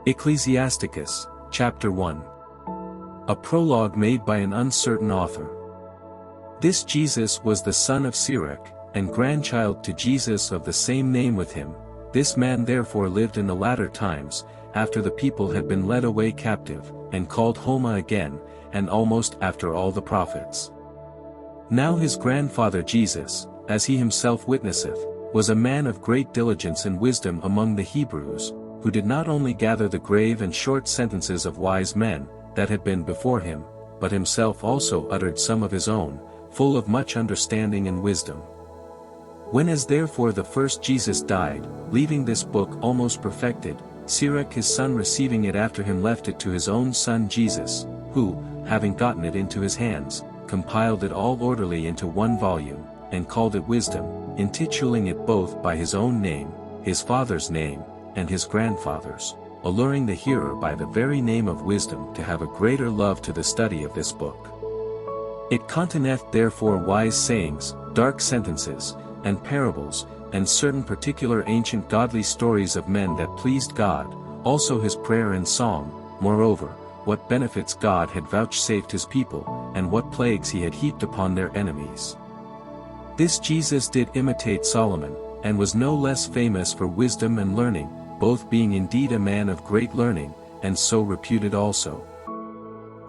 Ecclesiasticus, chapter 1. A prologue made by an uncertain author. This Jesus was the son of Sirach, and grandchild to Jesus of the same name with him. This man therefore lived in the latter times, after the people had been led away captive, and called home again, and almost after all the prophets. Now his grandfather Jesus, as he himself witnesseth, was a man of great diligence and wisdom among the Hebrews, who did not only gather the grave and short sentences of wise men, that had been before him, but himself also uttered some of his own, full of much understanding and wisdom. When as therefore the first Jesus died, leaving this book almost perfected, Sirach his son receiving it after him left it to his own son Jesus, who, having gotten it into his hands, compiled it all orderly into one volume, and called it Wisdom, intituling it both by his own name, his father's name, and his grandfather's, alluring the hearer by the very name of wisdom to have a greater love to the study of this book. It containeth therefore wise sayings, dark sentences, and parables, and certain particular ancient godly stories of men that pleased God, also his prayer and song, moreover, what benefits God had vouchsafed his people, and what plagues he had heaped upon their enemies. This Jesus did imitate Solomon, and was no less famous for wisdom and learning, both being indeed a man of great learning, and so reputed also.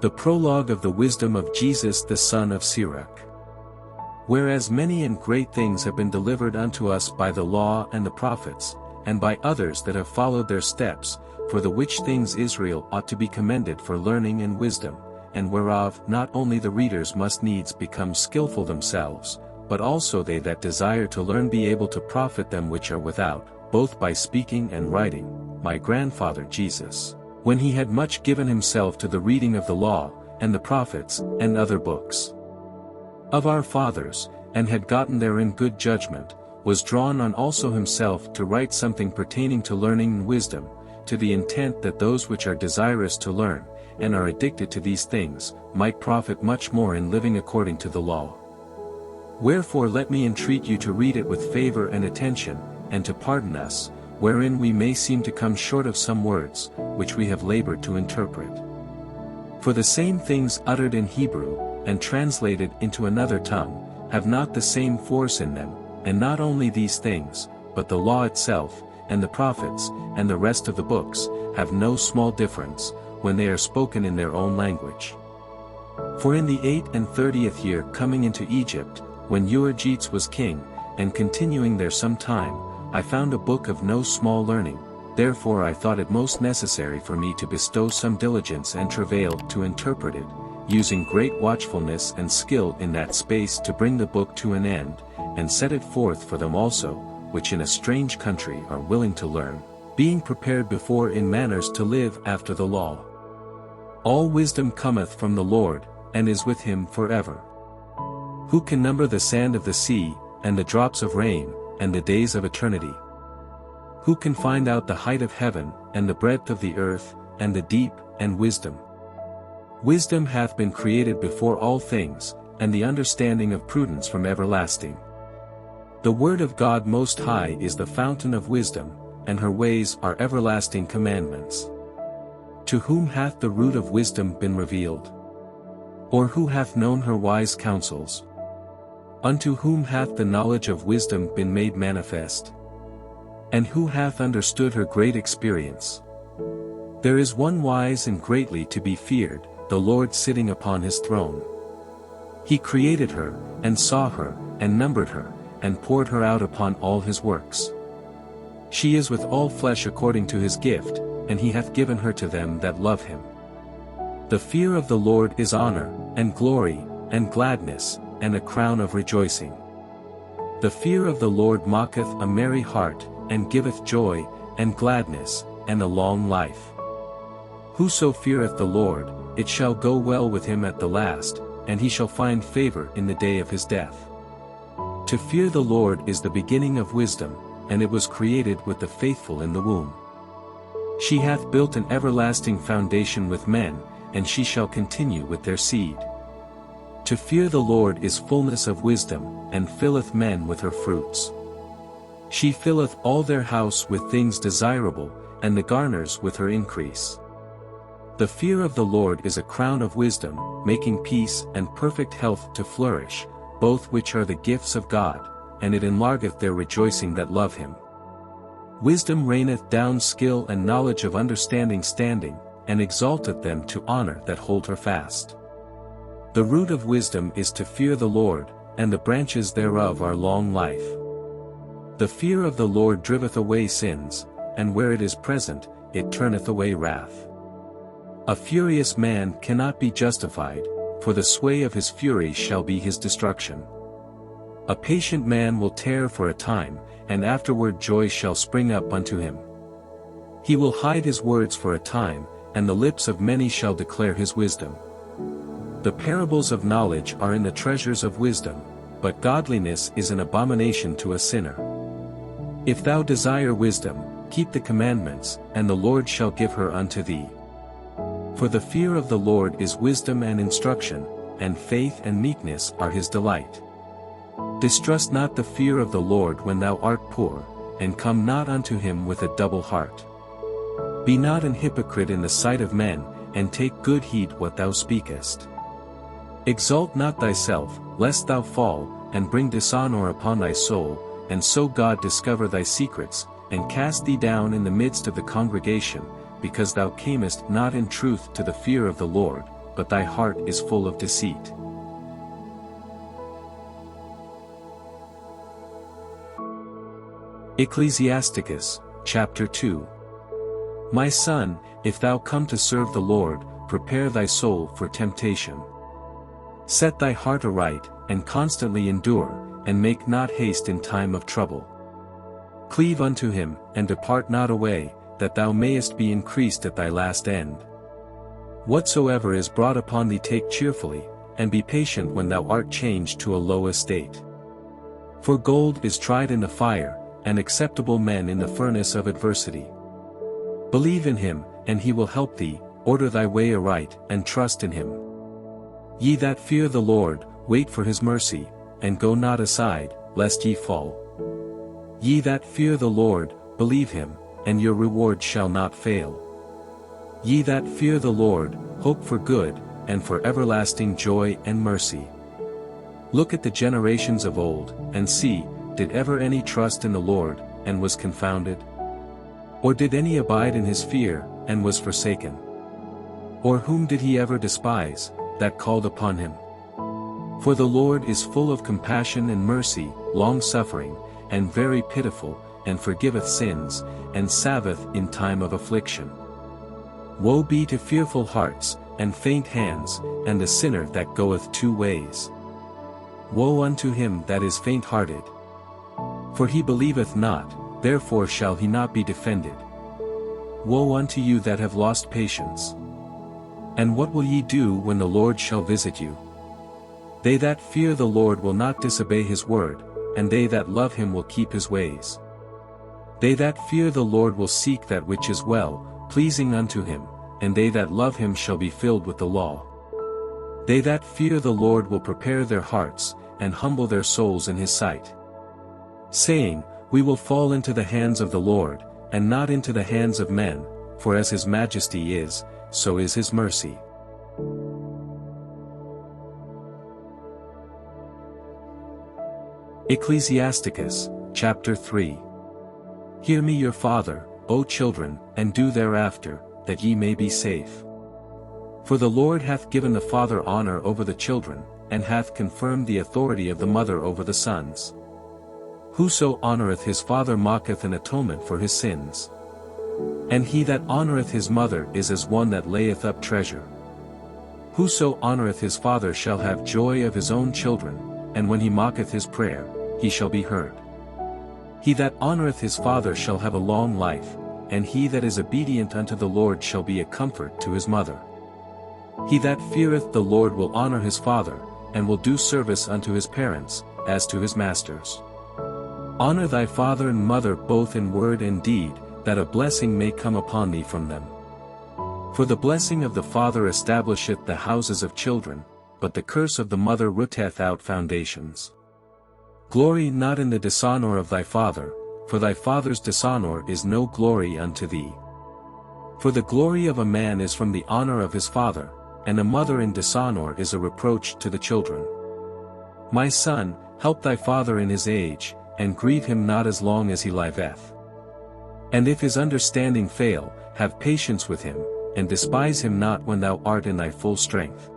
The prologue of the wisdom of Jesus the son of Sirach. Whereas many and great things have been delivered unto us by the law and the prophets, and by others that have followed their steps, for the which things Israel ought to be commended for learning and wisdom, and whereof not only the readers must needs become skillful themselves, but also they that desire to learn be able to profit them which are without, both by speaking and writing, my grandfather Jesus, when he had much given himself to the reading of the law, and the prophets, and other books of our fathers, and had gotten therein good judgment, was drawn on also himself to write something pertaining to learning and wisdom, to the intent that those which are desirous to learn, and are addicted to these things, might profit much more in living according to the law. Wherefore let me entreat you to read it with favor and attention, and to pardon us, wherein we may seem to come short of some words, which we have labored to interpret. For the same things uttered in Hebrew, and translated into another tongue, have not the same force in them, and not only these things, but the law itself, and the prophets, and the rest of the books, have no small difference, when they are spoken in their own language. For in the 38th year coming into Egypt, when Euergetes was king, and continuing there some time, I found a book of no small learning, therefore I thought it most necessary for me to bestow some diligence and travail to interpret it, using great watchfulness and skill in that space to bring the book to an end, and set it forth for them also, which in a strange country are willing to learn, being prepared before in manners to live after the law. All wisdom cometh from the Lord, and is with him forever. Who can number the sand of the sea, and the drops of rain, and the days of eternity? Who can find out the height of heaven, and the breadth of the earth, and the deep, and wisdom? Wisdom hath been created before all things, and the understanding of prudence from everlasting. The word of God Most High is the fountain of wisdom, and her ways are everlasting commandments. To whom hath the root of wisdom been revealed? Or who hath known her wise counsels? Unto whom hath the knowledge of wisdom been made manifest? And who hath understood her great experience? There is one wise and greatly to be feared, the Lord sitting upon his throne. He created her, and saw her, and numbered her, and poured her out upon all his works. She is with all flesh according to his gift, and he hath given her to them that love him. The fear of the Lord is honor, and glory, and gladness, and a crown of rejoicing. The fear of the Lord mocketh a merry heart, and giveth joy, and gladness, and a long life. Whoso feareth the Lord, it shall go well with him at the last, and he shall find favor in the day of his death. To fear the Lord is the beginning of wisdom, and it was created with the faithful in the womb. She hath built an everlasting foundation with men, and she shall continue with their seed. To fear the Lord is fullness of wisdom, and filleth men with her fruits. She filleth all their house with things desirable, and the garners with her increase. The fear of the Lord is a crown of wisdom, making peace and perfect health to flourish, both which are the gifts of God, and it enlargeth their rejoicing that love him. Wisdom raineth down skill and knowledge of understanding standing, and exalteth them to honor that hold her fast. The root of wisdom is to fear the Lord, and the branches thereof are long life. The fear of the Lord driveth away sins, and where it is present, it turneth away wrath. A furious man cannot be justified, for the sway of his fury shall be his destruction. A patient man will tarry for a time, and afterward joy shall spring up unto him. He will hide his words for a time, and the lips of many shall declare his wisdom. The parables of knowledge are in the treasures of wisdom, but godliness is an abomination to a sinner. If thou desire wisdom, keep the commandments, and the Lord shall give her unto thee. For the fear of the Lord is wisdom and instruction, and faith and meekness are his delight. Distrust not the fear of the Lord when thou art poor, and come not unto him with a double heart. Be not an hypocrite in the sight of men, and take good heed what thou speakest. Exalt not thyself, lest thou fall, and bring dishonor upon thy soul, and so God discover thy secrets, and cast thee down in the midst of the congregation, because thou camest not in truth to the fear of the Lord, but thy heart is full of deceit. Ecclesiasticus, chapter 2. My son, if thou come to serve the Lord, prepare thy soul for temptation. Set thy heart aright, and constantly endure, and make not haste in time of trouble. Cleave unto him, and depart not away, that thou mayest be increased at thy last end. Whatsoever is brought upon thee take cheerfully, and be patient when thou art changed to a low estate. For gold is tried in the fire, and acceptable men in the furnace of adversity. Believe in him, and he will help thee, order thy way aright, and trust in him. Ye that fear the Lord, wait for his mercy, and go not aside, lest ye fall. Ye that fear the Lord, believe him, and your reward shall not fail. Ye that fear the Lord, hope for good, and for everlasting joy and mercy. Look at the generations of old, and see, did ever any trust in the Lord, and was confounded? Or did any abide in his fear, and was forsaken? Or whom did he ever despise, that called upon him? For the Lord is full of compassion and mercy, long-suffering, and very pitiful, and forgiveth sins, and saveth in time of affliction. Woe be to fearful hearts, and faint hands, and the sinner that goeth two ways. Woe unto him that is faint-hearted! For he believeth not, therefore shall he not be defended. Woe unto you that have lost patience! And what will ye do when the Lord shall visit you? They that fear the Lord will not disobey his word, and they that love him will keep his ways. They that fear the Lord will seek that which is well, pleasing unto him, and they that love him shall be filled with the law. They that fear the Lord will prepare their hearts, and humble their souls in his sight. Saying, We will fall into the hands of the Lord, and not into the hands of men, for as his majesty is, so is his mercy. Ecclesiasticus, chapter 3. Hear me your father, O children, and do thereafter, that ye may be safe. For the Lord hath given the father honor over the children, and hath confirmed the authority of the mother over the sons. Whoso honoureth his father mocketh an atonement for his sins. And he that honoureth his mother is as one that layeth up treasure. Whoso honoureth his father shall have joy of his own children, and when he mocketh his prayer, he shall be heard. He that honoureth his father shall have a long life, and he that is obedient unto the Lord shall be a comfort to his mother. He that feareth the Lord will honour his father, and will do service unto his parents, as to his masters. Honour thy father and mother both in word and deed, that a blessing may come upon thee from them. For the blessing of the father establisheth the houses of children, but the curse of the mother rooteth out foundations. Glory not in the dishonour of thy father, for thy father's dishonour is no glory unto thee. For the glory of a man is from the honor of his father, and a mother in dishonor is a reproach to the children. My son, help thy father in his age, and grieve him not as long as he liveth. And if his understanding fail, have patience with him, and despise him not when thou art in thy full strength.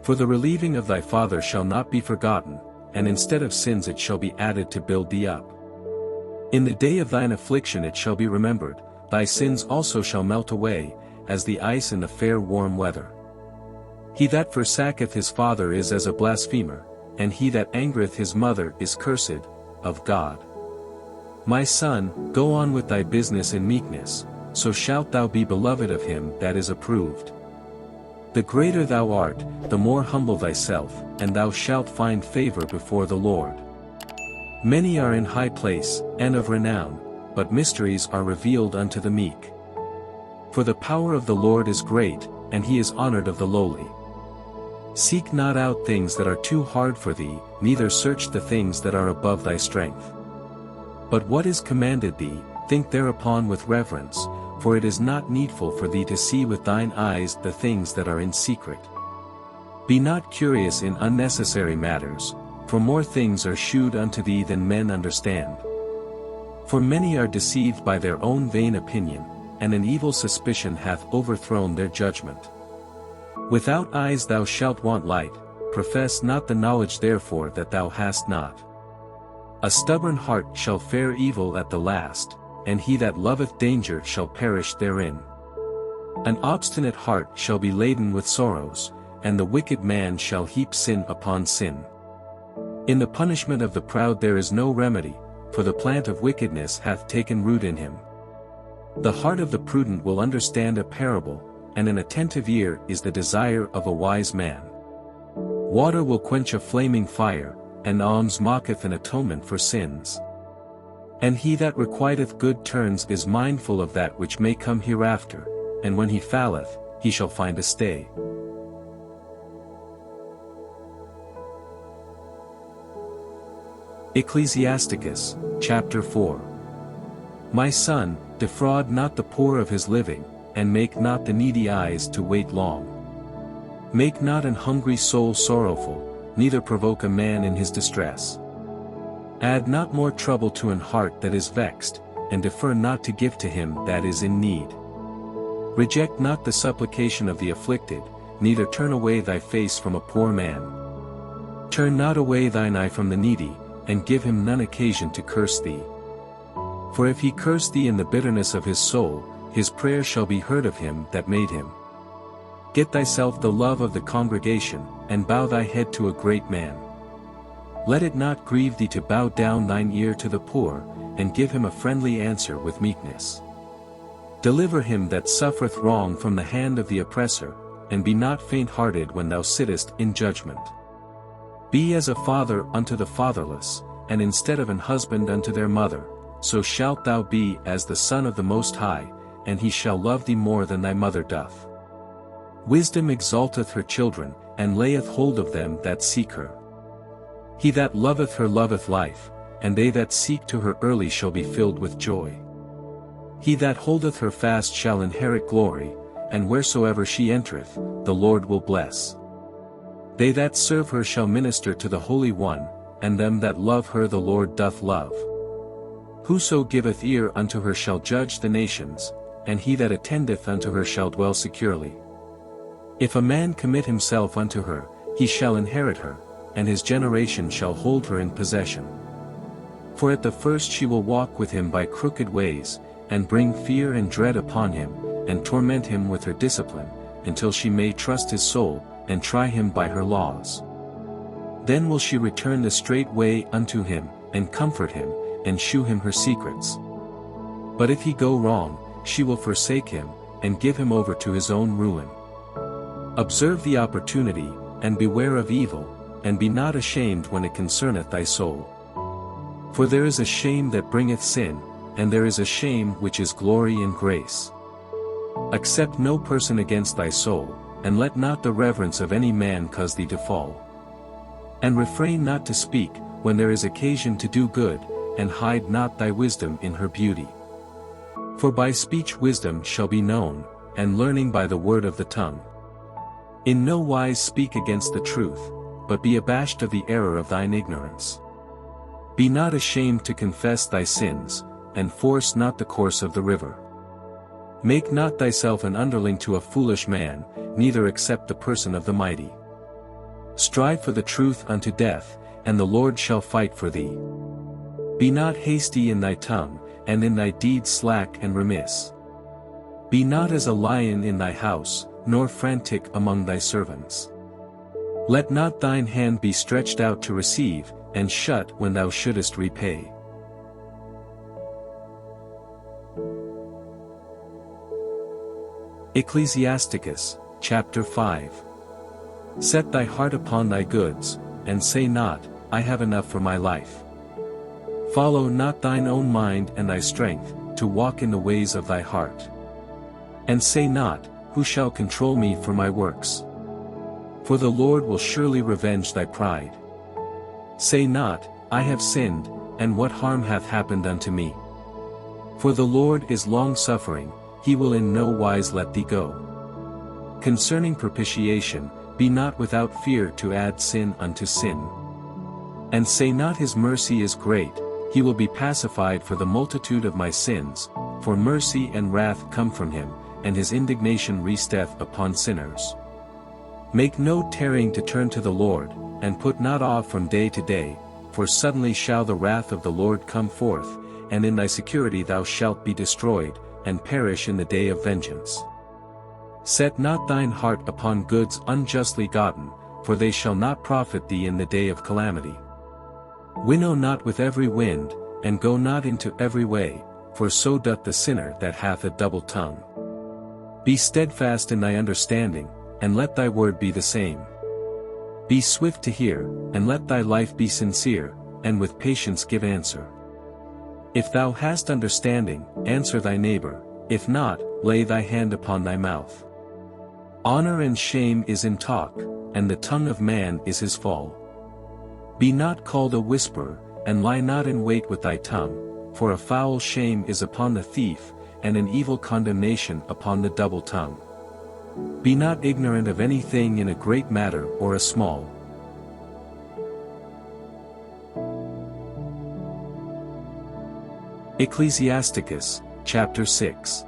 For the relieving of thy father shall not be forgotten, and instead of sins it shall be added to build thee up. In the day of thine affliction it shall be remembered, thy sins also shall melt away, as the ice in the fair warm weather. He that forsaketh his father is as a blasphemer, and he that angereth his mother is cursed of God. My son, go on with thy business in meekness, so shalt thou be beloved of him that is approved. The greater thou art, the more humble thyself, and thou shalt find favor before the Lord. Many are in high place, and of renown, but mysteries are revealed unto the meek. For the power of the Lord is great, and he is honored of the lowly. Seek not out things that are too hard for thee, neither search the things that are above thy strength. But what is commanded thee, think thereupon with reverence, for it is not needful for thee to see with thine eyes the things that are in secret. Be not curious in unnecessary matters, for more things are shewed unto thee than men understand. For many are deceived by their own vain opinion, and an evil suspicion hath overthrown their judgment. Without eyes thou shalt want light, profess not the knowledge therefore that thou hast not. A stubborn heart shall fare evil at the last, and he that loveth danger shall perish therein. An obstinate heart shall be laden with sorrows, and the wicked man shall heap sin upon sin. In the punishment of the proud there is no remedy, for the plant of wickedness hath taken root in him. The heart of the prudent will understand a parable, and an attentive ear is the desire of a wise man. Water will quench a flaming fire, and alms mocketh an atonement for sins. And he that requiteth good turns is mindful of that which may come hereafter, and when he falleth, he shall find a stay. Ecclesiasticus, chapter 4. My son, defraud not the poor of his living, and make not the needy eyes to wait long. Make not an hungry soul sorrowful, neither provoke a man in his distress. Add not more trouble to an heart that is vexed, and defer not to give to him that is in need. Reject not the supplication of the afflicted, neither turn away thy face from a poor man. Turn not away thine eye from the needy, and give him none occasion to curse thee. For if he curse thee in the bitterness of his soul, his prayer shall be heard of him that made him. Get thyself the love of the congregation, and bow thy head to a great man. Let it not grieve thee to bow down thine ear to the poor, and give him a friendly answer with meekness. Deliver him that suffereth wrong from the hand of the oppressor, and be not faint-hearted when thou sittest in judgment. Be as a father unto the fatherless, and instead of an husband unto their mother, so shalt thou be as the Son of the Most High, and he shall love thee more than thy mother doth. Wisdom exalteth her children, and layeth hold of them that seek her. He that loveth her loveth life, and they that seek to her early shall be filled with joy. He that holdeth her fast shall inherit glory, and wheresoever she entereth, the Lord will bless. They that serve her shall minister to the Holy One, and them that love her the Lord doth love. Whoso giveth ear unto her shall judge the nations, and he that attendeth unto her shall dwell securely. If a man commit himself unto her, he shall inherit her, and his generation shall hold her in possession. For at the first she will walk with him by crooked ways, and bring fear and dread upon him, and torment him with her discipline, until she may trust his soul, and try him by her laws. Then will she return the straight way unto him, and comfort him, and shew him her secrets. But if he go wrong, she will forsake him, and give him over to his own ruin. Observe the opportunity, and beware of evil, and be not ashamed when it concerneth thy soul. For there is a shame that bringeth sin, and there is a shame which is glory and grace. Accept no person against thy soul, and let not the reverence of any man cause thee to fall. And refrain not to speak, when there is occasion to do good, and hide not thy wisdom in her beauty. For by speech wisdom shall be known, and learning by the word of the tongue. In no wise speak against the truth, but be abashed of the error of thine ignorance. Be not ashamed to confess thy sins, and force not the course of the river. Make not thyself an underling to a foolish man, neither accept the person of the mighty. Strive for the truth unto death, and the Lord shall fight for thee. Be not hasty in thy tongue, and in thy deeds slack and remiss. Be not as a lion in thy house, nor frantic among thy servants. Let not thine hand be stretched out to receive, and shut when thou shouldest repay. Ecclesiasticus, chapter 5. Set thy heart upon thy goods, and say not, I have enough for my life. Follow not thine own mind and thy strength, to walk in the ways of thy heart. And say not, who shall control me for my works? For the Lord will surely revenge thy pride. Say not, I have sinned, and what harm hath happened unto me? For the Lord is long-suffering, he will in no wise let thee go. Concerning propitiation, be not without fear to add sin unto sin. And say not his mercy is great, he will be pacified for the multitude of my sins, for mercy and wrath come from him, and his indignation resteth upon sinners. Make no tarrying to turn to the Lord, and put not off from day to day, for suddenly shall the wrath of the Lord come forth, and in thy security thou shalt be destroyed, and perish in the day of vengeance. Set not thine heart upon goods unjustly gotten, for they shall not profit thee in the day of calamity. Winnow not with every wind, and go not into every way, for so doth the sinner that hath a double tongue. Be steadfast in thy understanding, and let thy word be the same. Be swift to hear, and let thy life be sincere, and with patience give answer. If thou hast understanding, answer thy neighbor, if not, lay thy hand upon thy mouth. Honor and shame is in talk, and the tongue of man is his fall. Be not called a whisperer, and lie not in wait with thy tongue, for a foul shame is upon the thief, and an evil condemnation upon the double tongue. Be not ignorant of anything in a great matter or a small. Ecclesiasticus, chapter 6.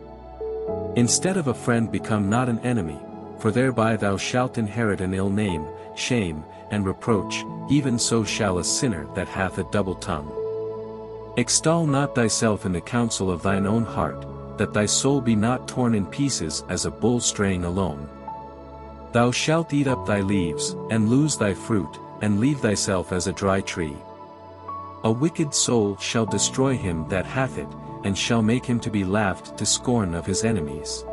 Instead of a friend become not an enemy, for thereby thou shalt inherit an ill name, shame, and reproach, even so shall a sinner that hath a double tongue. Extol not thyself in the counsel of thine own heart, that thy soul be not torn in pieces as a bull straying alone. Thou shalt eat up thy leaves, and lose thy fruit, and leave thyself as a dry tree. A wicked soul shall destroy him that hath it, and shall make him to be laughed to scorn of his enemies.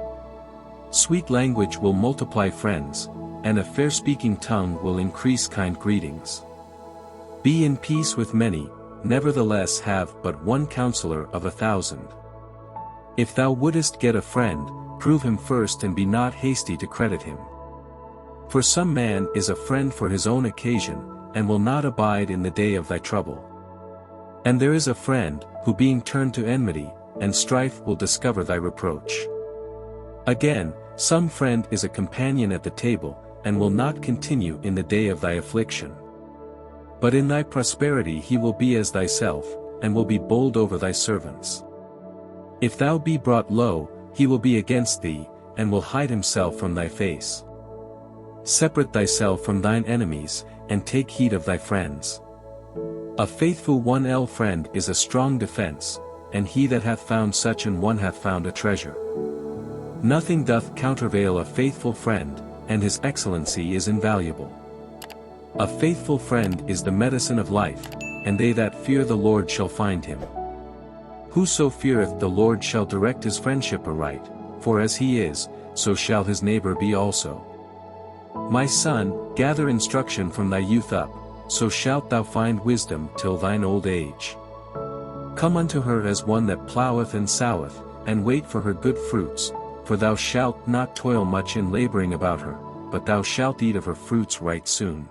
Sweet language will multiply friends, and a fair-speaking tongue will increase kind greetings. Be in peace with many, nevertheless have but one counselor of 1,000. If thou wouldest get a friend, prove him first and be not hasty to credit him. For some man is a friend for his own occasion, and will not abide in the day of thy trouble. And there is a friend, who being turned to enmity, and strife will discover thy reproach. Again, some friend is a companion at the table, and will not continue in the day of thy affliction. But in thy prosperity he will be as thyself, and will be bold over thy servants. If thou be brought low, he will be against thee, and will hide himself from thy face. Separate thyself from thine enemies, and take heed of thy friends. A faithful one friend is a strong defense, and he that hath found such an one hath found a treasure. Nothing doth countervail a faithful friend, and his excellency is invaluable. A faithful friend is the medicine of life, and they that fear the Lord shall find him. Whoso feareth the Lord shall direct his friendship aright, for as he is, so shall his neighbor be also. My son, gather instruction from thy youth up, so shalt thou find wisdom till thine old age. Come unto her as one that ploweth and soweth, and wait for her good fruits, for thou shalt not toil much in laboring about her, but thou shalt eat of her fruits right soon.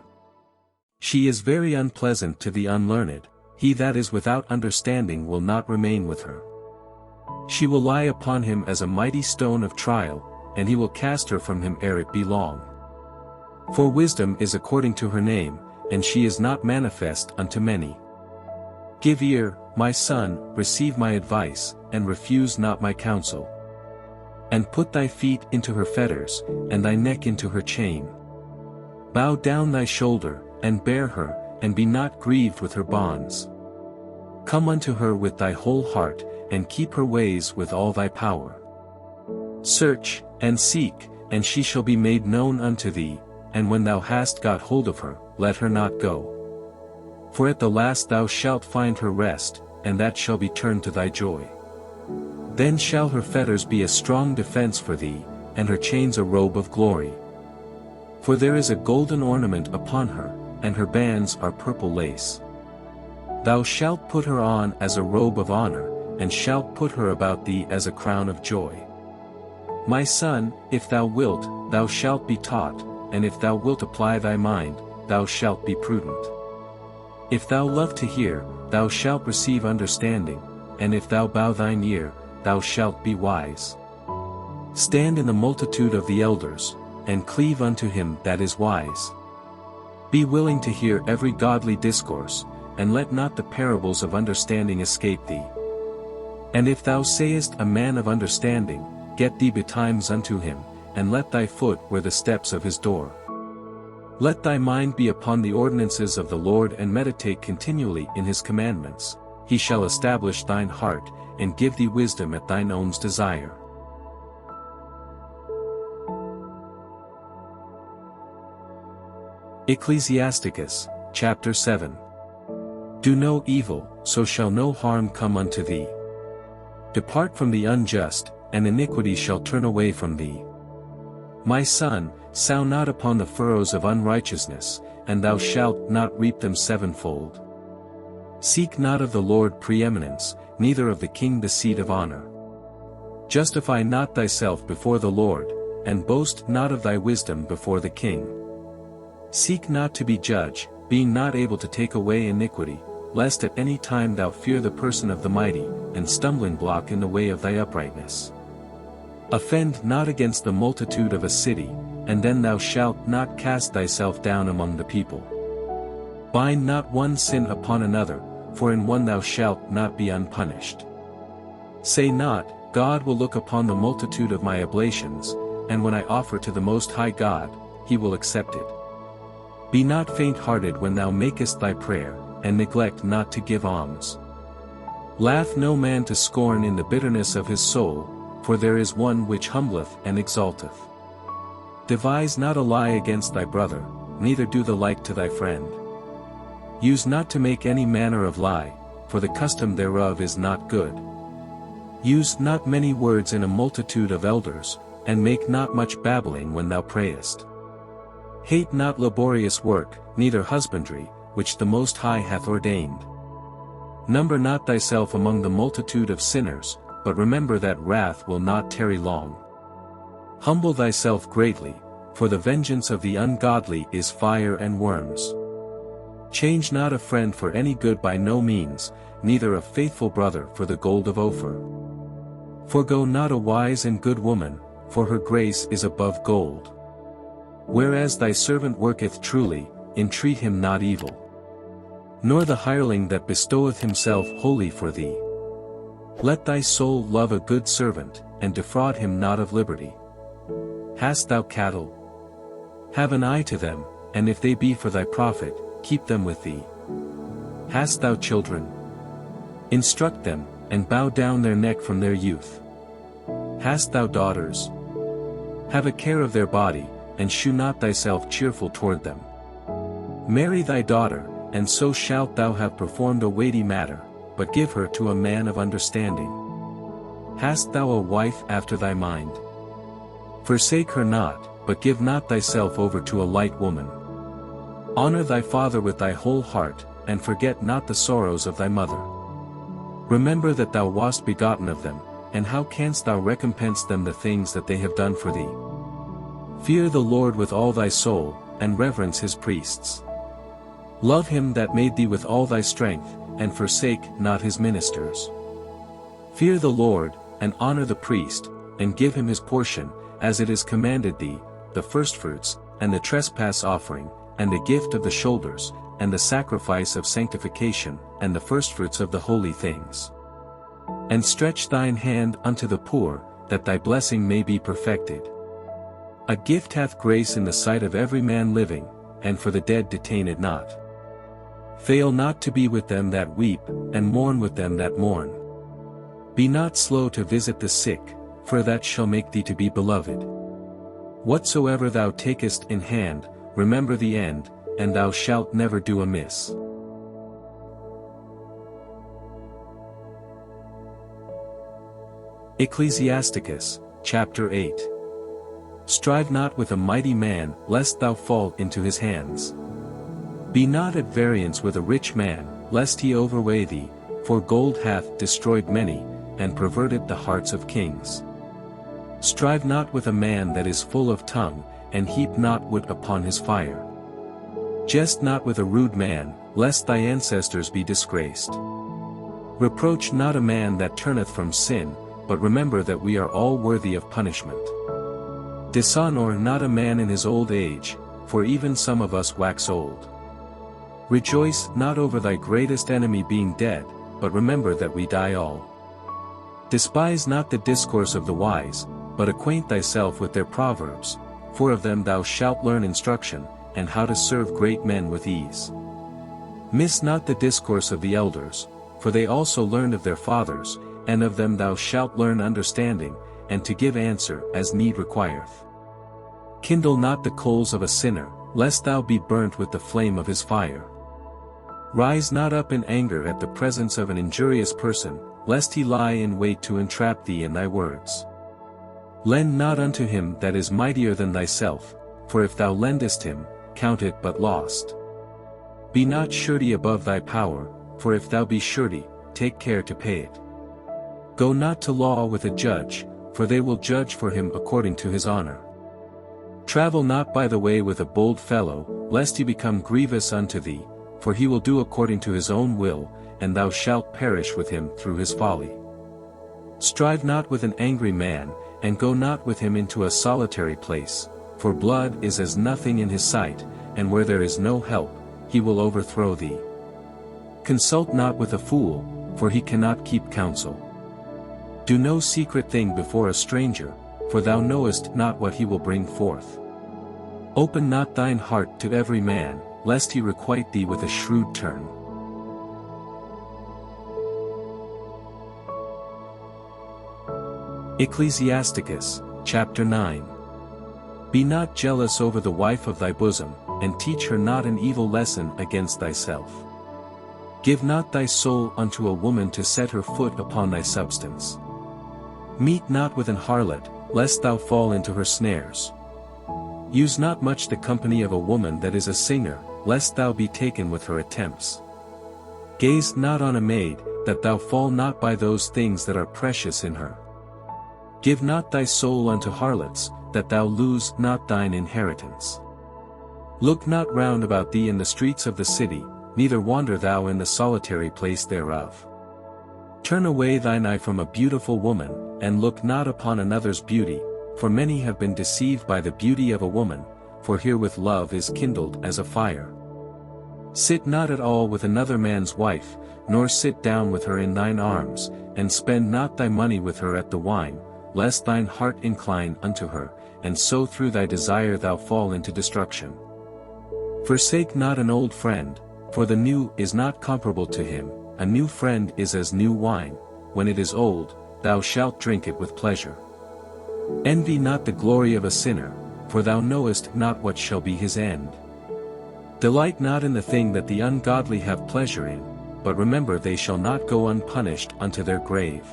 She is very unpleasant to the unlearned, he that is without understanding will not remain with her. She will lie upon him as a mighty stone of trial, and he will cast her from him ere it be long. For wisdom is according to her name, and she is not manifest unto many. Give ear, my son, receive my advice, and refuse not my counsel. And put thy feet into her fetters, and thy neck into her chain. Bow down thy shoulder, and bear her, and be not grieved with her bonds. Come unto her with thy whole heart, and keep her ways with all thy power. Search, and seek, and she shall be made known unto thee, and when thou hast got hold of her, let her not go. For at the last thou shalt find her rest, and that shall be turned to thy joy. Then shall her fetters be a strong defense for thee, and her chains a robe of glory. For there is a golden ornament upon her, and her bands are purple lace. Thou shalt put her on as a robe of honor, and shalt put her about thee as a crown of joy. My son, if thou wilt, thou shalt be taught, and if thou wilt apply thy mind, thou shalt be prudent. If thou love to hear, thou shalt receive understanding, and if thou bow thine ear, thou shalt be wise. Stand in the multitude of the elders, and cleave unto him that is wise. Be willing to hear every godly discourse, and let not the parables of understanding escape thee. And if thou sayest a man of understanding, get thee betimes unto him, and let thy foot wear the steps of his door. Let thy mind be upon the ordinances of the Lord, and meditate continually in his commandments. He shall establish thine heart, and give thee wisdom at thine own's desire. Ecclesiasticus, chapter 7. Do no evil, so shall no harm come unto thee. Depart from the unjust, and iniquity shall turn away from thee. My son, sow not upon the furrows of unrighteousness, and thou shalt not reap them sevenfold. Seek not of the Lord preeminence, neither of the king the seat of honor. Justify not thyself before the Lord, and boast not of thy wisdom before the king. Seek not to be judge, being not able to take away iniquity, lest at any time thou fear the person of the mighty, and stumbling block in the way of thy uprightness. Offend not against the multitude of a city, and then thou shalt not cast thyself down among the people. Bind not one sin upon another, for in one thou shalt not be unpunished. Say not, God will look upon the multitude of my oblations, and when I offer to the Most High God, he will accept it. Be not faint-hearted when thou makest thy prayer, and neglect not to give alms. Laugh no man to scorn in the bitterness of his soul, for there is one which humbleth and exalteth. Devise not a lie against thy brother, neither do the like to thy friend. Use not to make any manner of lie, for the custom thereof is not good. Use not many words in a multitude of elders, and make not much babbling when thou prayest. Hate not laborious work, neither husbandry, which the Most High hath ordained. Number not thyself among the multitude of sinners, but remember that wrath will not tarry long. Humble thyself greatly, for the vengeance of the ungodly is fire and worms. Change not a friend for any good by no means, neither a faithful brother for the gold of Ophir. Forgo not a wise and good woman, for her grace is above gold. Whereas thy servant worketh truly, entreat him not evil. Nor the hireling that bestoweth himself wholly for thee. Let thy soul love a good servant, and defraud him not of liberty. Hast thou cattle? Have an eye to them, and if they be for thy profit, keep them with thee. Hast thou children? Instruct them, and bow down their neck from their youth. Hast thou daughters? Have a care of their body, and shew not thyself cheerful toward them. Marry thy daughter, and so shalt thou have performed a weighty matter, but give her to a man of understanding. Hast thou a wife after thy mind? Forsake her not, but give not thyself over to a light woman. Honor thy father with thy whole heart, and forget not the sorrows of thy mother. Remember that thou wast begotten of them, and how canst thou recompense them the things that they have done for thee? Fear the Lord with all thy soul, and reverence his priests. Love him that made thee with all thy strength, and forsake not his ministers. Fear the Lord, and honor the priest, and give him his portion, as it is commanded thee, the firstfruits, and the trespass offering, and the gift of the shoulders, and the sacrifice of sanctification, and the firstfruits of the holy things. And stretch thine hand unto the poor, that thy blessing may be perfected. A gift hath grace in the sight of every man living, and for the dead detain it not. Fail not to be with them that weep, and mourn with them that mourn. Be not slow to visit the sick, for that shall make thee to be beloved. Whatsoever thou takest in hand, remember the end, and thou shalt never do amiss. Ecclesiasticus, chapter 8. Strive not with a mighty man, lest thou fall into his hands. Be not at variance with a rich man, lest he overweigh thee, for gold hath destroyed many, and perverted the hearts of kings. Strive not with a man that is full of tongue, and heap not wood upon his fire. Jest not with a rude man, lest thy ancestors be disgraced. Reproach not a man that turneth from sin, but remember that we are all worthy of punishment. Dishonor not a man in his old age, for even some of us wax old. Rejoice not over thy greatest enemy being dead, but remember that we die all. Despise not the discourse of the wise, but acquaint thyself with their proverbs, for of them thou shalt learn instruction, and how to serve great men with ease. Miss not the discourse of the elders, for they also learned of their fathers, and of them thou shalt learn understanding, and to give answer as need requireth. Kindle not the coals of a sinner, lest thou be burnt with the flame of his fire. Rise not up in anger at the presence of an injurious person, lest he lie in wait to entrap thee in thy words. Lend not unto him that is mightier than thyself, for if thou lendest him, count it but lost. Be not surety above thy power, for if thou be surety, take care to pay it. Go not to law with a judge, for they will judge for him according to his honor. Travel not by the way with a bold fellow, lest he become grievous unto thee, for he will do according to his own will, and thou shalt perish with him through his folly. Strive not with an angry man, and go not with him into a solitary place, for blood is as nothing in his sight, and where there is no help, he will overthrow thee. Consult not with a fool, for he cannot keep counsel. Do no secret thing before a stranger, for thou knowest not what he will bring forth. Open not thine heart to every man, lest he requite thee with a shrewd turn. Ecclesiasticus, chapter 9. Be not jealous over the wife of thy bosom, and teach her not an evil lesson against thyself. Give not thy soul unto a woman to set her foot upon thy substance. Meet not with an harlot, lest thou fall into her snares. Use not much the company of a woman that is a singer, lest thou be taken with her attempts. Gaze not on a maid, that thou fall not by those things that are precious in her. Give not thy soul unto harlots, that thou lose not thine inheritance. Look not round about thee in the streets of the city, neither wander thou in the solitary place thereof. Turn away thine eye from a beautiful woman, and look not upon another's beauty, for many have been deceived by the beauty of a woman, for herewith love is kindled as a fire. Sit not at all with another man's wife, nor sit down with her in thine arms, and spend not thy money with her at the wine, lest thine heart incline unto her, and so through thy desire thou fall into destruction. Forsake not an old friend, for the new is not comparable to him. A new friend is as new wine, when it is old, thou shalt drink it with pleasure. Envy not the glory of a sinner, for thou knowest not what shall be his end. Delight not in the thing that the ungodly have pleasure in, but remember they shall not go unpunished unto their grave.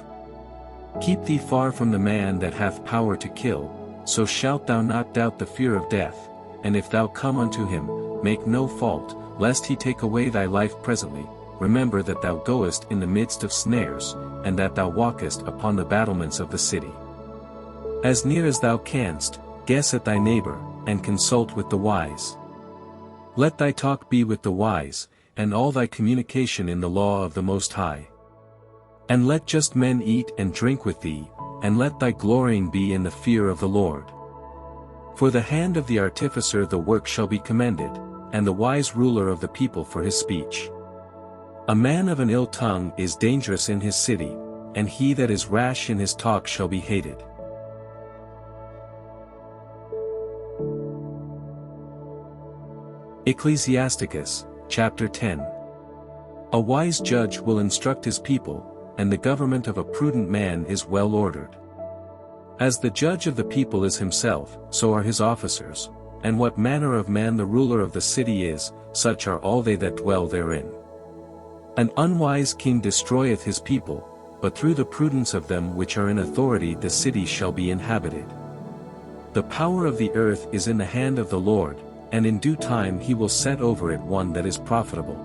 Keep thee far from the man that hath power to kill, so shalt thou not doubt the fear of death, and if thou come unto him, make no fault, lest he take away thy life presently. Remember that thou goest in the midst of snares, and that thou walkest upon the battlements of the city. As near as thou canst, guess at thy neighbor, and consult with the wise. Let thy talk be with the wise, and all thy communication in the law of the Most High. And let just men eat and drink with thee, and let thy glorying be in the fear of the Lord. For the hand of the artificer the work shall be commended, and the wise ruler of the people for his speech. A man of an ill tongue is dangerous in his city, and he that is rash in his talk shall be hated. Ecclesiasticus, chapter 10. A wise judge will instruct his people, and the government of a prudent man is well ordered. As the judge of the people is himself, so are his officers, and what manner of man the ruler of the city is, such are all they that dwell therein. An unwise king destroyeth his people, but through the prudence of them which are in authority the city shall be inhabited. The power of the earth is in the hand of the Lord, and in due time he will set over it one that is profitable.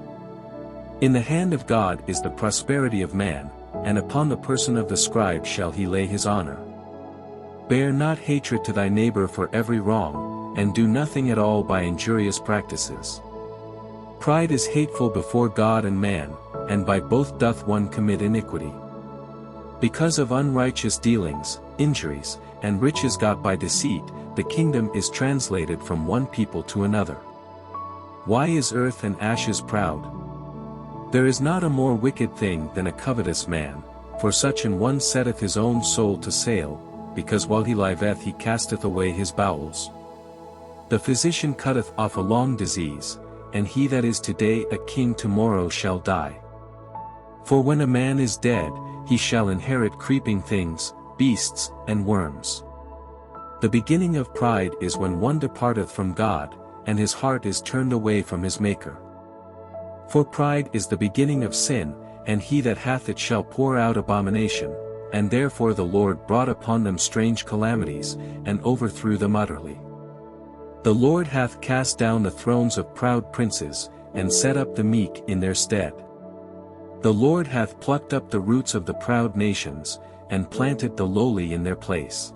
In the hand of God is the prosperity of man, and upon the person of the scribe shall he lay his honor. Bear not hatred to thy neighbor for every wrong, and do nothing at all by injurious practices. Pride is hateful before God and man, and by both doth one commit iniquity. Because of unrighteous dealings, injuries, and riches got by deceit, the kingdom is translated from one people to another. Why is earth and ashes proud? There is not a more wicked thing than a covetous man, for such an one setteth his own soul to sale, because while he liveth he casteth away his bowels. The physician cutteth off a long disease, and he that is today a king tomorrow shall die. For when a man is dead, he shall inherit creeping things, beasts, and worms. The beginning of pride is when one departeth from God, and his heart is turned away from his Maker. For pride is the beginning of sin, and he that hath it shall pour out abomination, and therefore the Lord brought upon them strange calamities, and overthrew them utterly. The Lord hath cast down the thrones of proud princes, and set up the meek in their stead. The Lord hath plucked up the roots of the proud nations, and planted the lowly in their place.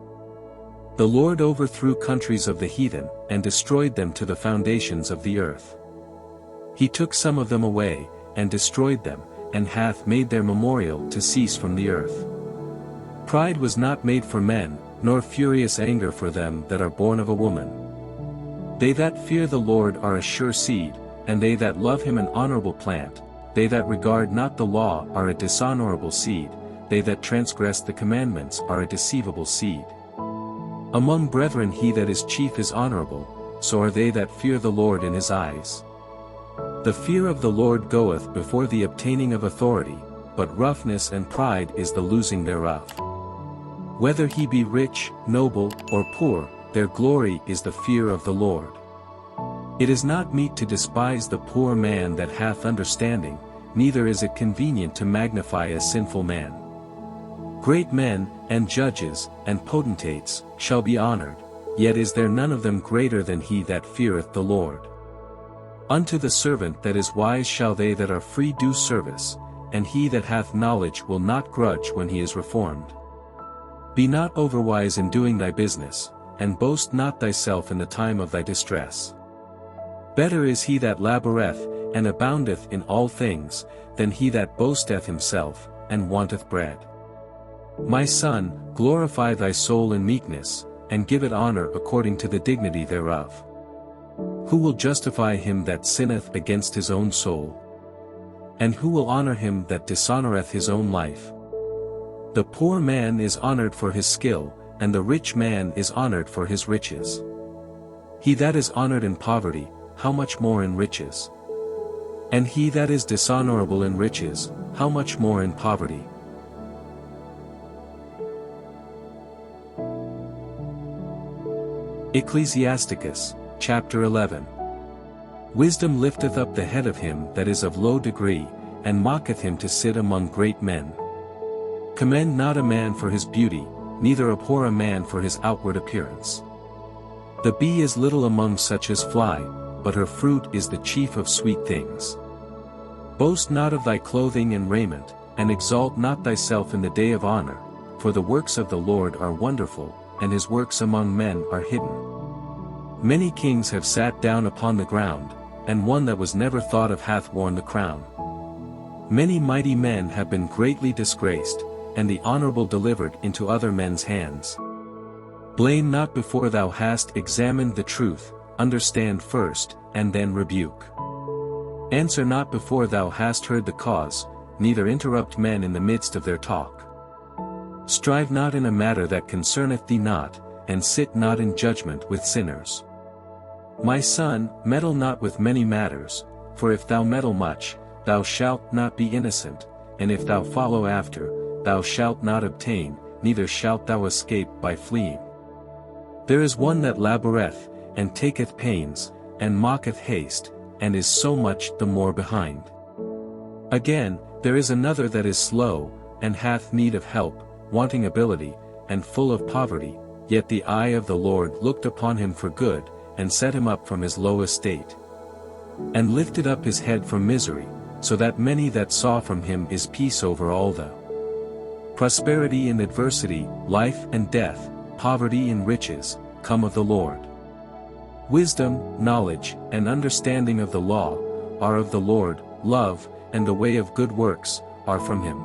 The Lord overthrew countries of the heathen, and destroyed them to the foundations of the earth. He took some of them away, and destroyed them, and hath made their memorial to cease from the earth. Pride was not made for men, nor furious anger for them that are born of a woman. They that fear the Lord are a sure seed, and they that love him an honorable plant. They that regard not the law are a dishonorable seed, they that transgress the commandments are a deceivable seed. Among brethren he that is chief is honorable, so are they that fear the Lord in his eyes. The fear of the Lord goeth before the obtaining of authority, but roughness and pride is the losing thereof. Whether he be rich, noble, or poor, their glory is the fear of the Lord. It is not meet to despise the poor man that hath understanding, neither is it convenient to magnify a sinful man. Great men, and judges, and potentates, shall be honored, yet is there none of them greater than he that feareth the Lord. Unto the servant that is wise shall they that are free do service, and he that hath knowledge will not grudge when he is reformed. Be not overwise in doing thy business, and boast not thyself in the time of thy distress. Better is he that laboureth, and aboundeth in all things, than he that boasteth himself, and wanteth bread. My son, glorify thy soul in meekness, and give it honour according to the dignity thereof. Who will justify him that sinneth against his own soul? And who will honour him that dishonoureth his own life? The poor man is honoured for his skill, and the rich man is honoured for his riches. He that is honoured in poverty, how much more in riches? And he that is dishonourable in riches, how much more in poverty? Ecclesiasticus, chapter 11. Wisdom lifteth up the head of him that is of low degree, and mocketh him to sit among great men. Commend not a man for his beauty, neither abhor a man for his outward appearance. The bee is little among such as fly, but her fruit is the chief of sweet things. Boast not of thy clothing and raiment, and exalt not thyself in the day of honor, for the works of the Lord are wonderful, and his works among men are hidden. Many kings have sat down upon the ground, and one that was never thought of hath worn the crown. Many mighty men have been greatly disgraced, and the honorable delivered into other men's hands. Blame not before thou hast examined the truth, understand first, and then rebuke. Answer not before thou hast heard the cause, neither interrupt men in the midst of their talk. Strive not in a matter that concerneth thee not, and sit not in judgment with sinners. My son, meddle not with many matters, for if thou meddle much, thou shalt not be innocent, and if thou follow after, thou shalt not obtain, neither shalt thou escape by fleeing. There is one that laboureth, and taketh pains, and mocketh haste, and is so much the more behind. Again, there is another that is slow, and hath need of help, wanting ability, and full of poverty, yet the eye of the Lord looked upon him for good, and set him up from his low estate. And lifted up his head from misery, so that many that saw from him is peace over all the prosperity in adversity, life and death, poverty and riches, come of the Lord. Wisdom, knowledge, and understanding of the law, are of the Lord, love, and the way of good works, are from him.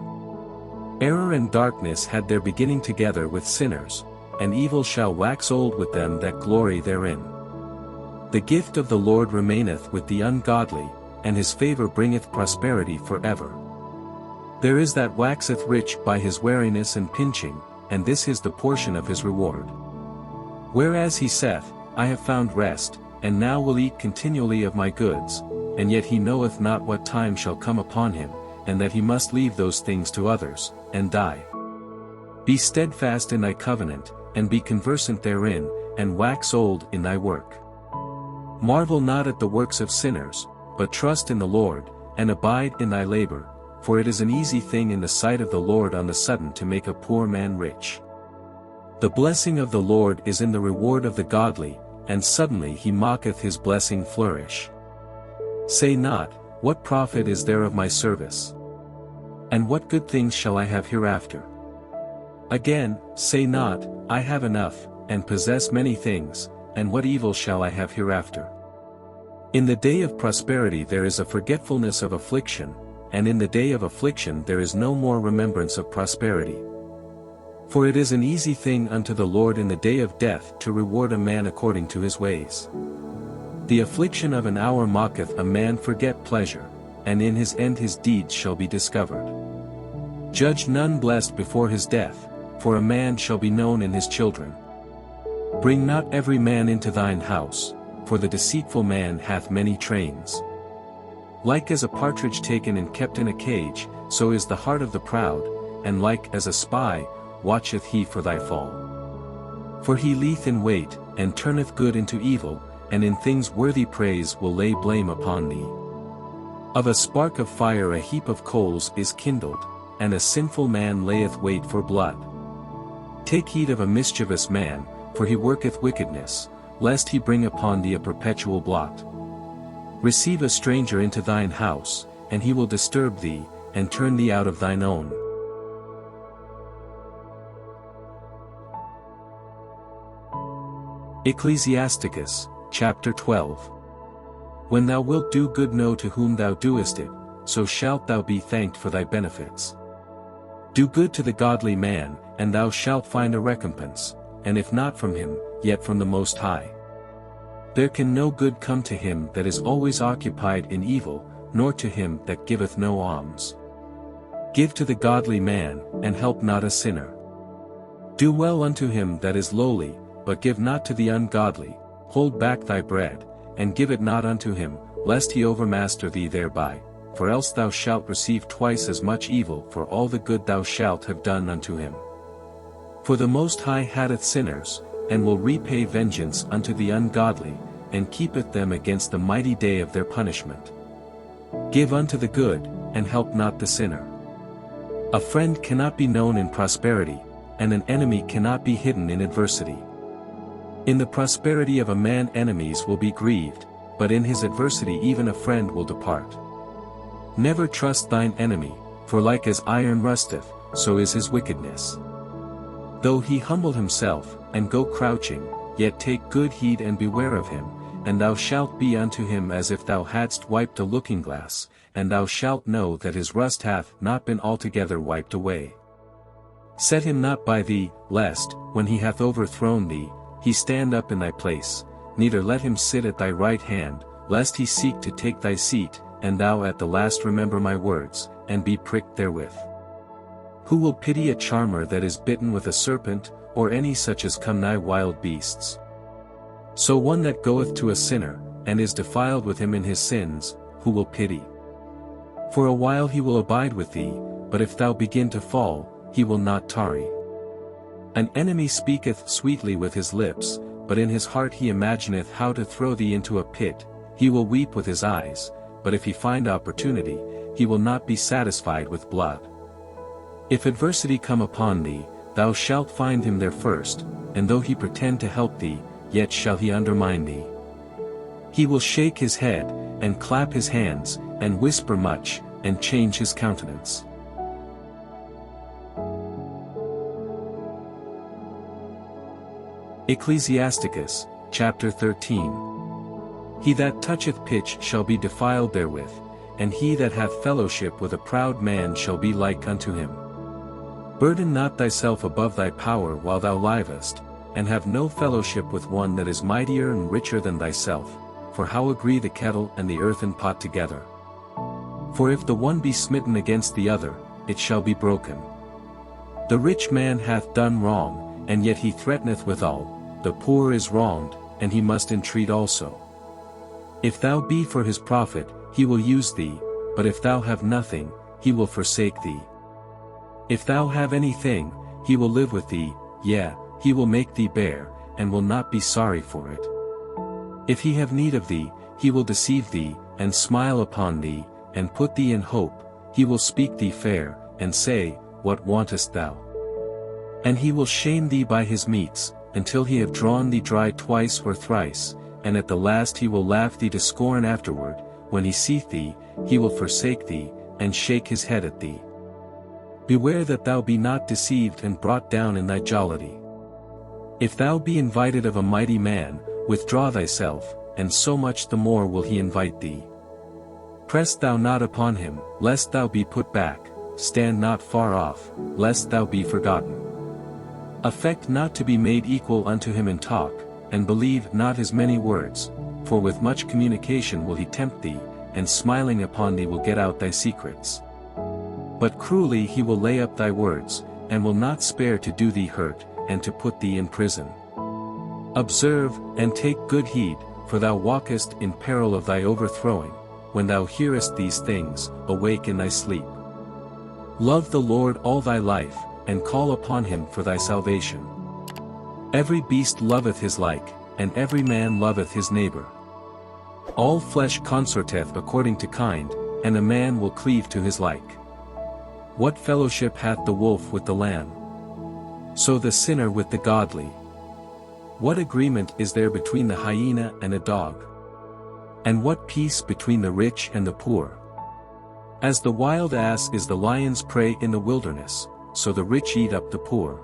Error and darkness had their beginning together with sinners, and evil shall wax old with them that glory therein. The gift of the Lord remaineth with the ungodly, and his favor bringeth prosperity forever. There is that waxeth rich by his wariness and pinching, and this is the portion of his reward. Whereas he saith, I have found rest, and now will eat continually of my goods, and yet he knoweth not what time shall come upon him, and that he must leave those things to others, and die. Be steadfast in thy covenant, and be conversant therein, and wax old in thy work. Marvel not at the works of sinners, but trust in the Lord, and abide in thy labor, for it is an easy thing in the sight of the Lord on the sudden to make a poor man rich. The blessing of the Lord is in the reward of the godly, and suddenly he maketh his blessing flourish. Say not, what profit is there of my service? And what good things shall I have hereafter? Again, say not, I have enough, and possess many things, and what evil shall I have hereafter? In the day of prosperity there is a forgetfulness of affliction, and in the day of affliction there is no more remembrance of prosperity. For it is an easy thing unto the Lord in the day of death to reward a man according to his ways. The affliction of an hour mocketh a man forget pleasure, and in his end his deeds shall be discovered. Judge none blessed before his death, for a man shall be known in his children. Bring not every man into thine house, for the deceitful man hath many trains. Like as a partridge taken and kept in a cage, so is the heart of the proud, and like as a spy, watcheth he for thy fall. For he lieth in wait, and turneth good into evil, and in things worthy praise will lay blame upon thee. Of a spark of fire a heap of coals is kindled, and a sinful man layeth wait for blood. Take heed of a mischievous man, for he worketh wickedness, lest he bring upon thee a perpetual blot. Receive a stranger into thine house, and he will disturb thee, and turn thee out of thine own. Ecclesiasticus, chapter 12. When thou wilt do good, know to whom thou doest it, so shalt thou be thanked for thy benefits. Do good to the godly man, and thou shalt find a recompense, and if not from him, yet from the Most High. There can no good come to him that is always occupied in evil, nor to him that giveth no alms. Give to the godly man, and help not a sinner. Do well unto him that is lowly, but give not to the ungodly. Hold back thy bread, and give it not unto him, lest he overmaster thee thereby, for else thou shalt receive twice as much evil for all the good thou shalt have done unto him. For the Most High hateth sinners, and will repay vengeance unto the ungodly, and keepeth them against the mighty day of their punishment. Give unto the good, and help not the sinner. A friend cannot be known in prosperity, and an enemy cannot be hidden in adversity. In the prosperity of a man enemies will be grieved, but in his adversity even a friend will depart. Never trust thine enemy, for like as iron rusteth, so is his wickedness. Though he humble himself, and go crouching, yet take good heed and beware of him, and thou shalt be unto him as if thou hadst wiped a looking-glass, and thou shalt know that his rust hath not been altogether wiped away. Set him not by thee, lest, when he hath overthrown thee, he stand up in thy place, neither let him sit at thy right hand, lest he seek to take thy seat, and thou at the last remember my words, and be pricked therewith. Who will pity a charmer that is bitten with a serpent, or any such as come nigh wild beasts? So one that goeth to a sinner, and is defiled with him in his sins, who will pity? For a while he will abide with thee, but if thou begin to fall, he will not tarry. An enemy speaketh sweetly with his lips, but in his heart he imagineth how to throw thee into a pit. He will weep with his eyes, but if he find opportunity, he will not be satisfied with blood. If adversity come upon thee, thou shalt find him there first, and though he pretend to help thee, yet shall he undermine thee. He will shake his head, and clap his hands, and whisper much, and change his countenance. Ecclesiasticus, chapter 13. He that toucheth pitch shall be defiled therewith, and he that hath fellowship with a proud man shall be like unto him. Burden not thyself above thy power while thou livest, and have no fellowship with one that is mightier and richer than thyself, for how agree the kettle and the earthen pot together? For if the one be smitten against the other, it shall be broken. The rich man hath done wrong, and yet he threateneth withal. The poor is wronged, and he must entreat also. If thou be for his profit, he will use thee, but if thou have nothing, he will forsake thee. If thou have anything, he will live with thee, yea, he will make thee bear, and will not be sorry for it. If he have need of thee, he will deceive thee, and smile upon thee, and put thee in hope. He will speak thee fair, and say, What wantest thou? And he will shame thee by his meats, until he have drawn thee dry twice or thrice, and at the last he will laugh thee to scorn afterward. When he seeth thee, he will forsake thee, and shake his head at thee. Beware that thou be not deceived and brought down in thy jollity. If thou be invited of a mighty man, withdraw thyself, and so much the more will he invite thee. Press thou not upon him, lest thou be put back, stand not far off, lest thou be forgotten. Affect not to be made equal unto him in talk, and believe not his many words, for with much communication will he tempt thee, and smiling upon thee will get out thy secrets. But cruelly he will lay up thy words, and will not spare to do thee hurt, and to put thee in prison. Observe, and take good heed, for thou walkest in peril of thy overthrowing. When thou hearest these things, awake in thy sleep. Love the Lord all thy life, and call upon him for thy salvation. Every beast loveth his like, and every man loveth his neighbor. All flesh consorteth according to kind, and a man will cleave to his like. What fellowship hath the wolf with the lamb? So the sinner with the godly. What agreement is there between the hyena and a dog? And what peace between the rich and the poor? As the wild ass is the lion's prey in the wilderness, so the rich eat up the poor.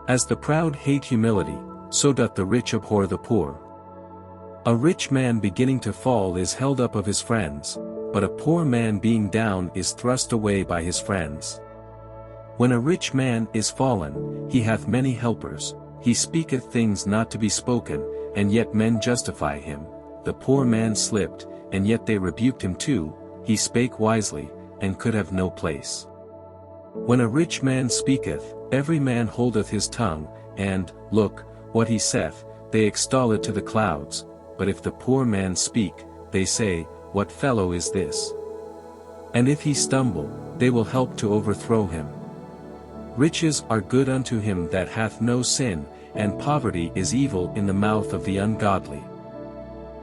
As the proud hate humility, so doth the rich abhor the poor. A rich man beginning to fall is held up of his friends, but a poor man being down is thrust away by his friends. When a rich man is fallen, he hath many helpers, he speaketh things not to be spoken, and yet men justify him. The poor man slipped, and yet they rebuked him too. He spake wisely, and could have no place. When a rich man speaketh, every man holdeth his tongue, and, look, what he saith, they extol it to the clouds. But if the poor man speak, they say, What fellow is this? And if he stumble, they will help to overthrow him. Riches are good unto him that hath no sin, and poverty is evil in the mouth of the ungodly.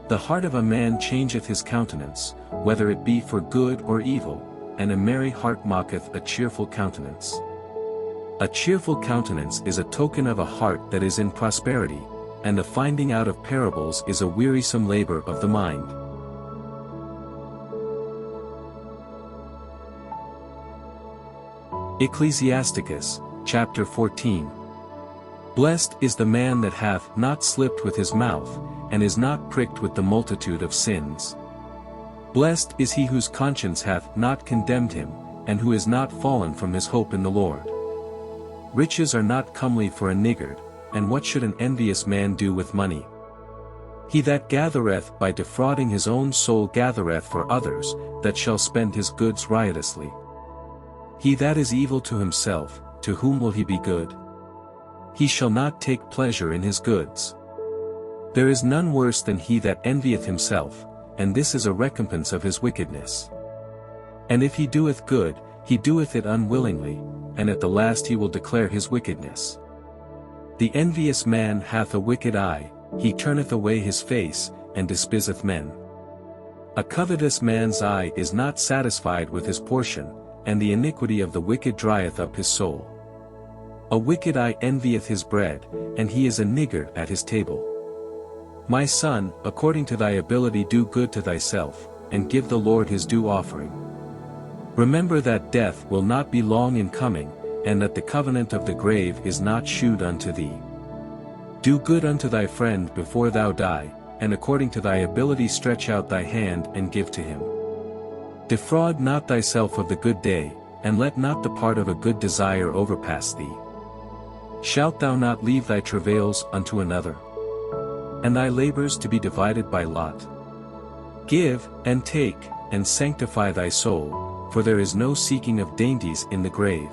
The heart of a man changeth his countenance, whether it be for good or evil, and a merry heart mocketh a cheerful countenance. A cheerful countenance is a token of a heart that is in prosperity, and the finding out of parables is a wearisome labor of the mind. Ecclesiasticus, chapter 14. Blessed is the man that hath not slipped with his mouth, and is not pricked with the multitude of sins. Blessed is he whose conscience hath not condemned him, and who is not fallen from his hope in the Lord. Riches are not comely for a niggard, and what should an envious man do with money? He that gathereth by defrauding his own soul gathereth for others, that shall spend his goods riotously. He that is evil to himself, to whom will he be good? He shall not take pleasure in his goods. There is none worse than he that envieth himself, and this is a recompense of his wickedness. And if he doeth good, he doeth it unwillingly, and at the last he will declare his wickedness. The envious man hath a wicked eye, he turneth away his face, and despiseth men. A covetous man's eye is not satisfied with his portion, and the iniquity of the wicked drieth up his soul. A wicked eye envieth his bread, and he is a niggard at his table. My son, according to thy ability do good to thyself, and give the Lord his due offering. Remember that death will not be long in coming, and that the covenant of the grave is not shewed unto thee. Do good unto thy friend before thou die, and according to thy ability stretch out thy hand and give to him. Defraud not thyself of the good day, and let not the part of a good desire overpass thee. Shalt thou not leave thy travails unto another? And thy labors to be divided by lot? Give, and take, and sanctify thy soul, for there is no seeking of dainties in the grave.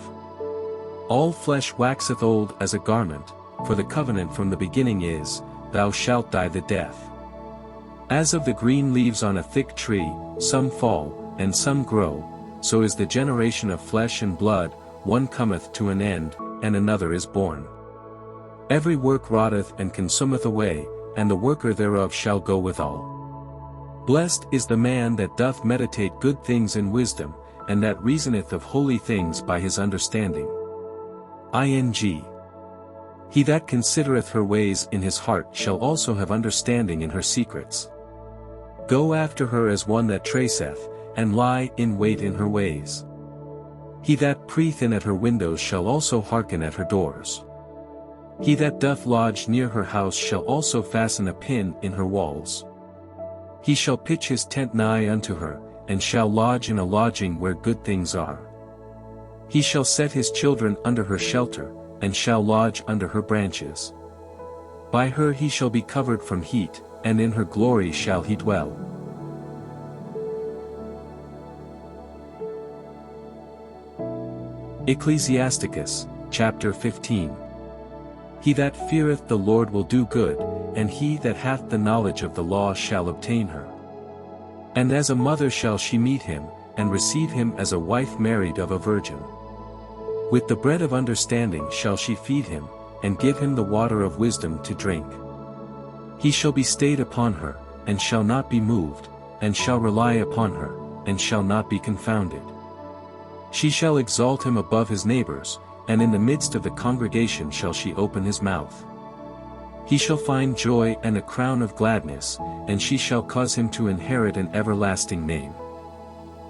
All flesh waxeth old as a garment, for the covenant from the beginning is, thou shalt die the death. As of the green leaves on a thick tree, some fall, and some grow, so is the generation of flesh and blood, one cometh to an end, and another is born. Every work rotteth and consumeth away, and the worker thereof shall go withal. Blessed is the man that doth meditate good things in wisdom, and that reasoneth of holy things by his understanding. He that considereth her ways in his heart shall also have understanding in her secrets. Go after her as one that traceth, and lie in wait in her ways. He that preeth in at her windows shall also hearken at her doors. He that doth lodge near her house shall also fasten a pin in her walls. He shall pitch his tent nigh unto her, and shall lodge in a lodging where good things are. He shall set his children under her shelter, and shall lodge under her branches. By her he shall be covered from heat, and in her glory shall he dwell. Ecclesiasticus, chapter 15. He that feareth the Lord will do good, and he that hath the knowledge of the law shall obtain her. And as a mother shall she meet him, and receive him as a wife married of a virgin. With the bread of understanding shall she feed him, and give him the water of wisdom to drink. He shall be stayed upon her, and shall not be moved, and shall rely upon her, and shall not be confounded. She shall exalt him above his neighbors, and in the midst of the congregation shall she open his mouth. He shall find joy and a crown of gladness, and she shall cause him to inherit an everlasting name.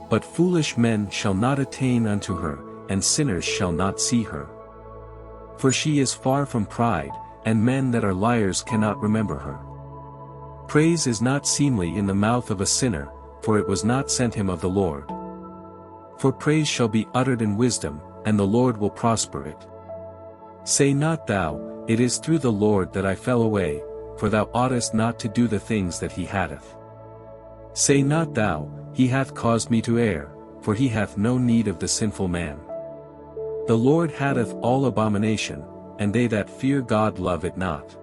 But foolish men shall not attain unto her, and sinners shall not see her. For she is far from pride, and men that are liars cannot remember her. Praise is not seemly in the mouth of a sinner, for it was not sent him of the Lord. For praise shall be uttered in wisdom, and the Lord will prosper it. Say not thou, it is through the Lord that I fell away, for thou oughtest not to do the things that he hath. Say not thou, he hath caused me to err, for he hath no need of the sinful man. The Lord hateth all abomination, and they that fear God love it not.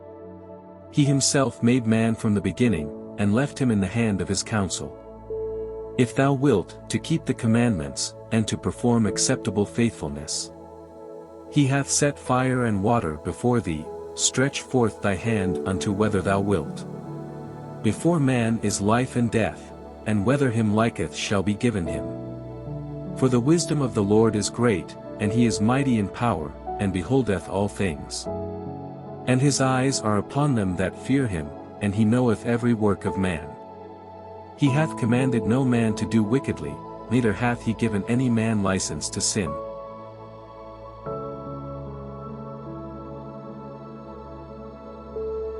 He himself made man from the beginning, and left him in the hand of his counsel. If thou wilt, to keep the commandments, and to perform acceptable faithfulness. He hath set fire and water before thee, stretch forth thy hand unto whether thou wilt. Before man is life and death, and whether him liketh shall be given him. For the wisdom of the Lord is great, and he is mighty in power, and beholdeth all things. And his eyes are upon them that fear him, and he knoweth every work of man. He hath commanded no man to do wickedly, neither hath he given any man license to sin.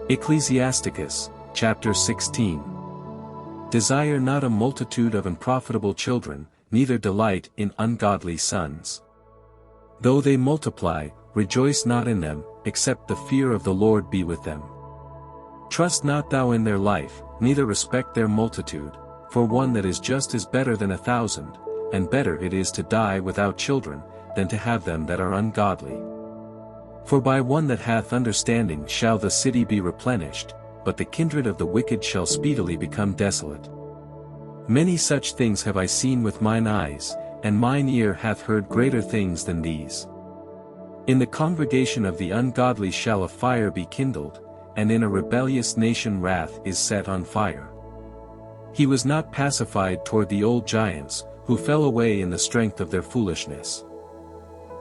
Ecclesiasticus, chapter 16. Desire not a multitude of unprofitable children, neither delight in ungodly sons. Though they multiply, rejoice not in them, except the fear of the Lord be with them. Trust not thou in their life, neither respect their multitude, for one that is just is better than 1,000, and better it is to die without children, than to have them that are ungodly. For by one that hath understanding shall the city be replenished, but the kindred of the wicked shall speedily become desolate. Many such things have I seen with mine eyes, and mine ear hath heard greater things than these. In the congregation of the ungodly shall a fire be kindled, and in a rebellious nation wrath is set on fire. He was not pacified toward the old giants, who fell away in the strength of their foolishness.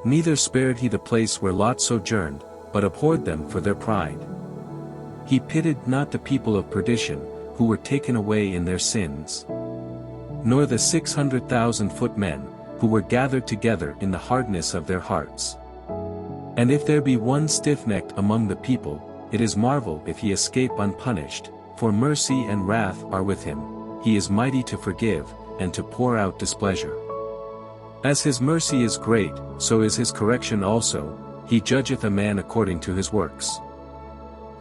Neither spared he the place where Lot sojourned, but abhorred them for their pride. He pitied not the people of perdition, who were taken away in their sins. Nor the 600,000 footmen, who were gathered together in the hardness of their hearts. And if there be one stiff-necked among the people, it is marvel if he escape unpunished, for mercy and wrath are with him, he is mighty to forgive, and to pour out displeasure. As his mercy is great, so is his correction also, he judgeth a man according to his works.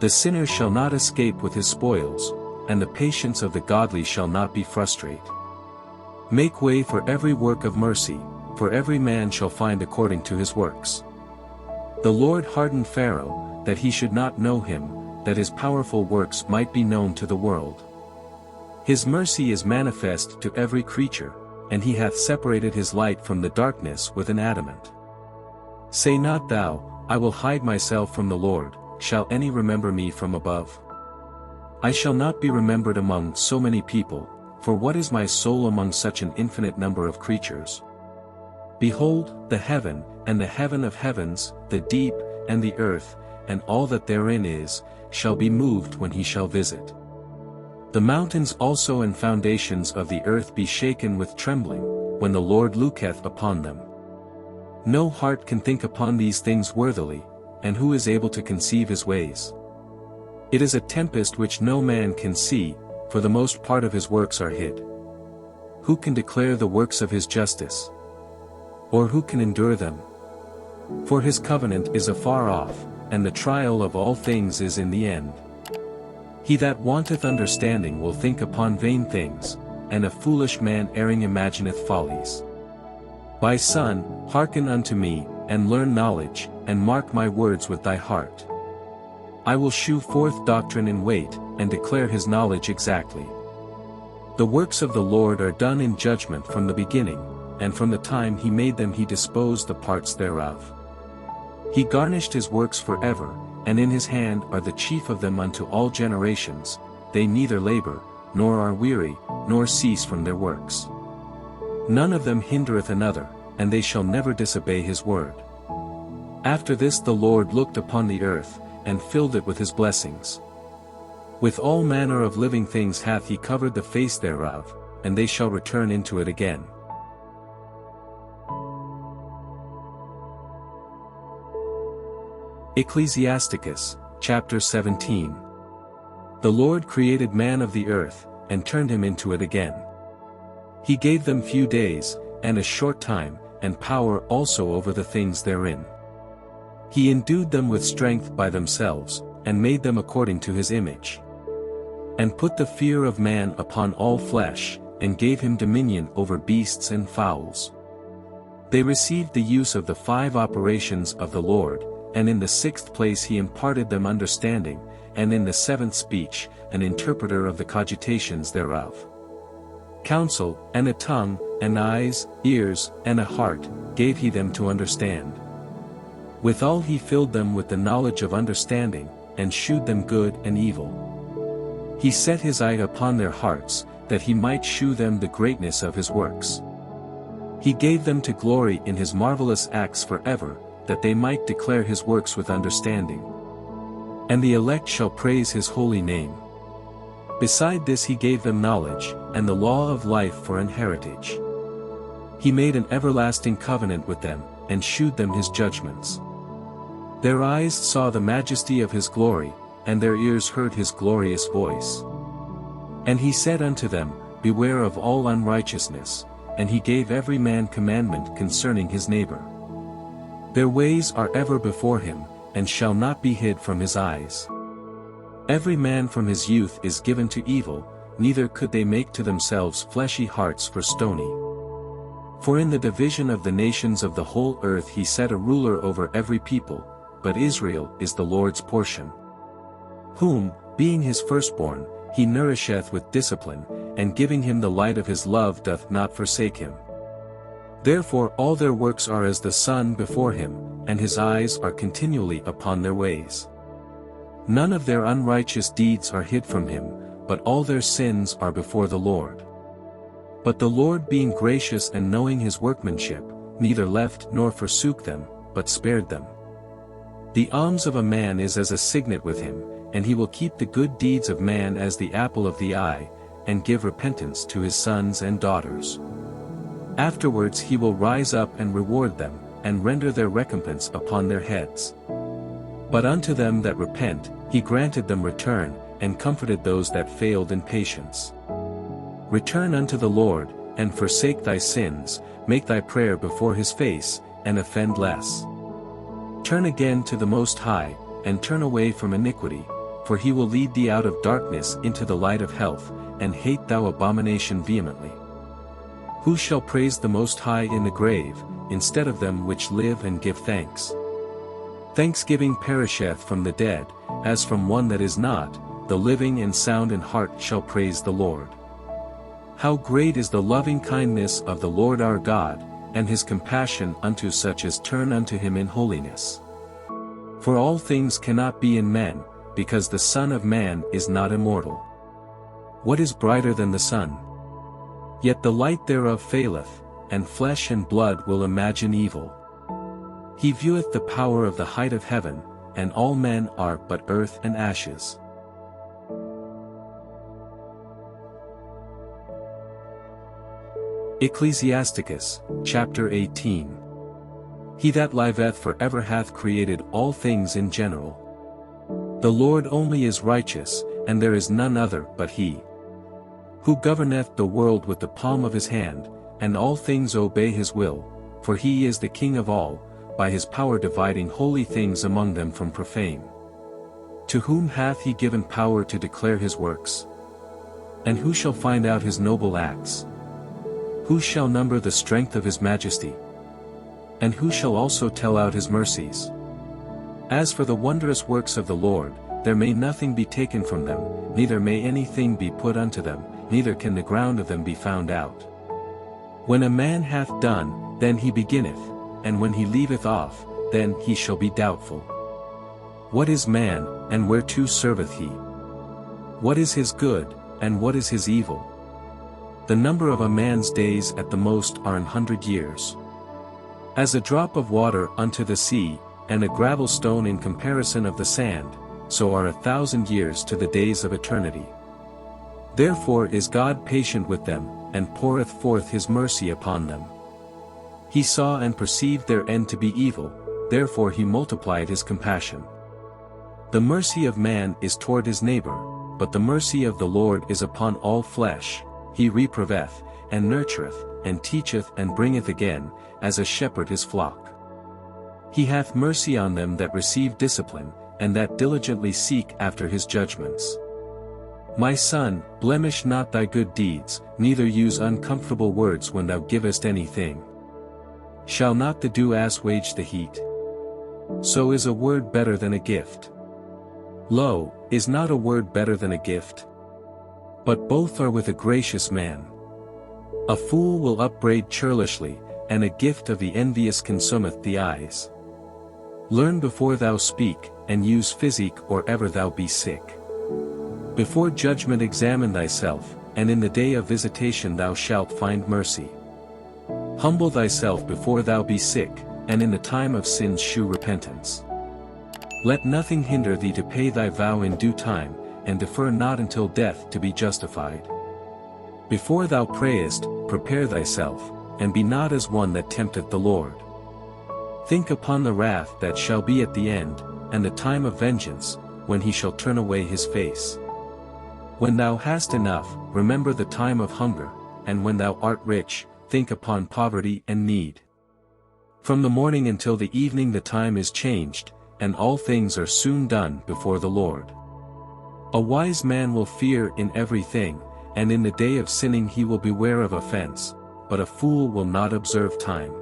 The sinner shall not escape with his spoils, and the patience of the godly shall not be frustrate. Make way for every work of mercy, for every man shall find according to his works. The Lord hardened Pharaoh, that he should not know him, that his powerful works might be known to the world. His mercy is manifest to every creature, and he hath separated his light from the darkness with an adamant. Say not thou, I will hide myself from the Lord, shall any remember me from above? I shall not be remembered among so many people, for what is my soul among such an infinite number of creatures? Behold, the heaven, and the heaven of heavens, the deep, and the earth, and all that therein is, shall be moved when he shall visit. The mountains also and foundations of the earth be shaken with trembling, when the Lord looketh upon them. No heart can think upon these things worthily, and who is able to conceive his ways? It is a tempest which no man can see, for the most part of his works are hid. Who can declare the works of his justice? Or who can endure them? For his covenant is afar off, and the trial of all things is in the end. He that wanteth understanding will think upon vain things, and a foolish man erring imagineth follies. My son, hearken unto me, and learn knowledge, and mark my words with thy heart. I will shew forth doctrine in weight, and declare his knowledge exactly. The works of the Lord are done in judgment from the beginning, and from the time he made them he disposed the parts thereof. He garnished his works forever, and in his hand are the chief of them unto all generations, they neither labor, nor are weary, nor cease from their works. None of them hindereth another, and they shall never disobey his word. After this the Lord looked upon the earth, and filled it with his blessings. With all manner of living things hath he covered the face thereof, and they shall return into it again. Ecclesiasticus, chapter 17. The Lord created man of the earth, and turned him into it again. He gave them few days, and a short time, and power also over the things therein. He endued them with strength by themselves, and made them according to his image. And put the fear of man upon all flesh, and gave him dominion over beasts and fowls. They received the use of the 5 operations of the Lord, and in the 6th place he imparted them understanding, and in the 7th speech, an interpreter of the cogitations thereof. Counsel, and a tongue, and eyes, ears, and a heart, gave he them to understand. Withal he filled them with the knowledge of understanding, and shewed them good and evil. He set his eye upon their hearts, that he might shew them the greatness of his works. He gave them to glory in his marvelous acts forever, that they might declare his works with understanding. And the elect shall praise his holy name. Beside this he gave them knowledge, and the law of life for an heritage. He made an everlasting covenant with them, and shewed them his judgments. Their eyes saw the majesty of his glory, and their ears heard his glorious voice. And he said unto them, Beware of all unrighteousness, and he gave every man commandment concerning his neighbor. Their ways are ever before him, and shall not be hid from his eyes. Every man from his youth is given to evil, neither could they make to themselves fleshy hearts for stony. For in the division of the nations of the whole earth he set a ruler over every people, but Israel is the Lord's portion. Whom, being his firstborn, he nourisheth with discipline, and giving him the light of his love doth not forsake him. Therefore all their works are as the sun before him, and his eyes are continually upon their ways. None of their unrighteous deeds are hid from him, but all their sins are before the Lord. But the Lord being gracious and knowing his workmanship, neither left nor forsook them, but spared them. The alms of a man is as a signet with him, and he will keep the good deeds of man as the apple of the eye, and give repentance to his sons and daughters. Afterwards he will rise up and reward them, and render their recompense upon their heads. But unto them that repent, he granted them return, and comforted those that failed in patience. Return unto the Lord, and forsake thy sins, make thy prayer before his face, and offend less. Turn again to the Most High, and turn away from iniquity, for he will lead thee out of darkness into the light of health, and hate thou abomination vehemently. Who shall praise the Most High in the grave, instead of them which live and give thanks? Thanksgiving perisheth from the dead, as from one that is not, the living and sound in heart shall praise the Lord. How great is the loving kindness of the Lord our God, and his compassion unto such as turn unto him in holiness. For all things cannot be in men, because the Son of Man is not immortal. What is brighter than the sun? Yet the light thereof faileth, and flesh and blood will imagine evil. He vieweth the power of the height of heaven, and all men are but earth and ashes. Ecclesiasticus, chapter 18. He that liveth for ever hath created all things in general. The Lord only is righteous, and there is none other but he. Who governeth the world with the palm of his hand, and all things obey his will, for he is the King of all, by his power dividing holy things among them from profane. To whom hath he given power to declare his works? And who shall find out his noble acts? Who shall number the strength of his majesty? And who shall also tell out his mercies? As for the wondrous works of the Lord, there may nothing be taken from them, neither may anything be put unto them, neither can the ground of them be found out. When a man hath done, then he beginneth, and when he leaveth off, then he shall be doubtful. What is man, and whereto serveth he? What is his good, and what is his evil? The number of a man's days at the most are 100 years. As a drop of water unto the sea, and a gravel stone in comparison of the sand, so are 1,000 years to the days of eternity. Therefore is God patient with them, and poureth forth his mercy upon them. He saw and perceived their end to be evil, therefore he multiplied his compassion. The mercy of man is toward his neighbor, but the mercy of the Lord is upon all flesh. He reproveth, and nurtureth, and teacheth and bringeth again, as a shepherd his flock. He hath mercy on them that receive discipline, and that diligently seek after his judgments. My son, blemish not thy good deeds, neither use uncomfortable words when thou givest anything. Shall not the dew assuage the heat? So is a word better than a gift. Lo, is not a word better than a gift? But both are with a gracious man. A fool will upbraid churlishly, and a gift of the envious consumeth the eyes. Learn before thou speak, and use physic or ever thou be sick. Before judgment examine thyself, and in the day of visitation thou shalt find mercy. Humble thyself before thou be sick, and in the time of sins shew repentance. Let nothing hinder thee to pay thy vow in due time, and defer not until death to be justified. Before thou prayest, prepare thyself, and be not as one that tempteth the Lord. Think upon the wrath that shall be at the end, and the time of vengeance, when he shall turn away his face. When thou hast enough, remember the time of hunger, and when thou art rich, think upon poverty and need. From the morning until the evening the time is changed, and all things are soon done before the Lord. A wise man will fear in everything, and in the day of sinning he will beware of offense, but a fool will not observe time.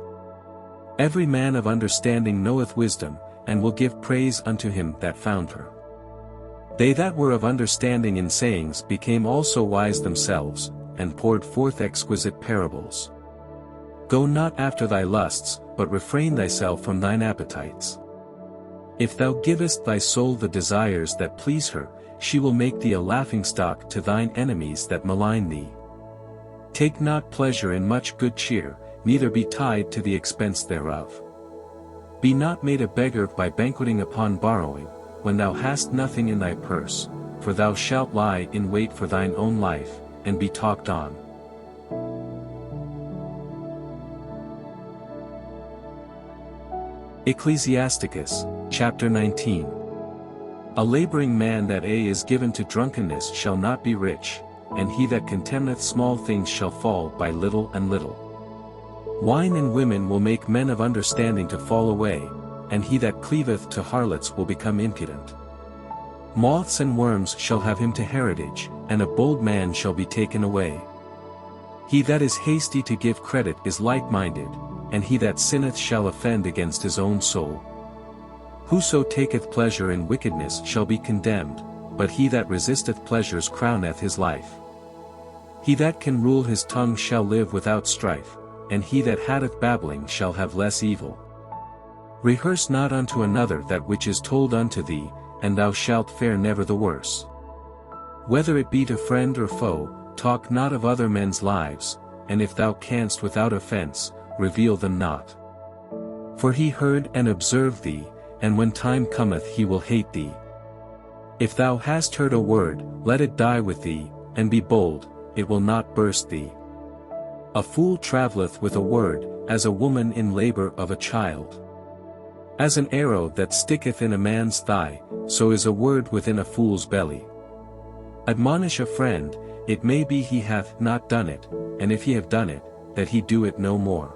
Every man of understanding knoweth wisdom, and will give praise unto him that found her. They that were of understanding in sayings became also wise themselves, and poured forth exquisite parables. Go not after thy lusts, but refrain thyself from thine appetites. If thou givest thy soul the desires that please her, she will make thee a laughingstock to thine enemies that malign thee. Take not pleasure in much good cheer, neither be tied to the expense thereof. Be not made a beggar by banqueting upon borrowing, when thou hast nothing in thy purse, for thou shalt lie in wait for thine own life, and be talked on. Ecclesiasticus, chapter 19. A laboring man that is given to drunkenness shall not be rich, and he that contemneth small things shall fall by little and little. Wine and women will make men of understanding to fall away, and he that cleaveth to harlots will become impudent. Moths and worms shall have him to heritage, and a bold man shall be taken away. He that is hasty to give credit is like-minded, and he that sinneth shall offend against his own soul. Whoso taketh pleasure in wickedness shall be condemned, but he that resisteth pleasures crowneth his life. He that can rule his tongue shall live without strife, and he that hateth babbling shall have less evil. Rehearse not unto another that which is told unto thee, and thou shalt fare never the worse. Whether it be to friend or foe, talk not of other men's lives, and if thou canst without offense, reveal them not. For he heard and observed thee, and when time cometh he will hate thee. If thou hast heard a word, let it die with thee, and be bold, it will not burst thee. A fool travelleth with a word, as a woman in labour of a child. As an arrow that sticketh in a man's thigh, so is a word within a fool's belly. Admonish a friend, it may be he hath not done it, and if he have done it, that he do it no more.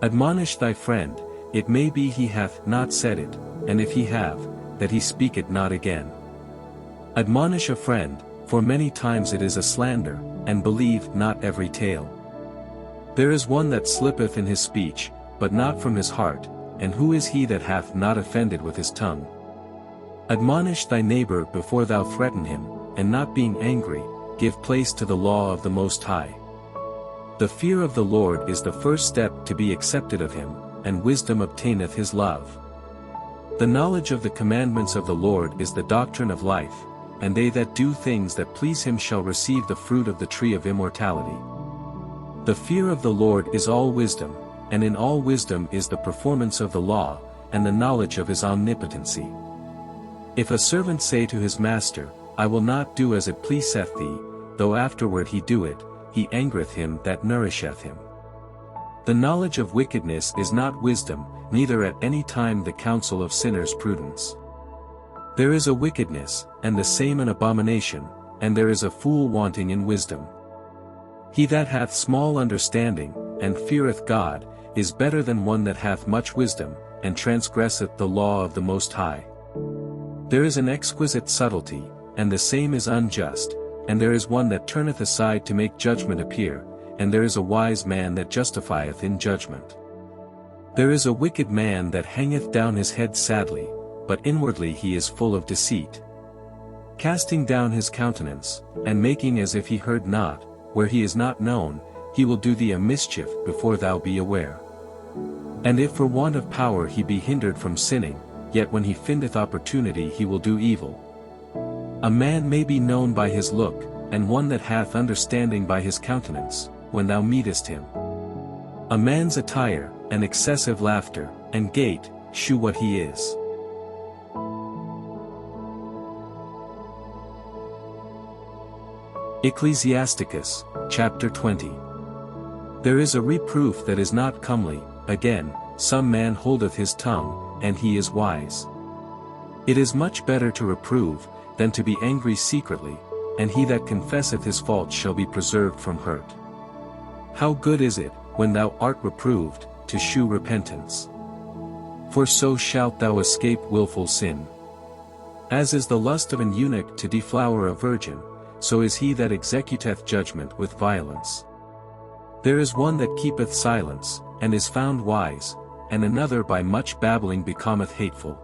Admonish thy friend, it may be he hath not said it, and if he have, that he speak it not again. Admonish a friend, for many times it is a slander, and believe not every tale. There is one that slippeth in his speech, but not from his heart, and who is he that hath not offended with his tongue? Admonish thy neighbor before thou threaten him, and not being angry, give place to the law of the Most High. The fear of the Lord is the first step to be accepted of him, and wisdom obtaineth his love. The knowledge of the commandments of the Lord is the doctrine of life, and they that do things that please him shall receive the fruit of the tree of immortality. The fear of the Lord is all wisdom, and in all wisdom is the performance of the law, and the knowledge of his omnipotency. If a servant say to his master, I will not do as it pleaseth thee, though afterward he do it, he angereth him that nourisheth him. The knowledge of wickedness is not wisdom, neither at any time the counsel of sinners prudence. There is a wickedness, and the same an abomination, and there is a fool wanting in wisdom. He that hath small understanding, and feareth God, is better than one that hath much wisdom, and transgresseth the law of the Most High. There is an exquisite subtlety, and the same is unjust, and there is one that turneth aside to make judgment appear, and there is a wise man that justifieth in judgment. There is a wicked man that hangeth down his head sadly, but inwardly he is full of deceit. Casting down his countenance, and making as if he heard not, where he is not known, he will do thee a mischief before thou be aware. And if for want of power he be hindered from sinning, yet when he findeth opportunity he will do evil. A man may be known by his look, and one that hath understanding by his countenance, when thou meetest him. A man's attire, and excessive laughter, and gait, shew what he is. Ecclesiasticus, chapter 20. There is a reproof that is not comely, again, some man holdeth his tongue, and he is wise. It is much better to reprove, than to be angry secretly, and he that confesseth his fault shall be preserved from hurt. How good is it, when thou art reproved, to shew repentance. For so shalt thou escape wilful sin. As is the lust of an eunuch to deflower a virgin, so is he that executeth judgment with violence. There is one that keepeth silence, and is found wise, and another by much babbling becometh hateful.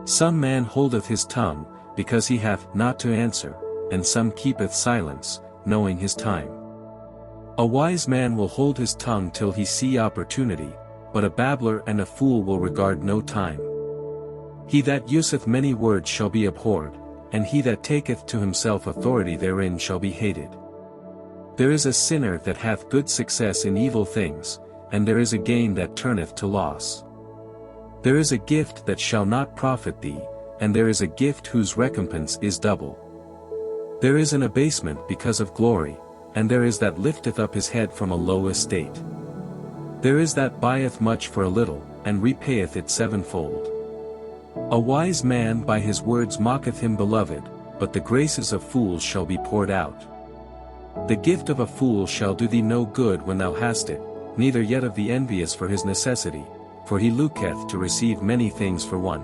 Some man holdeth his tongue, because he hath not to answer, and some keepeth silence, knowing his time. A wise man will hold his tongue till he see opportunity, but a babbler and a fool will regard no time. He that useth many words shall be abhorred, and he that taketh to himself authority therein shall be hated. There is a sinner that hath good success in evil things, and there is a gain that turneth to loss. There is a gift that shall not profit thee, and there is a gift whose recompense is double. There is an abasement because of glory, and there is that lifteth up his head from a low estate. There is that buyeth much for a little, and repayeth it sevenfold. A wise man by his words mocketh him beloved, but the graces of fools shall be poured out. The gift of a fool shall do thee no good when thou hast it, neither yet of the envious for his necessity, for he looketh to receive many things for one.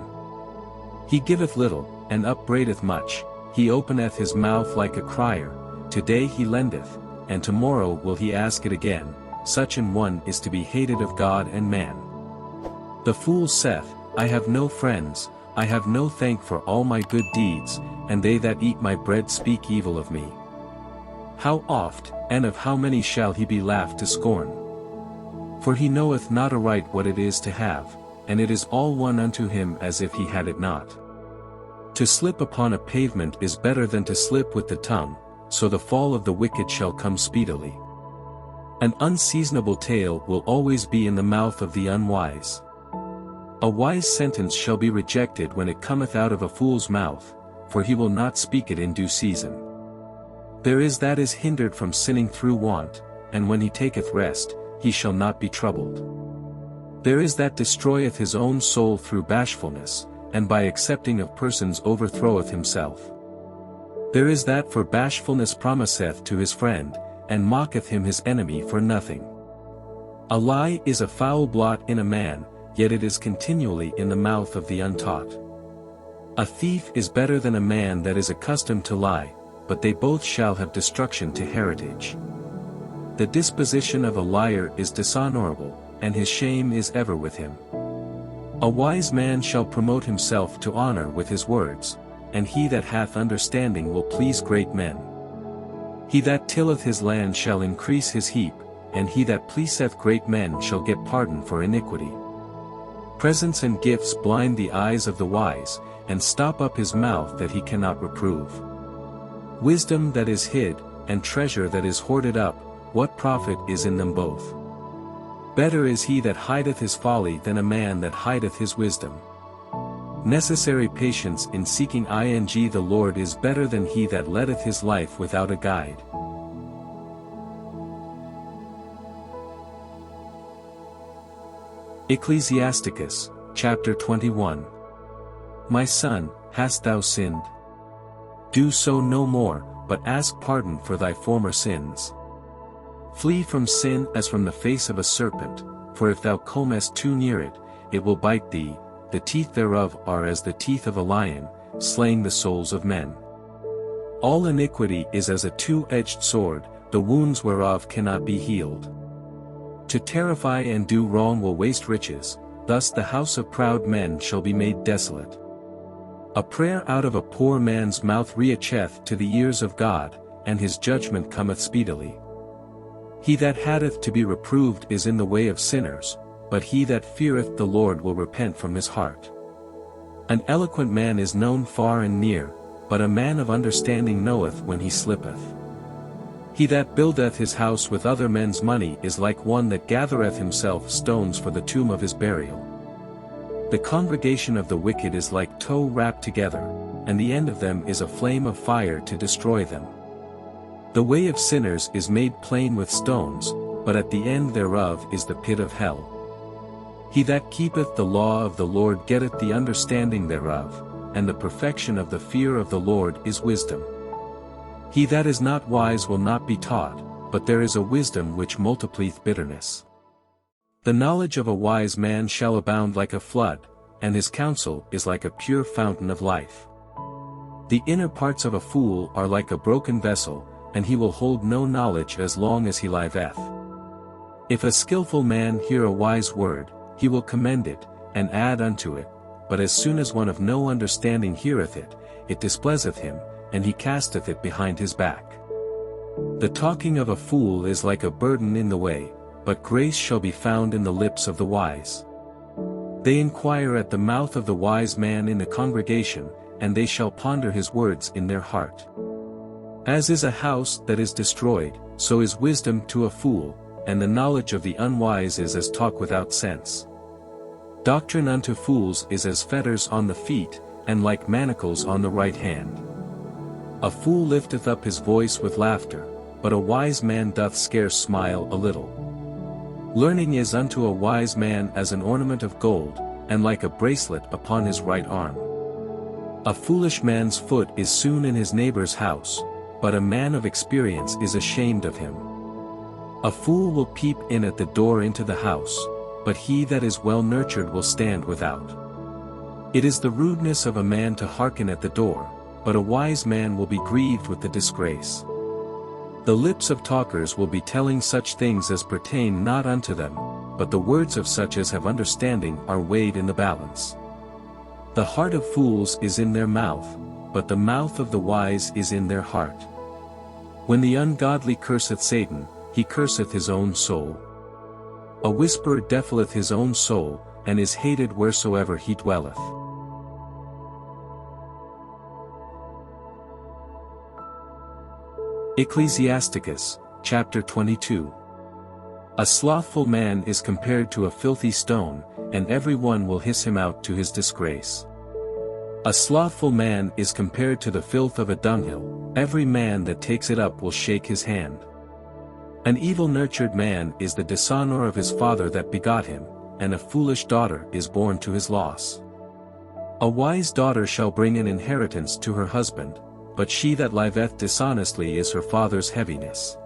He giveth little, and upbraideth much, he openeth his mouth like a crier, today he lendeth, and tomorrow will he ask it again, such an one is to be hated of God and man. The fool saith, I have no friends, I have no thank for all my good deeds, and they that eat my bread speak evil of me. How oft, and of how many shall he be laughed to scorn? For he knoweth not aright what it is to have, and it is all one unto him as if he had it not. To slip upon a pavement is better than to slip with the tongue, so the fall of the wicked shall come speedily. An unseasonable tale will always be in the mouth of the unwise. A wise sentence shall be rejected when it cometh out of a fool's mouth, for he will not speak it in due season. There is that is hindered from sinning through want, and when he taketh rest, he shall not be troubled. There is that destroyeth his own soul through bashfulness, and by accepting of persons overthroweth himself. There is that for bashfulness promiseth to his friend, and mocketh him his enemy for nothing. A lie is a foul blot in a man, yet it is continually in the mouth of the untaught. A thief is better than a man that is accustomed to lie, but they both shall have destruction to heritage. The disposition of a liar is dishonorable, and his shame is ever with him. A wise man shall promote himself to honor with his words, and he that hath understanding will please great men. He that tilleth his land shall increase his heap, and he that pleaseth great men shall get pardon for iniquity. Presents and gifts blind the eyes of the wise, and stop up his mouth that he cannot reprove. Wisdom that is hid, and treasure that is hoarded up, what profit is in them both? Better is he that hideth his folly than a man that hideth his wisdom. Necessary patience in seeking the Lord is better than he that letteth his life without a guide. Ecclesiasticus, chapter 21. My son, hast thou sinned? Do so no more, but ask pardon for thy former sins. Flee from sin as from the face of a serpent, for if thou comest too near it, it will bite thee, the teeth thereof are as the teeth of a lion, slaying the souls of men. All iniquity is as a two-edged sword, the wounds whereof cannot be healed. To terrify and do wrong will waste riches, thus the house of proud men shall be made desolate. A prayer out of a poor man's mouth reacheth to the ears of God, and his judgment cometh speedily. He that hatteth to be reproved is in the way of sinners, but he that feareth the Lord will repent from his heart. An eloquent man is known far and near, but a man of understanding knoweth when he slippeth. He that buildeth his house with other men's money is like one that gathereth himself stones for the tomb of his burial. The congregation of the wicked is like tow wrapped together, and the end of them is a flame of fire to destroy them. The way of sinners is made plain with stones, but at the end thereof is the pit of hell. He that keepeth the law of the Lord getteth the understanding thereof, and the perfection of the fear of the Lord is wisdom. He that is not wise will not be taught, but there is a wisdom which multiplieth bitterness. The knowledge of a wise man shall abound like a flood, and his counsel is like a pure fountain of life. The inner parts of a fool are like a broken vessel, and he will hold no knowledge as long as he liveth. If a skillful man hear a wise word, he will commend it, and add unto it, but as soon as one of no understanding heareth it, it displeaseth him, and he casteth it behind his back. The talking of a fool is like a burden in the way, but grace shall be found in the lips of the wise. They inquire at the mouth of the wise man in the congregation, and they shall ponder his words in their heart. As is a house that is destroyed, so is wisdom to a fool, and the knowledge of the unwise is as talk without sense. Doctrine unto fools is as fetters on the feet, and like manacles on the right hand. A fool lifteth up his voice with laughter, but a wise man doth scarce smile a little. Learning is unto a wise man as an ornament of gold, and like a bracelet upon his right arm. A foolish man's foot is soon in his neighbor's house, but a man of experience is ashamed of him. A fool will peep in at the door into the house, but he that is well nurtured will stand without. It is the rudeness of a man to hearken at the door, but a wise man will be grieved with the disgrace. The lips of talkers will be telling such things as pertain not unto them, but the words of such as have understanding are weighed in the balance. The heart of fools is in their mouth, but the mouth of the wise is in their heart. When the ungodly curseth Satan, he curseth his own soul. A whisperer defileth his own soul, and is hated wheresoever he dwelleth. Ecclesiasticus, chapter 22. A slothful man is compared to a filthy stone, and every one will hiss him out to his disgrace. A slothful man is compared to the filth of a dunghill, every man that takes it up will shake his hand. An evil-nurtured man is the dishonor of his father that begot him, and a foolish daughter is born to his loss. A wise daughter shall bring an inheritance to her husband, but she that liveth dishonestly is her father's heaviness.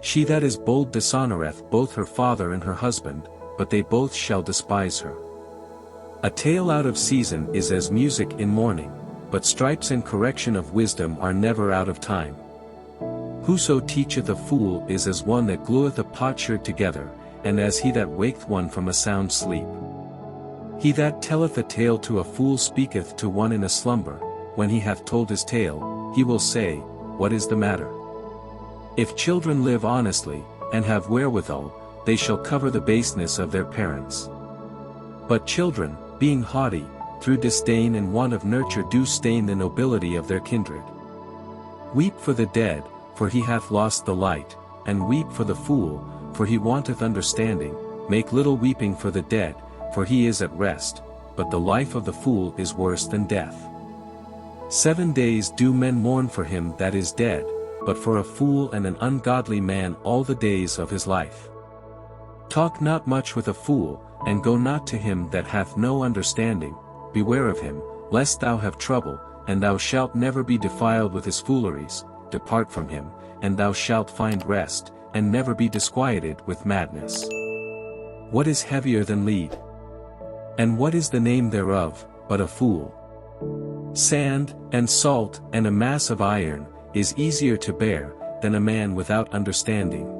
She that is bold dishonoreth both her father and her husband, but they both shall despise her. A tale out of season is as music in mourning, but stripes and correction of wisdom are never out of time. Whoso teacheth a fool is as one that glueth a potsherd together, and as he that waketh one from a sound sleep. He that telleth a tale to a fool speaketh to one in a slumber. When he hath told his tale, he will say, What is the matter? If children live honestly, and have wherewithal, they shall cover the baseness of their parents. But children, being haughty, through disdain and want of nurture do stain the nobility of their kindred. Weep for the dead, for he hath lost the light, and weep for the fool, for he wanteth understanding. Make little weeping for the dead, for he is at rest, but the life of the fool is worse than death. 7 days do men mourn for him that is dead, but for a fool and an ungodly man all the days of his life. Talk not much with a fool, and go not to him that hath no understanding. Beware of him, lest thou have trouble, and thou shalt never be defiled with his fooleries. Depart from him, and thou shalt find rest, and never be disquieted with madness. What is heavier than lead? And what is the name thereof, but a fool? Sand, and salt, and a mass of iron, is easier to bear, than a man without understanding.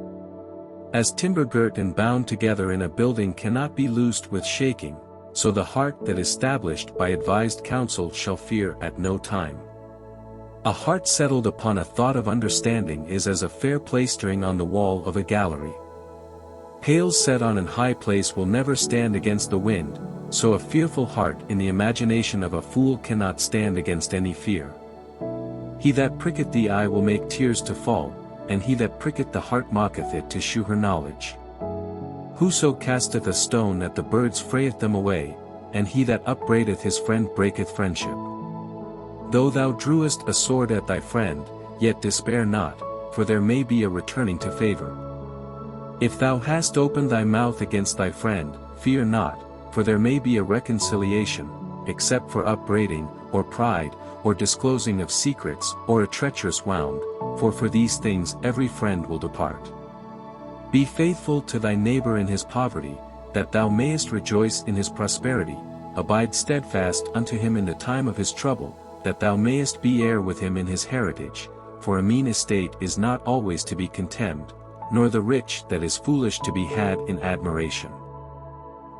As timber girt and bound together in a building cannot be loosed with shaking, so the heart that is stablished by advised counsel shall fear at no time. A heart settled upon a thought of understanding is as a fair plaistering on the wall of a gallery. Pails set on an high place will never stand against the wind, so a fearful heart in the imagination of a fool cannot stand against any fear. He that pricketh the eye will make tears to fall, and he that pricketh the heart mocketh it to shew her knowledge. Whoso casteth a stone at the birds frayeth them away, and he that upbraideth his friend breaketh friendship. Though thou drewest a sword at thy friend, yet despair not, for there may be a returning to favor. If thou hast opened thy mouth against thy friend, fear not, for there may be a reconciliation, except for upbraiding, or pride, or disclosing of secrets, or a treacherous wound, for these things every friend will depart. Be faithful to thy neighbor in his poverty, that thou mayest rejoice in his prosperity. Abide steadfast unto him in the time of his trouble, that thou mayest be heir with him in his heritage. For a mean estate is not always to be contemned, nor the rich that is foolish to be had in admiration.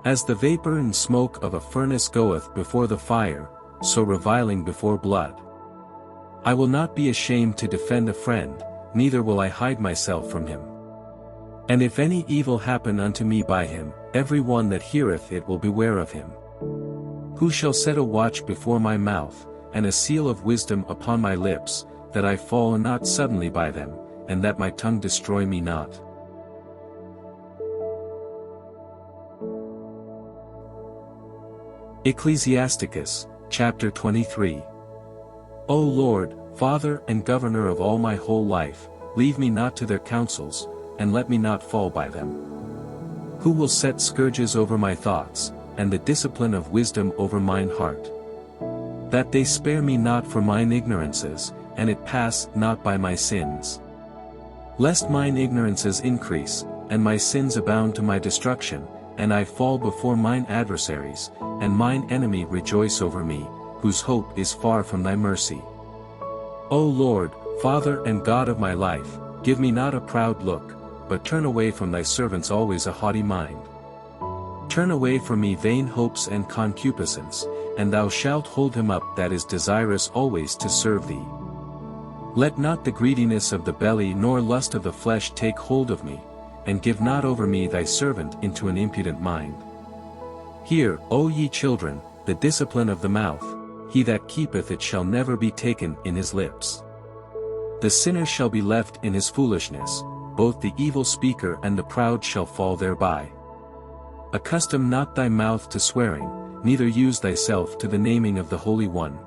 As the vapor and smoke of a furnace goeth before the fire, so reviling before blood. I will not be ashamed to defend a friend, neither will I hide myself from him. And if any evil happen unto me by him, every one that heareth it will beware of him. Who shall set a watch before my mouth, and a seal of wisdom upon my lips, that I fall not suddenly by them, and that my tongue destroy me not? Ecclesiasticus, chapter 23. O Lord, Father and Governor of all my whole life, leave me not to their counsels, and let me not fall by them. Who will set scourges over my thoughts, and the discipline of wisdom over mine heart? That they spare me not for mine ignorances, and it pass not by my sins. Lest mine ignorances increase, and my sins abound to my destruction, and I fall before mine adversaries, and mine enemy rejoice over me, whose hope is far from thy mercy. O Lord, Father and God of my life, give me not a proud look, but turn away from thy servants always a haughty mind. Turn away from me vain hopes and concupiscence, and thou shalt hold him up that is desirous always to serve thee. Let not the greediness of the belly nor lust of the flesh take hold of me, and give not over me thy servant into an impudent mind. Hear, O ye children, the discipline of the mouth, he that keepeth it shall never be taken in his lips. The sinner shall be left in his foolishness, both the evil speaker and the proud shall fall thereby. Accustom not thy mouth to swearing, neither use thyself to the naming of the Holy One.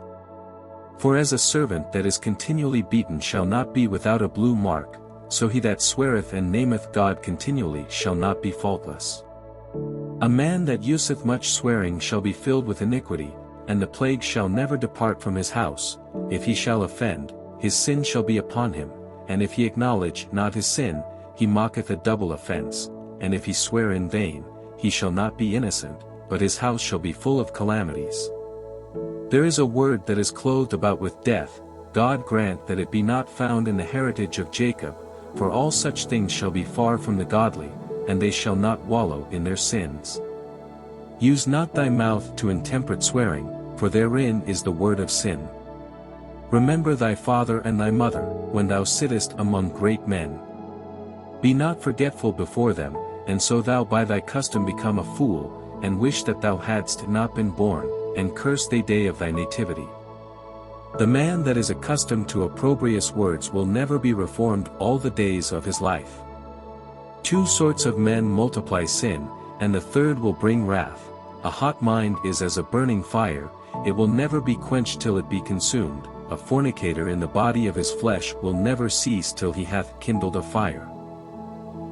For as a servant that is continually beaten shall not be without a blue mark, so he that sweareth and nameth God continually shall not be faultless. A man that useth much swearing shall be filled with iniquity, and the plague shall never depart from his house. If he shall offend, his sin shall be upon him, and if he acknowledge not his sin, he mocketh a double offense, and if he swear in vain, he shall not be innocent, but his house shall be full of calamities. There is a word that is clothed about with death, God grant that it be not found in the heritage of Jacob, for all such things shall be far from the godly, and they shall not wallow in their sins. Use not thy mouth to intemperate swearing, for therein is the word of sin. Remember thy father and thy mother, when thou sittest among great men. Be not forgetful before them, and so thou by thy custom become a fool, and wish that thou hadst not been born, and curse the day of thy nativity. The man that is accustomed to opprobrious words will never be reformed all the days of his life. Two sorts of men multiply sin, and the third will bring wrath. A hot mind is as a burning fire, it will never be quenched till it be consumed. A fornicator in the body of his flesh will never cease till he hath kindled a fire.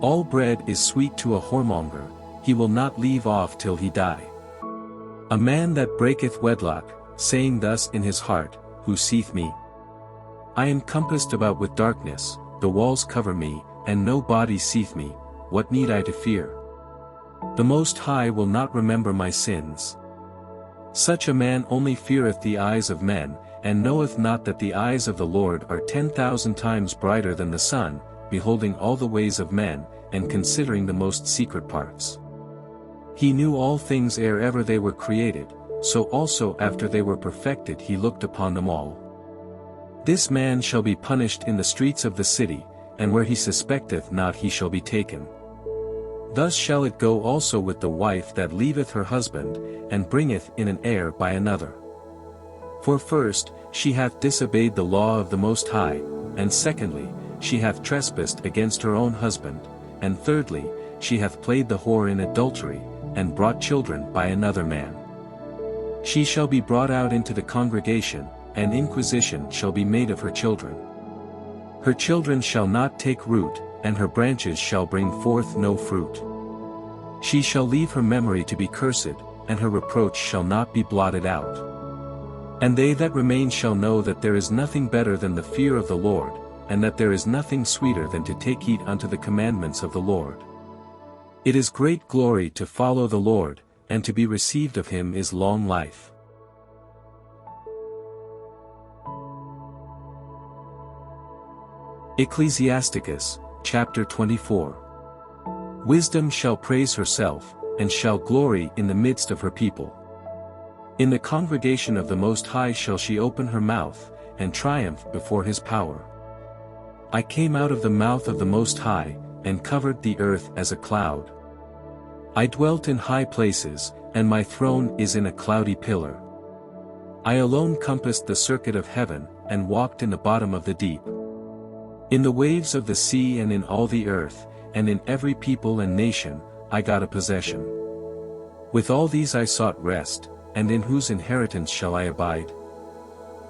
All bread is sweet to a whoremonger, he will not leave off till he die. A man that breaketh wedlock, saying thus in his heart, who seeth me? I am compassed about with darkness, the walls cover me, and no body seeth me, what need I to fear? The Most High will not remember my sins. Such a man only feareth the eyes of men, and knoweth not that the eyes of the Lord are 10,000 times brighter than the sun, beholding all the ways of men, and considering the most secret parts. He knew all things ere ever they were created, so also after they were perfected he looked upon them all. This man shall be punished in the streets of the city, and where he suspecteth not he shall be taken. Thus shall it go also with the wife that leaveth her husband, and bringeth in an heir by another. For first, she hath disobeyed the law of the Most High, and secondly, she hath trespassed against her own husband, and thirdly, she hath played the whore in adultery, and brought children by another man. She shall be brought out into the congregation, and inquisition shall be made of her children. Her children shall not take root, and her branches shall bring forth no fruit. She shall leave her memory to be cursed, and her reproach shall not be blotted out. And they that remain shall know that there is nothing better than the fear of the Lord, and that there is nothing sweeter than to take heed unto the commandments of the Lord. It is great glory to follow the Lord, and to be received of him is long life. Ecclesiasticus, chapter 24. Wisdom shall praise herself, and shall glory in the midst of her people. In the congregation of the Most High shall she open her mouth, and triumph before his power. I came out of the mouth of the Most High, and covered the earth as a cloud. I dwelt in high places, and my throne is in a cloudy pillar. I alone compassed the circuit of heaven, and walked in the bottom of the deep. In the waves of the sea and in all the earth, and in every people and nation, I got a possession. With all these I sought rest, and in whose inheritance shall I abide?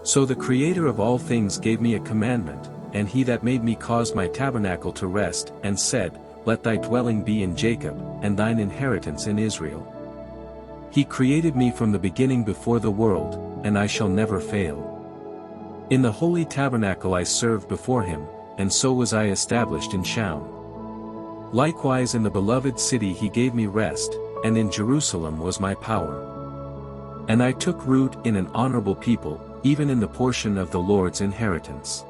So the Creator of all things gave me a commandment, and he that made me caused my tabernacle to rest, and said, Let thy dwelling be in Jacob, and thine inheritance in Israel. He created me from the beginning before the world, and I shall never fail. In the holy tabernacle I served before him, and so was I established in Shaun. Likewise in the beloved city he gave me rest, and in Jerusalem was my power. And I took root in an honorable people, even in the portion of the Lord's inheritance.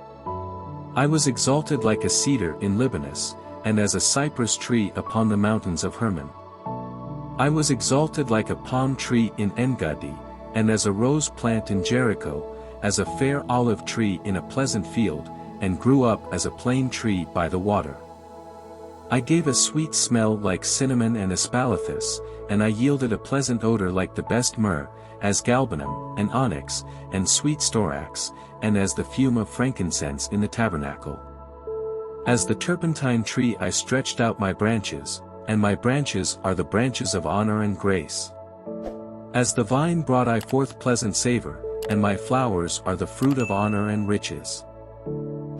I was exalted like a cedar in Libanus, and as a cypress tree upon the mountains of Hermon. I was exalted like a palm tree in En-Gedi, and as a rose plant in Jericho, as a fair olive tree in a pleasant field, and grew up as a plane tree by the water. I gave a sweet smell like cinnamon and aspalathus, and I yielded a pleasant odor like the best myrrh, as galbanum, and onyx, and sweet storax, and as the fume of frankincense in the tabernacle. As the turpentine tree I stretched out my branches, and my branches are the branches of honor and grace. As the vine brought I forth pleasant savor, and my flowers are the fruit of honor and riches.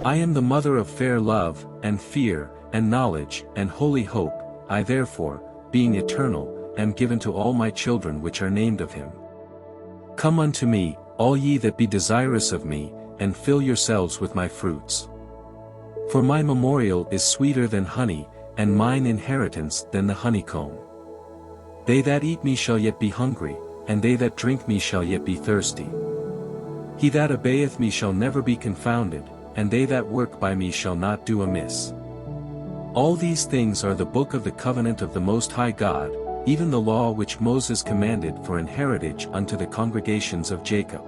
I am the mother of fair love, and fear, and knowledge, and holy hope. I therefore, being eternal, am given to all my children which are named of him. Come unto me, all ye that be desirous of me, and fill yourselves with my fruits. For my memorial is sweeter than honey, and mine inheritance than the honeycomb. They that eat me shall yet be hungry, and they that drink me shall yet be thirsty. He that obeyeth me shall never be confounded, and they that work by me shall not do amiss. All these things are the book of the covenant of the Most High God, even the law which Moses commanded for an heritage unto the congregations of Jacob.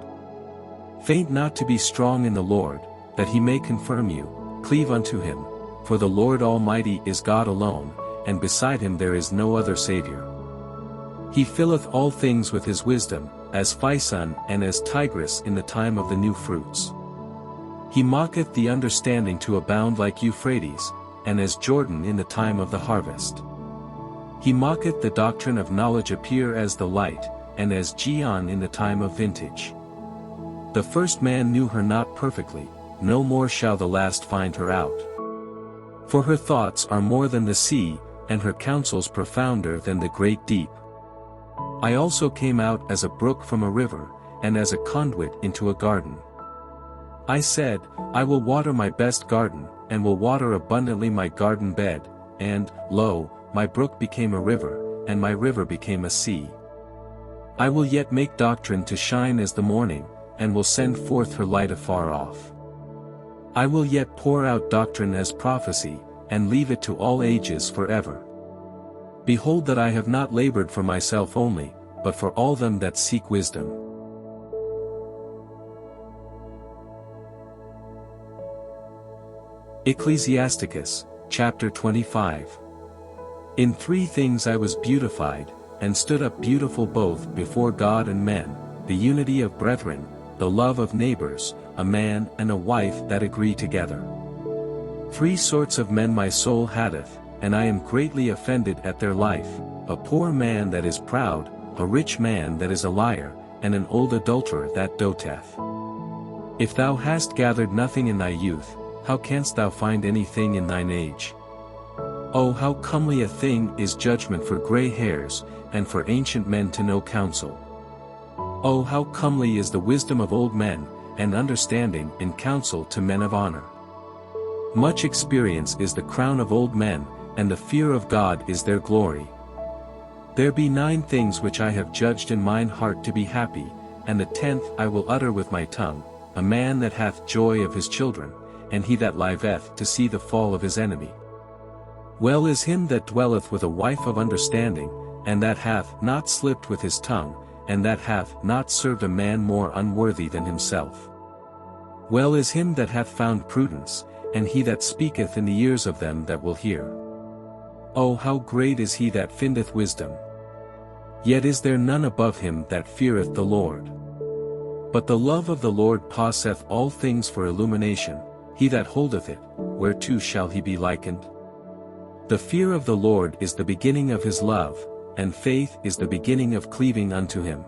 Faint not to be strong in the Lord, that he may confirm you, cleave unto him, for the Lord Almighty is God alone, and beside him there is no other Saviour. He filleth all things with his wisdom, as Physon and as Tigris in the time of the new fruits. He maketh the understanding to abound like Euphrates, and as Jordan in the time of the harvest. He maketh the doctrine of knowledge appear as the light, and as Gion in the time of vintage. The first man knew her not perfectly, no more shall the last find her out. For her thoughts are more than the sea, and her counsels profounder than the great deep. I also came out as a brook from a river, and as a conduit into a garden. I said, I will water my best garden, and will water abundantly my garden bed, and, lo, my brook became a river, and my river became a sea. I will yet make doctrine to shine as the morning, and will send forth her light afar off. I will yet pour out doctrine as prophecy, and leave it to all ages forever. Behold that I have not labored for myself only, but for all them that seek wisdom. Ecclesiasticus, chapter 25. In 3 things I was beautified, and stood up beautiful both before God and men, the unity of brethren, the love of neighbors, a man and a wife that agree together. 3 sorts of men my soul hateth, and I am greatly offended at their life, a poor man that is proud, a rich man that is a liar, and an old adulterer that doteth. If thou hast gathered nothing in thy youth, how canst thou find anything in thine age? Oh, how comely a thing is judgment for gray hairs, and for ancient men to know counsel. Oh, how comely is the wisdom of old men, and understanding and counsel to men of honor. Much experience is the crown of old men, and the fear of God is their glory. There be 9 things which I have judged in mine heart to be happy, and the 10th I will utter with my tongue, a man that hath joy of his children, and he that liveth to see the fall of his enemy. Well is him that dwelleth with a wife of understanding, and that hath not slipped with his tongue, and that hath not served a man more unworthy than himself. Well is him that hath found prudence, and he that speaketh in the ears of them that will hear. Oh, how great is he that findeth wisdom! Yet is there none above him that feareth the Lord. But the love of the Lord passeth all things for illumination, he that holdeth it, whereto shall he be likened? The fear of the Lord is the beginning of his love, and faith is the beginning of cleaving unto him.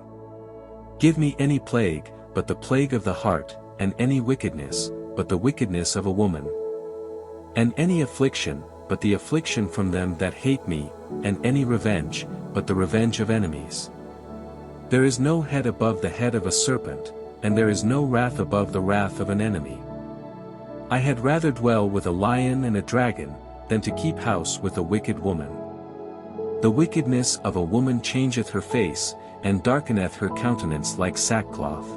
Give me any plague, but the plague of the heart, and any wickedness, but the wickedness of a woman. And any affliction, but the affliction from them that hate me, and any revenge, but the revenge of enemies. There is no head above the head of a serpent, and there is no wrath above the wrath of an enemy. I had rather dwell with a lion and a dragon, than to keep house with a wicked woman. The wickedness of a woman changeth her face, and darkeneth her countenance like sackcloth.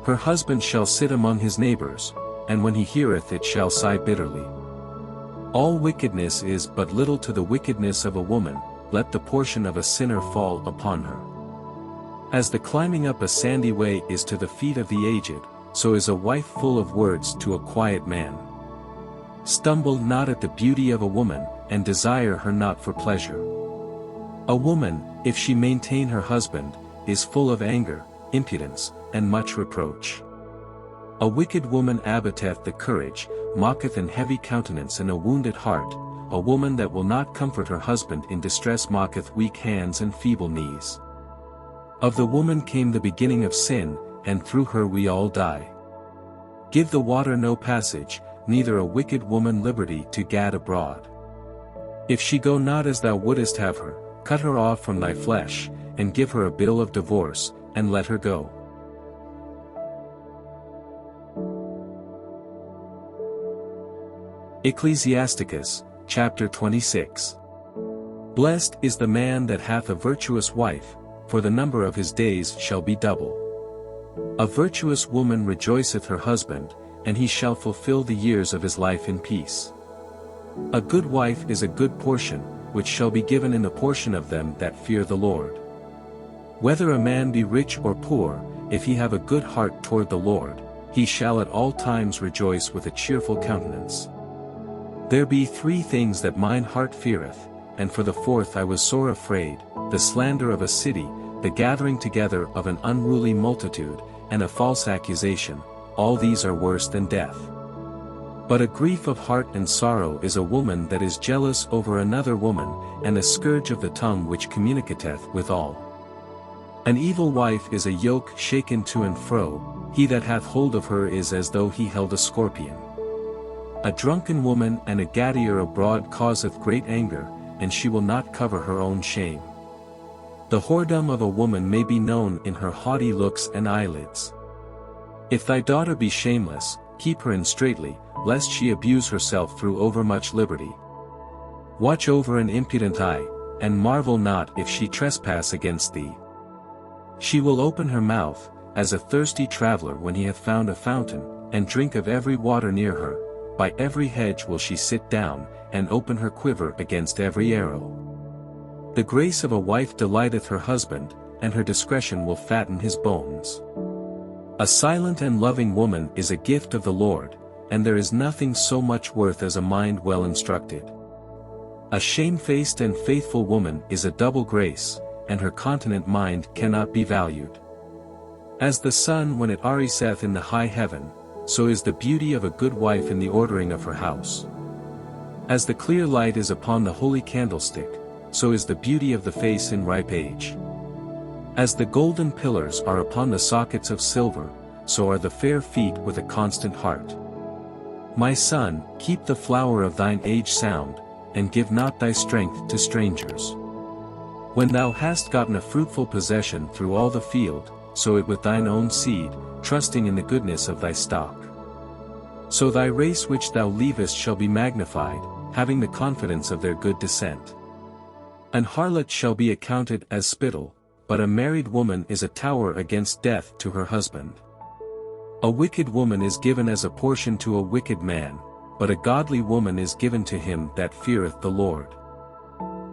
Her husband shall sit among his neighbors, and when he heareth it shall sigh bitterly. All wickedness is but little to the wickedness of a woman, let the portion of a sinner fall upon her. As the climbing up a sandy way is to the feet of the aged, so is a wife full of words to a quiet man. Stumble not at the beauty of a woman, and desire her not for pleasure. A woman, if she maintain her husband, is full of anger, impudence, and much reproach. A wicked woman abatteth the courage, mocketh an heavy countenance and a wounded heart. A woman that will not comfort her husband in distress mocketh weak hands and feeble knees. Of the woman came the beginning of sin, and through her we all die. Give the water no passage, neither a wicked woman liberty to gad abroad. If she go not as thou wouldest have her, cut her off from thy flesh, and give her a bill of divorce, and let her go. Ecclesiasticus, chapter 26. Blessed is the man that hath a virtuous wife, for the number of his days shall be double. A virtuous woman rejoiceth her husband, and he shall fulfill the years of his life in peace. A good wife is a good portion, which shall be given in the portion of them that fear the Lord. Whether a man be rich or poor, if he have a good heart toward the Lord, he shall at all times rejoice with a cheerful countenance. There be 3 things that mine heart feareth, and for the 4th I was sore afraid, the slander of a city, the gathering together of an unruly multitude, and a false accusation. All these are worse than death. But a grief of heart and sorrow is a woman that is jealous over another woman, and a scourge of the tongue which communicateth withal. An evil wife is a yoke shaken to and fro, he that hath hold of her is as though he held a scorpion. A drunken woman and a gaddier abroad causeth great anger, and she will not cover her own shame. The whoredom of a woman may be known in her haughty looks and eyelids. If thy daughter be shameless, keep her in straitly, lest she abuse herself through overmuch liberty. Watch over an impudent eye, and marvel not if she trespass against thee. She will open her mouth, as a thirsty traveler when he hath found a fountain, and drink of every water near her. By every hedge will she sit down, and open her quiver against every arrow. The grace of a wife delighteth her husband, and her discretion will fatten his bones. A silent and loving woman is a gift of the Lord, and there is nothing so much worth as a mind well instructed. A shamefaced and faithful woman is a double grace, and her continent mind cannot be valued. As the sun when it ariseth in the high heaven, so is the beauty of a good wife in the ordering of her house. As the clear light is upon the holy candlestick, so is the beauty of the face in ripe age. As the golden pillars are upon the sockets of silver, so are the fair feet with a constant heart. My son, keep the flower of thine age sound, and give not thy strength to strangers. When thou hast gotten a fruitful possession through all the field, sow it with thine own seed, trusting in the goodness of thy stock. So thy race which thou leavest shall be magnified, having the confidence of their good descent. An harlot shall be accounted as spittle, but a married woman is a tower against death to her husband. A wicked woman is given as a portion to a wicked man, but a godly woman is given to him that feareth the Lord.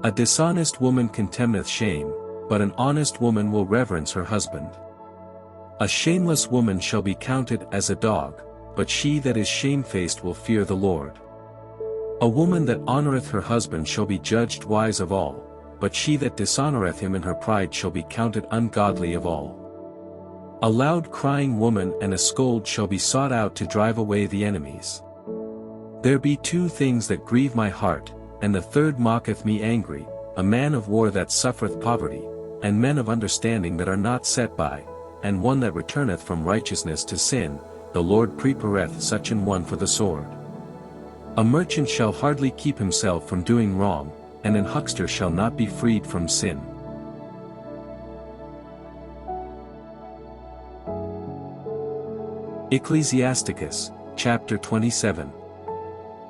A dishonest woman contemneth shame, but an honest woman will reverence her husband. A shameless woman shall be counted as a dog, but she that is shamefaced will fear the Lord. A woman that honoureth her husband shall be judged wise of all, but she that dishonoureth him in her pride shall be counted ungodly of all. A loud crying woman and a scold shall be sought out to drive away the enemies. There be two things that grieve my heart, and the third mocketh me angry, a man of war that suffereth poverty, and men of understanding that are not set by, and one that returneth from righteousness to sin, the Lord prepareth such an one for the sword. A merchant shall hardly keep himself from doing wrong, and an huckster shall not be freed from sin. Ecclesiasticus, chapter 27.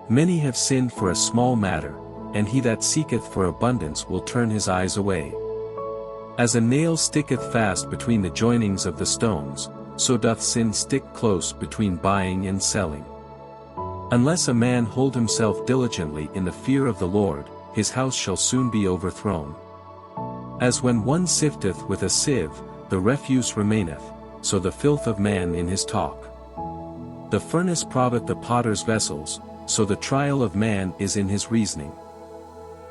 Many have sinned for a small matter, and he that seeketh for abundance will turn his eyes away. As a nail sticketh fast between the joinings of the stones, so doth sin stick close between buying and selling. Unless a man hold himself diligently in the fear of the Lord, his house shall soon be overthrown. As when one sifteth with a sieve, the refuse remaineth, so the filth of man in his talk. The furnace probeth the potter's vessels, so the trial of man is in his reasoning.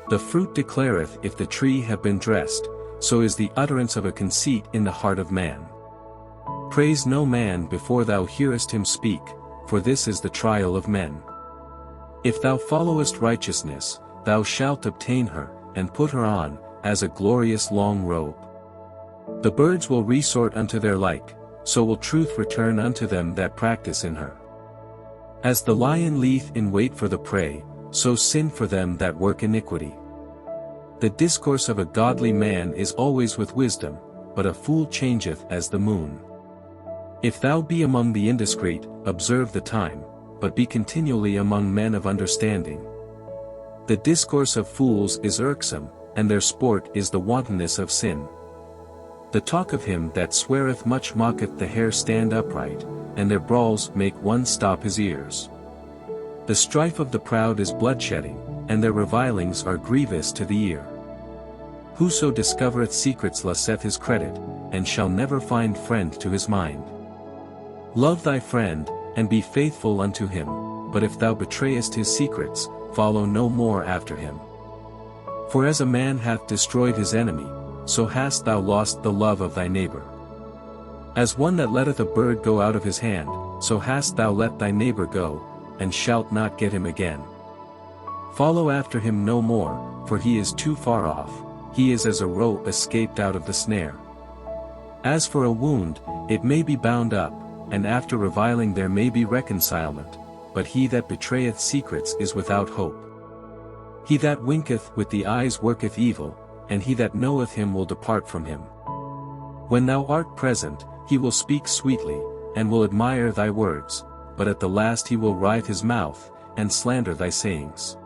The fruit declareth if the tree have been dressed, so is the utterance of a conceit in the heart of man. Praise no man before thou hearest him speak, for this is the trial of men. If thou followest righteousness, thou shalt obtain her, and put her on, as a glorious long robe. The birds will resort unto their like, so will truth return unto them that practice in her. As the lion lieth in wait for the prey, so sin for them that work iniquity. The discourse of a godly man is always with wisdom, but a fool changeth as the moon. If thou be among the indiscreet, observe the time, but be continually among men of understanding. The discourse of fools is irksome, and their sport is the wantonness of sin. The talk of him that sweareth much mocketh the hair stand upright, and their brawls make one stop his ears. The strife of the proud is bloodshedding, and their revilings are grievous to the ear. Whoso discovereth secrets loseth his credit, and shall never find friend to his mind. Love thy friend, and be faithful unto him, but if thou betrayest his secrets, follow no more after him. For as a man hath destroyed his enemy, so hast thou lost the love of thy neighbor. As one that letteth a bird go out of his hand, so hast thou let thy neighbor go, and shalt not get him again. Follow after him no more, for he is too far off, he is as a roe escaped out of the snare. As for a wound, it may be bound up, and after reviling there may be reconcilement, but he that betrayeth secrets is without hope. He that winketh with the eyes worketh evil, and he that knoweth him will depart from him. When thou art present, he will speak sweetly, and will admire thy words, but at the last he will writhe his mouth, and slander thy sayings.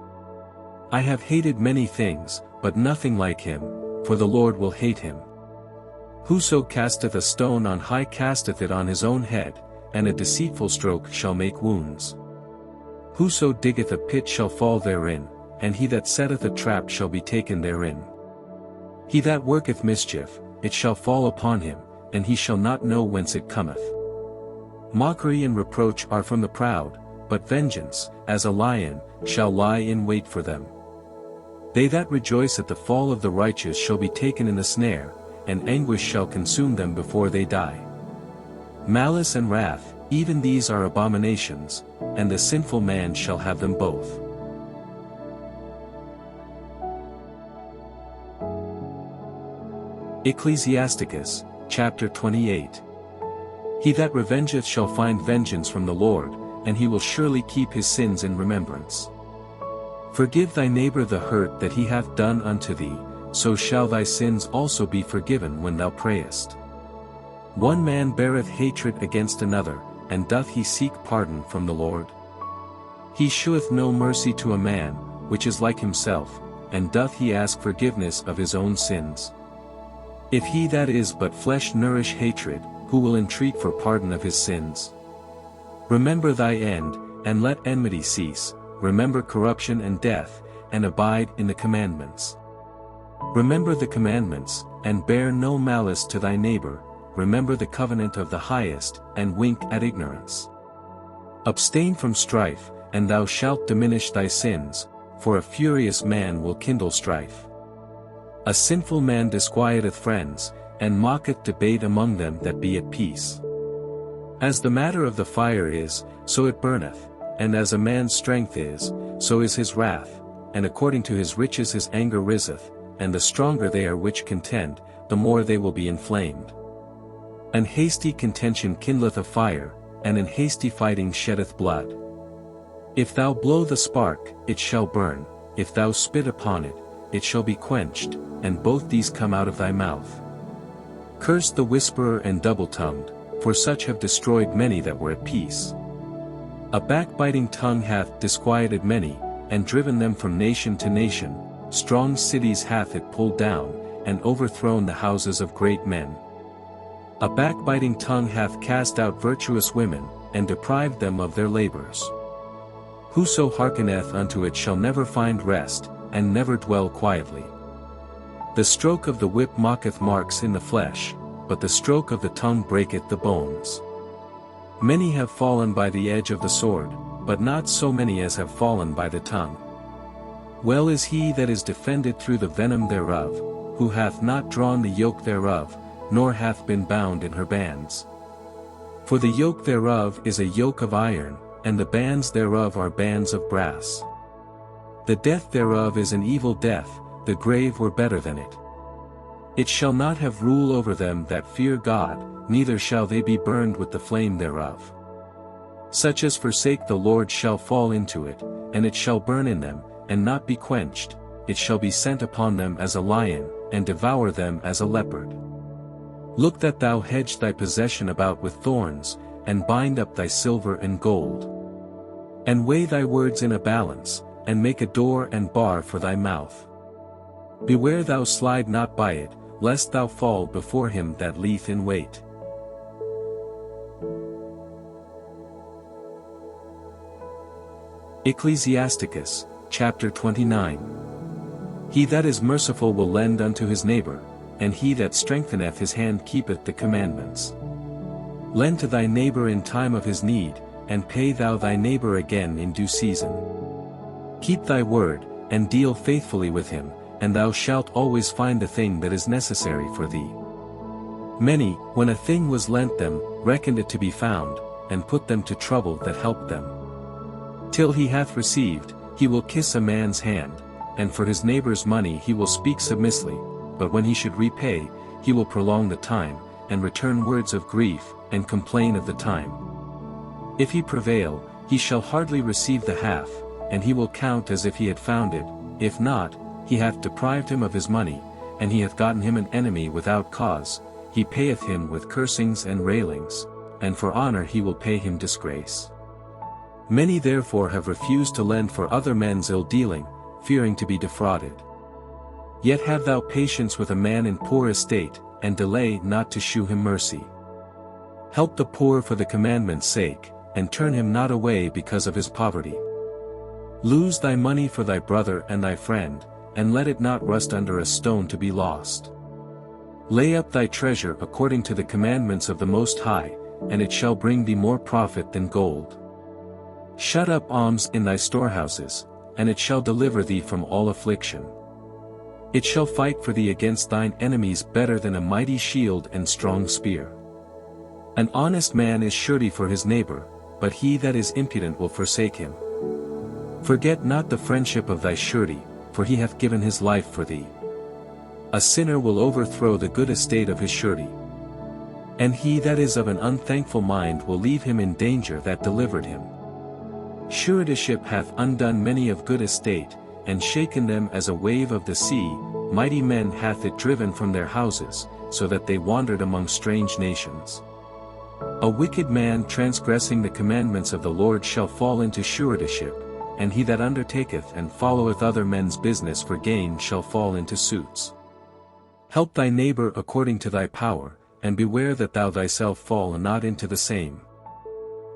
I have hated many things, but nothing like him, for the Lord will hate him. Whoso casteth a stone on high casteth it on his own head, and a deceitful stroke shall make wounds. Whoso diggeth a pit shall fall therein, and he that setteth a trap shall be taken therein. He that worketh mischief, it shall fall upon him, and he shall not know whence it cometh. Mockery and reproach are from the proud, but vengeance, as a lion, shall lie in wait for them. They that rejoice at the fall of the righteous shall be taken in the snare, and anguish shall consume them before they die. Malice and wrath, even these are abominations, and the sinful man shall have them both. Ecclesiasticus, chapter 28. He that revengeth shall find vengeance from the Lord, and he will surely keep his sins in remembrance. Forgive thy neighbor the hurt that he hath done unto thee, so shall thy sins also be forgiven when thou prayest. One man beareth hatred against another, and doth he seek pardon from the Lord? He sheweth no mercy to a man, which is like himself, and doth he ask forgiveness of his own sins? If he that is but flesh nourish hatred, who will entreat for pardon of his sins? Remember thy end, and let enmity cease, remember corruption and death, and abide in the commandments. Remember the commandments, and bear no malice to thy neighbor, remember the covenant of the highest, and wink at ignorance. Abstain from strife, and thou shalt diminish thy sins, for a furious man will kindle strife. A sinful man disquieteth friends, and mocketh debate among them that be at peace. As the matter of the fire is, so it burneth, and as a man's strength is, so is his wrath, and according to his riches his anger riseth, and the stronger they are which contend, the more they will be inflamed. An hasty contention kindleth a fire, and an hasty fighting sheddeth blood. If thou blow the spark, it shall burn, if thou spit upon it, it shall be quenched, and both these come out of thy mouth. Curse the whisperer and double-tongued, for such have destroyed many that were at peace. A backbiting tongue hath disquieted many, and driven them from nation to nation, strong cities hath it pulled down, and overthrown the houses of great men. A backbiting tongue hath cast out virtuous women, and deprived them of their labors. Whoso hearkeneth unto it shall never find rest, and never dwell quietly. The stroke of the whip mocketh marks in the flesh, but the stroke of the tongue breaketh the bones. Many have fallen by the edge of the sword, but not so many as have fallen by the tongue. Well is he that is defended through the venom thereof, who hath not drawn the yoke thereof, nor hath been bound in her bands. For the yoke thereof is a yoke of iron, and the bands thereof are bands of brass. The death thereof is an evil death, the grave were better than it. It shall not have rule over them that fear God, neither shall they be burned with the flame thereof. Such as forsake the Lord shall fall into it, and it shall burn in them, and not be quenched, it shall be sent upon them as a lion, and devour them as a leopard. Look that thou hedge thy possession about with thorns, and bind up thy silver and gold. And weigh thy words in a balance, and make a door and bar for thy mouth. Beware thou slide not by it, lest thou fall before him that lieth in wait. Ecclesiasticus, chapter 29. He that is merciful will lend unto his neighbor, and he that strengtheneth his hand keepeth the commandments. Lend to thy neighbor in time of his need, and pay thou thy neighbor again in due season. Keep thy word, and deal faithfully with him, and thou shalt always find the thing that is necessary for thee. Many, when a thing was lent them, reckoned it to be found, and put them to trouble that helped them. Till he hath received, he will kiss a man's hand, and for his neighbor's money he will speak submissly, but when he should repay, he will prolong the time, and return words of grief, and complain of the time. If he prevail, he shall hardly receive the half, and he will count as if he had found it. If not, he hath deprived him of his money, and he hath gotten him an enemy without cause, he payeth him with cursings and railings, and for honor he will pay him disgrace. Many therefore have refused to lend for other men's ill-dealing, fearing to be defrauded. Yet have thou patience with a man in poor estate, and delay not to shew him mercy. Help the poor for the commandment's sake, and turn him not away because of his poverty. Lose thy money for thy brother and thy friend, and let it not rust under a stone to be lost. Lay up thy treasure according to the commandments of the Most High, and it shall bring thee more profit than gold. Shut up alms in thy storehouses, and it shall deliver thee from all affliction. It shall fight for thee against thine enemies better than a mighty shield and strong spear. An honest man is surety for his neighbor, but he that is impudent will forsake him. Forget not the friendship of thy surety, for he hath given his life for thee. A sinner will overthrow the good estate of his surety. And he that is of an unthankful mind will leave him in danger that delivered him. Suretyship hath undone many of good estate, and shaken them as a wave of the sea, mighty men hath it driven from their houses, so that they wandered among strange nations. A wicked man transgressing the commandments of the Lord shall fall into suretyship, and he that undertaketh and followeth other men's business for gain shall fall into suits. Help thy neighbor according to thy power, and beware that thou thyself fall not into the same.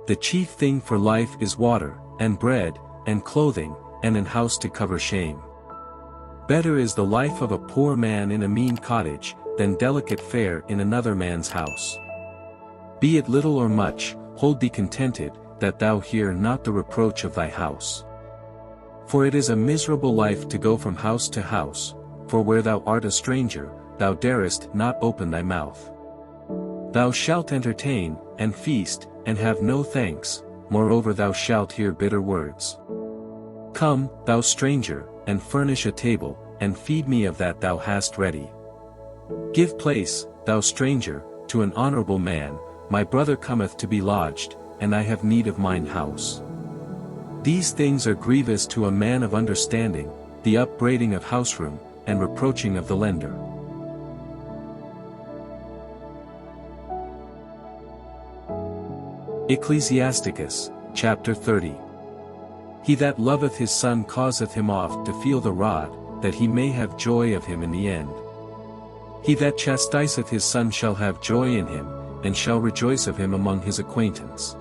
The chief thing for life is water, and bread, and clothing, and an house to cover shame. Better is the life of a poor man in a mean cottage, than delicate fare in another man's house. Be it little or much, hold thee contented, that thou hear not the reproach of thy house. For it is a miserable life to go from house to house, for where thou art a stranger, thou darest not open thy mouth. Thou shalt entertain, and feast, and have no thanks, moreover thou shalt hear bitter words. Come, thou stranger, and furnish a table, and feed me of that thou hast ready. Give place, thou stranger, to an honorable man, my brother cometh to be lodged, and I have need of mine house. These things are grievous to a man of understanding, the upbraiding of houseroom, and reproaching of the lender. Ecclesiasticus, chapter 30. He that loveth his son causeth him oft to feel the rod, that he may have joy of him in the end. He that chastiseth his son shall have joy in him, and shall rejoice of him among his acquaintance.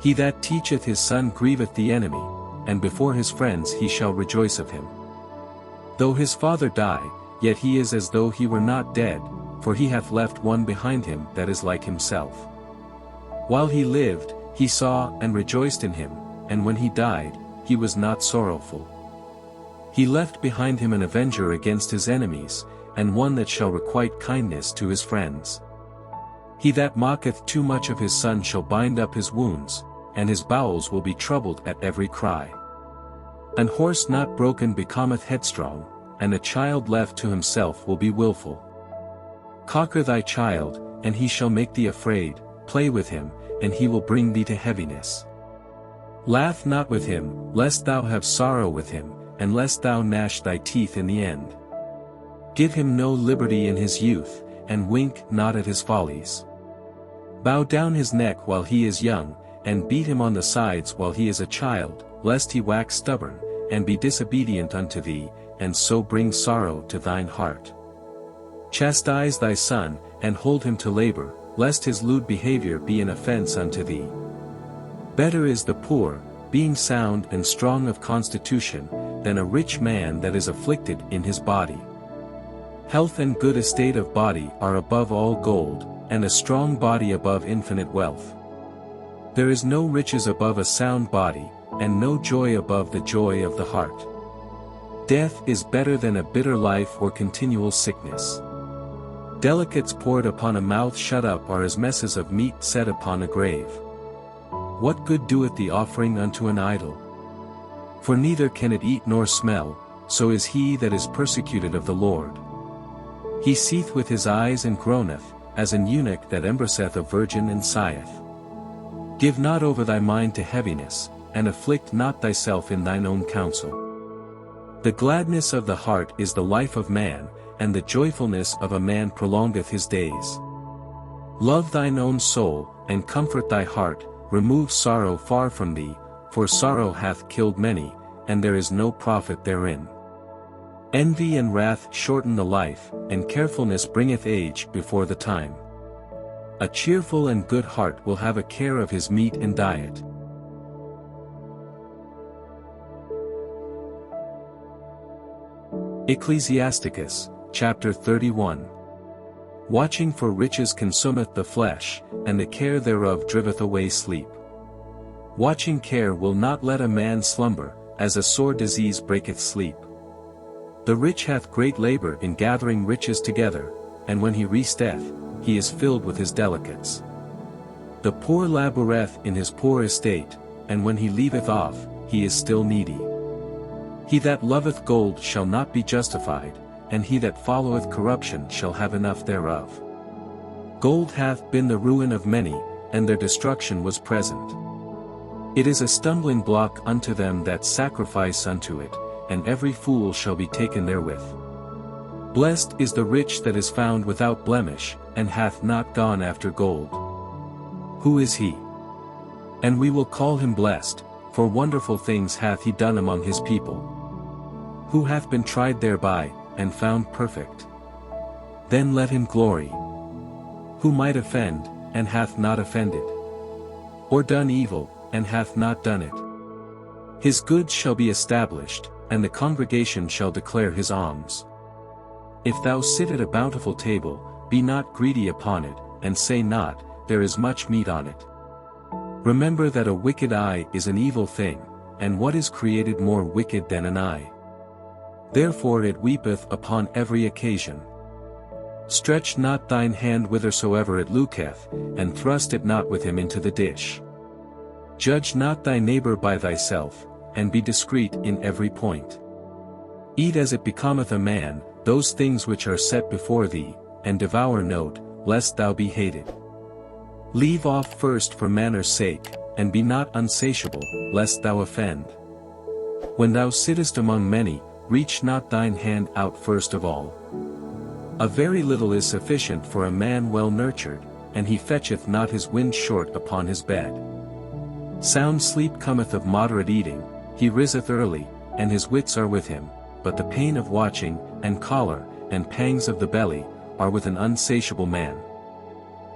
He that teacheth his son grieveth the enemy, and before his friends he shall rejoice of him. Though his father die, yet he is as though he were not dead, for he hath left one behind him that is like himself. While he lived, he saw and rejoiced in him, and when he died, he was not sorrowful. He left behind him an avenger against his enemies, and one that shall requite kindness to his friends. He that mocketh too much of his son shall bind up his wounds, and his bowels will be troubled at every cry. An horse not broken becometh headstrong, and a child left to himself will be wilful. Conquer thy child, and he shall make thee afraid, play with him, and he will bring thee to heaviness. Laugh not with him, lest thou have sorrow with him, and lest thou gnash thy teeth in the end. Give him no liberty in his youth, and wink not at his follies. Bow down his neck while he is young, and beat him on the sides while he is a child, lest he wax stubborn, and be disobedient unto thee, and so bring sorrow to thine heart. Chastise thy son, and hold him to labor, lest his lewd behavior be an offense unto thee. Better is the poor, being sound and strong of constitution, than a rich man that is afflicted in his body. Health and good estate of body are above all gold, and a strong body above infinite wealth. There is no riches above a sound body, and no joy above the joy of the heart. Death is better than a bitter life or continual sickness. Delicates poured upon a mouth shut up are as messes of meat set upon a grave. What good doeth the offering unto an idol? For neither can it eat nor smell, so is he that is persecuted of the Lord. He seeth with his eyes and groaneth, as an eunuch that embrasseth a virgin and sigheth. Give not over thy mind to heaviness, and afflict not thyself in thine own counsel. The gladness of the heart is the life of man, and the joyfulness of a man prolongeth his days. Love thine own soul, and comfort thy heart, remove sorrow far from thee, for sorrow hath killed many, and there is no profit therein. Envy and wrath shorten the life, and carefulness bringeth age before the time. A cheerful and good heart will have a care of his meat and diet. Ecclesiasticus, chapter 31. Watching for riches consumeth the flesh, and the care thereof driveth away sleep. Watching care will not let a man slumber, as a sore disease breaketh sleep. The rich hath great labor in gathering riches together, and when he resteth, he is filled with his delicates. The poor laboureth in his poor estate, and when he leaveth off, he is still needy. He that loveth gold shall not be justified, and he that followeth corruption shall have enough thereof. Gold hath been the ruin of many, and their destruction was present. It is a stumbling block unto them that sacrifice unto it, and every fool shall be taken therewith. Blessed is the rich that is found without blemish, and hath not gone after gold. Who is he? And we will call him blessed, for wonderful things hath he done among his people. Who hath been tried thereby, and found perfect? Then let him glory. Who might offend, and hath not offended? Or done evil, and hath not done it? His good shall be established, and the congregation shall declare his alms. If thou sit at a bountiful table, be not greedy upon it, and say not, there is much meat on it. Remember that a wicked eye is an evil thing, and what is created more wicked than an eye? Therefore it weepeth upon every occasion. Stretch not thine hand whithersoever it looketh, and thrust it not with him into the dish. Judge not thy neighbor by thyself, and be discreet in every point. Eat as it becometh a man, those things which are set before thee, and devour not, lest thou be hated. Leave off first for manner's sake, and be not unsatiable, lest thou offend. When thou sittest among many, reach not thine hand out first of all. A very little is sufficient for a man well nurtured, and he fetcheth not his wind short upon his bed. Sound sleep cometh of moderate eating, he riseth early, and his wits are with him, but the pain of watching, and choler, and pangs of the belly, are with an unsatiable man.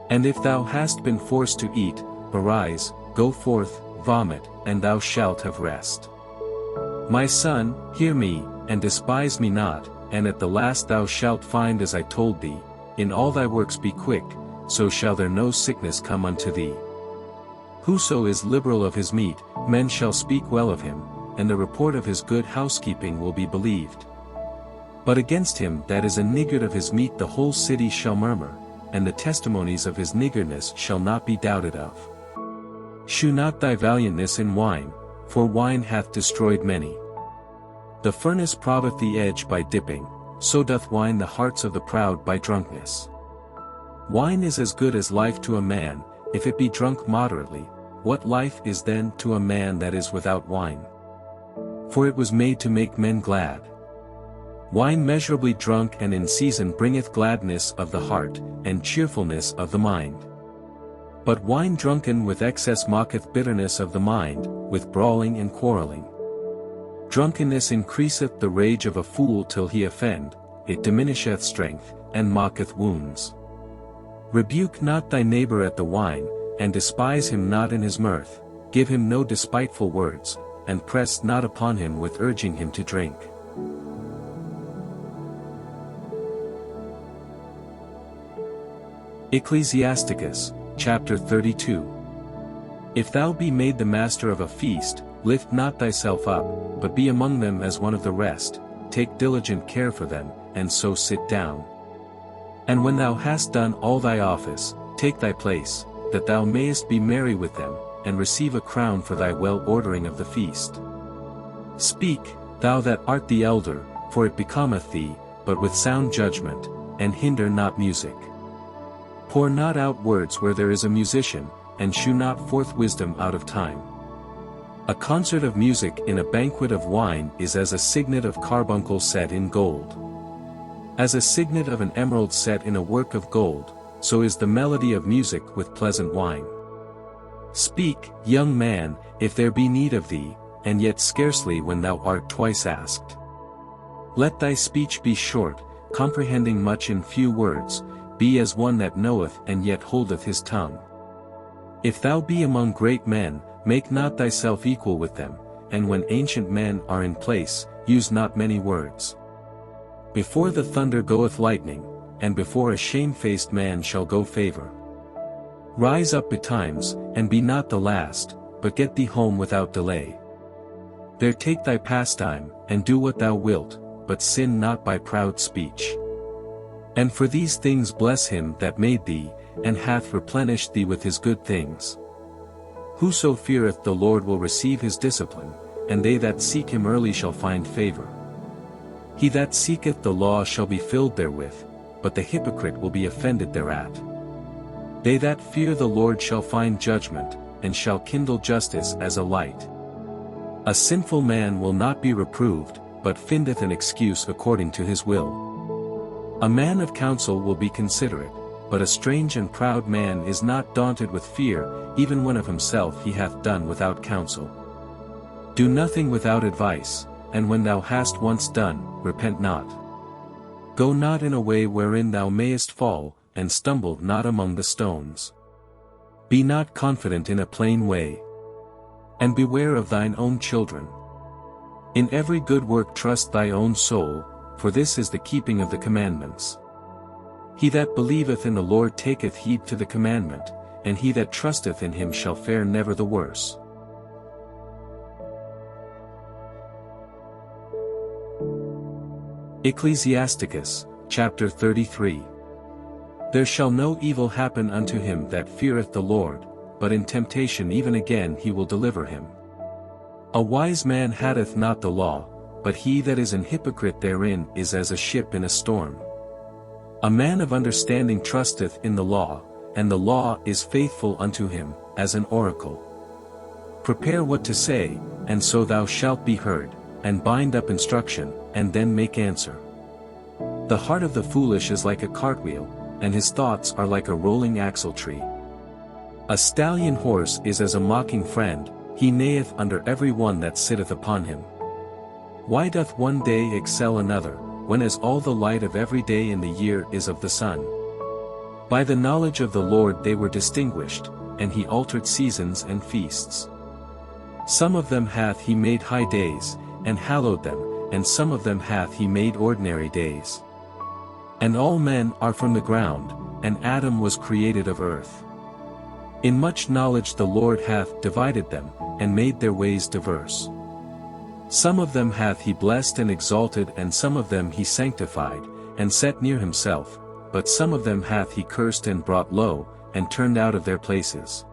And if thou hast been forced to eat, arise, go forth, vomit, and thou shalt have rest. My son, hear me, and despise me not, and at the last thou shalt find as I told thee, in all thy works be quick, so shall there no sickness come unto thee. Whoso is liberal of his meat, men shall speak well of him, and the report of his good housekeeping will be believed. But against him that is a niggard of his meat the whole city shall murmur, and the testimonies of his niggardness shall not be doubted of. Shew not thy valiantness in wine, for wine hath destroyed many. The furnace proveth the edge by dipping, so doth wine the hearts of the proud by drunkenness. Wine is as good as life to a man, if it be drunk moderately. What life is then to a man that is without wine? For it was made to make men glad. Wine measurably drunk and in season bringeth gladness of the heart, and cheerfulness of the mind. But wine drunken with excess mocketh bitterness of the mind, with brawling and quarrelling. Drunkenness increaseth the rage of a fool till he offend, it diminisheth strength, and mocketh wounds. Rebuke not thy neighbor at the wine, and despise him not in his mirth, give him no despiteful words, and press not upon him with urging him to drink. Ecclesiasticus, chapter 32. If thou be made the master of a feast, lift not thyself up, but be among them as one of the rest, take diligent care for them, and so sit down. And when thou hast done all thy office, take thy place, that thou mayest be merry with them, and receive a crown for thy well-ordering of the feast. Speak, thou that art the elder, for it becometh thee, but with sound judgment, and hinder not music. Pour not out words where there is a musician, and shew not forth wisdom out of time. A concert of music in a banquet of wine is as a signet of carbuncle set in gold. As a signet of an emerald set in a work of gold, so is the melody of music with pleasant wine. Speak, young man, if there be need of thee, and yet scarcely when thou art twice asked. Let thy speech be short, comprehending much in few words, be as one that knoweth and yet holdeth his tongue. If thou be among great men, make not thyself equal with them, and when ancient men are in place, use not many words. Before the thunder goeth lightning, and before a shamefaced man shall go favor. Rise up betimes, and be not the last, but get thee home without delay. There take thy pastime, and do what thou wilt, but sin not by proud speech. And for these things bless him that made thee, and hath replenished thee with his good things. Whoso feareth the Lord will receive his discipline, and they that seek him early shall find favor. He that seeketh the law shall be filled therewith, but the hypocrite will be offended thereat. They that fear the Lord shall find judgment, and shall kindle justice as a light. A sinful man will not be reproved, but findeth an excuse according to his will. A man of counsel will be considerate, but a strange and proud man is not daunted with fear, even when of himself he hath done without counsel. Do nothing without advice, and when thou hast once done, repent not. Go not in a way wherein thou mayest fall, and stumble not among the stones. Be not confident in a plain way. And beware of thine own children. In every good work trust thy own soul, for this is the keeping of the commandments. He that believeth in the Lord taketh heed to the commandment, and he that trusteth in him shall fare never the worse. Ecclesiasticus, chapter 33. There shall no evil happen unto him that feareth the Lord, but in temptation even again he will deliver him. A wise man hateth not the law, but he that is an hypocrite therein is as a ship in a storm. A man of understanding trusteth in the law, and the law is faithful unto him, as an oracle. Prepare what to say, and so thou shalt be heard, and bind up instruction, and then make answer. The heart of the foolish is like a cartwheel, and his thoughts are like a rolling axle-tree. A stallion horse is as a mocking friend, he neigheth under every one that sitteth upon him. Why doth one day excel another, when as all the light of every day in the year is of the sun? By the knowledge of the Lord they were distinguished, and he altered seasons and feasts. Some of them hath he made high days, and hallowed them, and some of them hath he made ordinary days. And all men are from the ground, and Adam was created of earth. In much knowledge the Lord hath divided them, and made their ways diverse. Some of them hath he blessed and exalted, and some of them he sanctified, and set near himself, but some of them hath he cursed and brought low, and turned out of their places.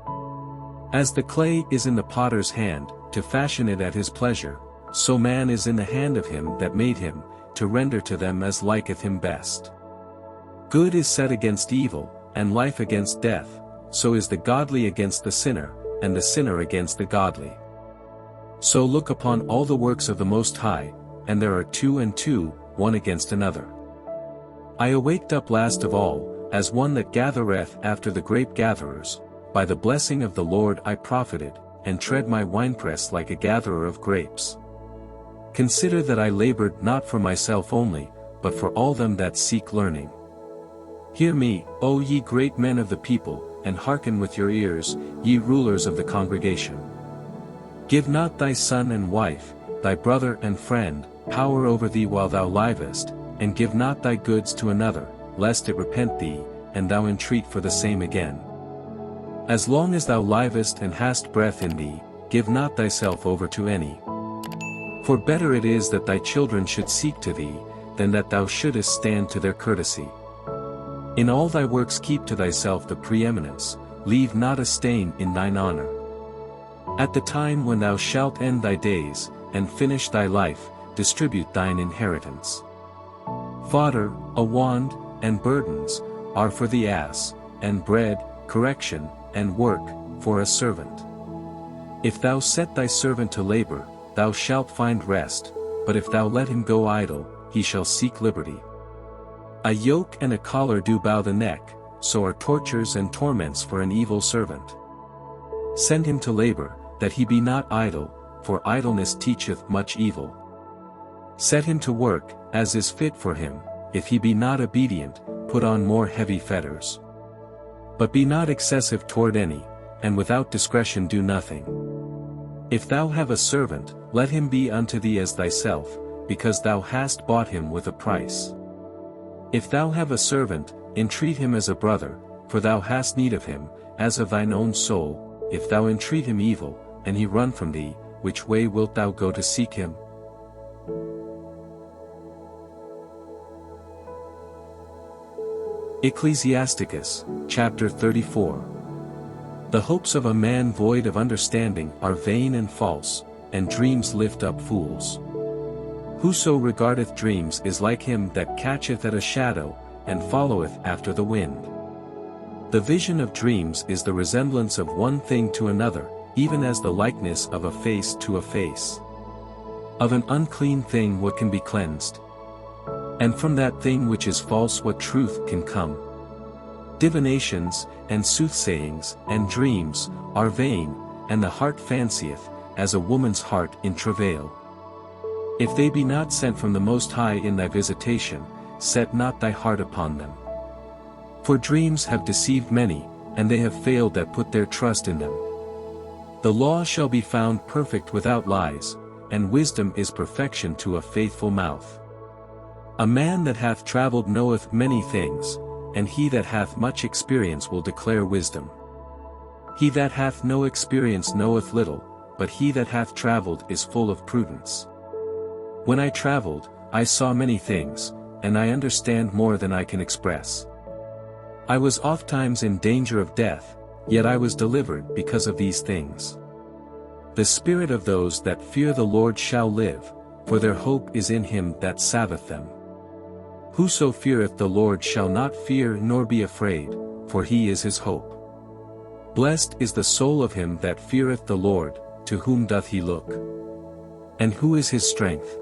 As the clay is in the potter's hand, to fashion it at his pleasure, so man is in the hand of him that made him, to render to them as liketh him best. Good is set against evil, and life against death, so is the godly against the sinner, and the sinner against the godly. So look upon all the works of the Most High, and there are 2 and 2, one against another. I awaked up last of all, as one that gathereth after the grape gatherers, by the blessing of the Lord I profited, and tread my winepress like a gatherer of grapes. Consider that I labored not for myself only, but for all them that seek learning. Hear me, O ye great men of the people, and hearken with your ears, ye rulers of the congregation. Give not thy son and wife, thy brother and friend, power over thee while thou livest, and give not thy goods to another, lest it repent thee, and thou entreat for the same again. As long as thou livest and hast breath in thee, give not thyself over to any. For better it is that thy children should seek to thee, than that thou shouldest stand to their courtesy. In all thy works keep to thyself the preeminence, leave not a stain in thine honor. At the time when thou shalt end thy days, and finish thy life, distribute thine inheritance. Fodder, a wand, and burdens, are for the ass, and bread, correction, and work, for a servant. If thou set thy servant to labor, thou shalt find rest, but if thou let him go idle, he shall seek liberty. A yoke and a collar do bow the neck, so are tortures and torments for an evil servant. Send him to labor, that he be not idle, for idleness teacheth much evil. Set him to work, as is fit for him, if he be not obedient, put on more heavy fetters. But be not excessive toward any, and without discretion do nothing. If thou have a servant, let him be unto thee as thyself, because thou hast bought him with a price. If thou have a servant, entreat him as a brother, for thou hast need of him, as of thine own soul. If thou entreat him evil, and he run from thee, which way wilt thou go to seek him? Ecclesiasticus, chapter 34. The hopes of a man void of understanding are vain and false, and dreams lift up fools. Whoso regardeth dreams is like him that catcheth at a shadow, and followeth after the wind. The vision of dreams is the resemblance of one thing to another, even as the likeness of a face to a face. Of an unclean thing what can be cleansed? And from that thing which is false what truth can come? Divinations, and soothsayings, and dreams, are vain, and the heart fancieth, as a woman's heart in travail. If they be not sent from the Most High in thy visitation, set not thy heart upon them. For dreams have deceived many, and they have failed that put their trust in them. The law shall be found perfect without lies, and wisdom is perfection to a faithful mouth. A man that hath travelled knoweth many things, and he that hath much experience will declare wisdom. He that hath no experience knoweth little, but he that hath travelled is full of prudence. When I travelled, I saw many things, and I understand more than I can express. I was ofttimes in danger of death, yet I was delivered because of these things. The spirit of those that fear the Lord shall live, for their hope is in him that saveth them. Whoso feareth the Lord shall not fear nor be afraid, for he is his hope. Blessed is the soul of him that feareth the Lord, to whom doth he look. And who is his strength?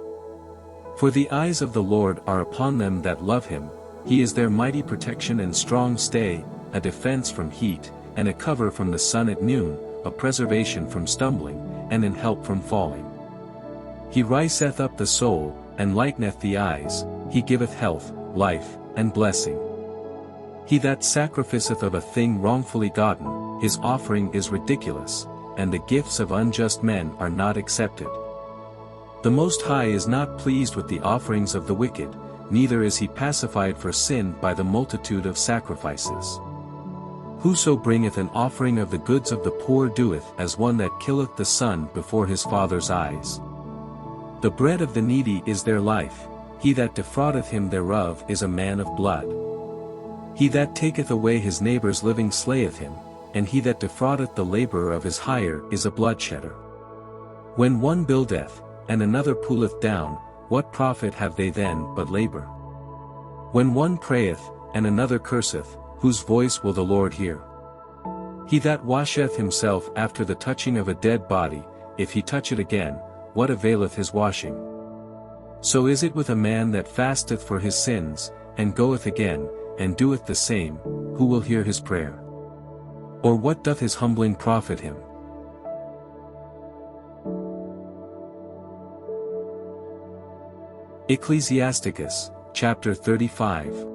For the eyes of the Lord are upon them that love him, he is their mighty protection and strong stay, a defense from heat, and a cover from the sun at noon, a preservation from stumbling, and an help from falling. He riseth up the soul, and lighteneth the eyes, he giveth health, life, and blessing. He that sacrificeth of a thing wrongfully gotten, his offering is ridiculous, and the gifts of unjust men are not accepted. The Most High is not pleased with the offerings of the wicked, neither is he pacified for sin by the multitude of sacrifices. Whoso bringeth an offering of the goods of the poor doeth as one that killeth the son before his father's eyes. The bread of the needy is their life, he that defraudeth him thereof is a man of blood. He that taketh away his neighbour's living slayeth him, and he that defraudeth the labourer of his hire is a bloodshedder. When one buildeth, and another pulleth down, what profit have they then but labour? When one prayeth, and another curseth, whose voice will the Lord hear? He that washeth himself after the touching of a dead body, if he touch it again, what availeth his washing? So is it with a man that fasteth for his sins, and goeth again, and doeth the same, who will hear his prayer? Or what doth his humbling profit him? Ecclesiasticus, chapter 35.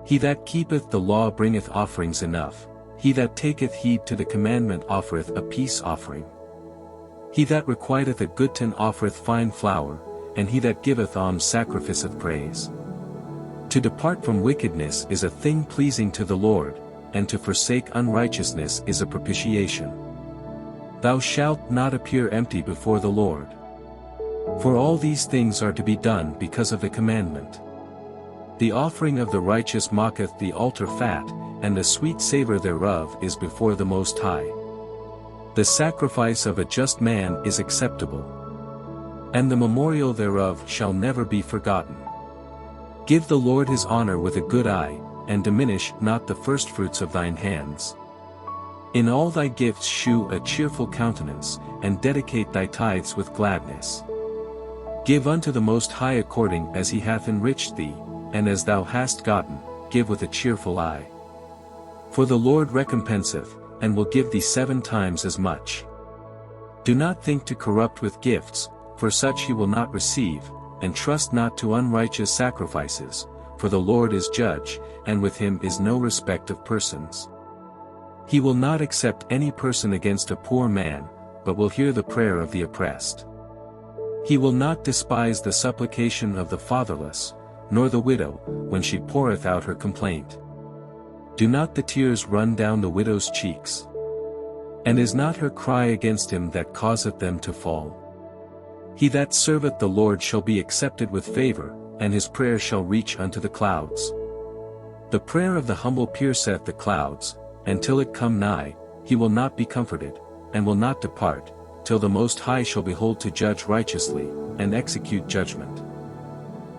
He that keepeth the law bringeth offerings enough, he that taketh heed to the commandment offereth a peace offering. He that requiteth a good tin offereth fine flour, and he that giveth alms sacrificeth praise. To depart from wickedness is a thing pleasing to the Lord, and to forsake unrighteousness is a propitiation. Thou shalt not appear empty before the Lord. For all these things are to be done because of the commandment. The offering of the righteous mocketh the altar fat, and the sweet savour thereof is before the Most High. The sacrifice of a just man is acceptable, and the memorial thereof shall never be forgotten. Give the Lord his honour with a good eye, and diminish not the firstfruits of thine hands. In all thy gifts shew a cheerful countenance, and dedicate thy tithes with gladness. Give unto the Most High according as he hath enriched thee, and as thou hast gotten, give with a cheerful eye. For the Lord recompenseth, and will give thee 7 times as much. Do not think to corrupt with gifts, for such he will not receive, and trust not to unrighteous sacrifices, for the Lord is judge, and with him is no respect of persons. He will not accept any person against a poor man, but will hear the prayer of the oppressed. He will not despise the supplication of the fatherless, nor the widow, when she poureth out her complaint. Do not the tears run down the widow's cheeks? And is not her cry against him that causeth them to fall? He that serveth the Lord shall be accepted with favour, and his prayer shall reach unto the clouds. The prayer of the humble pierceth the clouds, and till it come nigh, he will not be comforted, and will not depart, till the Most High shall behold to judge righteously, and execute judgment.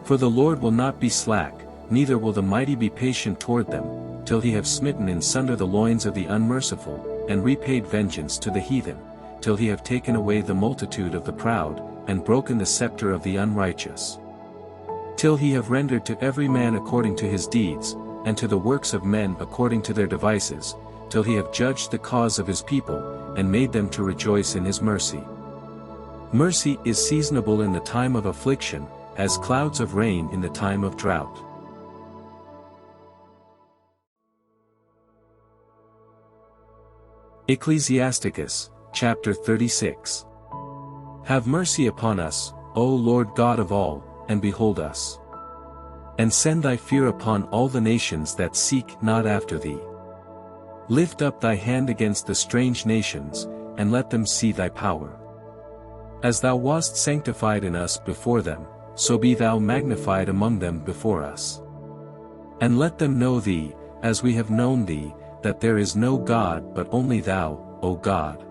For the Lord will not be slack, neither will the mighty be patient toward them, till he have smitten in sunder the loins of the unmerciful, and repaid vengeance to the heathen, till he have taken away the multitude of the proud, and broken the scepter of the unrighteous. Till he have rendered to every man according to his deeds, and to the works of men according to their devices, till he have judged the cause of his people, and made them to rejoice in his mercy. Mercy is seasonable in the time of affliction, as clouds of rain in the time of drought. Ecclesiasticus, chapter 36. Have mercy upon us, O Lord God of all, and behold us. And send thy fear upon all the nations that seek not after thee. Lift up thy hand against the strange nations, and let them see thy power. As thou wast sanctified in us before them, so be thou magnified among them before us. And let them know thee, as we have known thee, that there is no God but only thou, O God.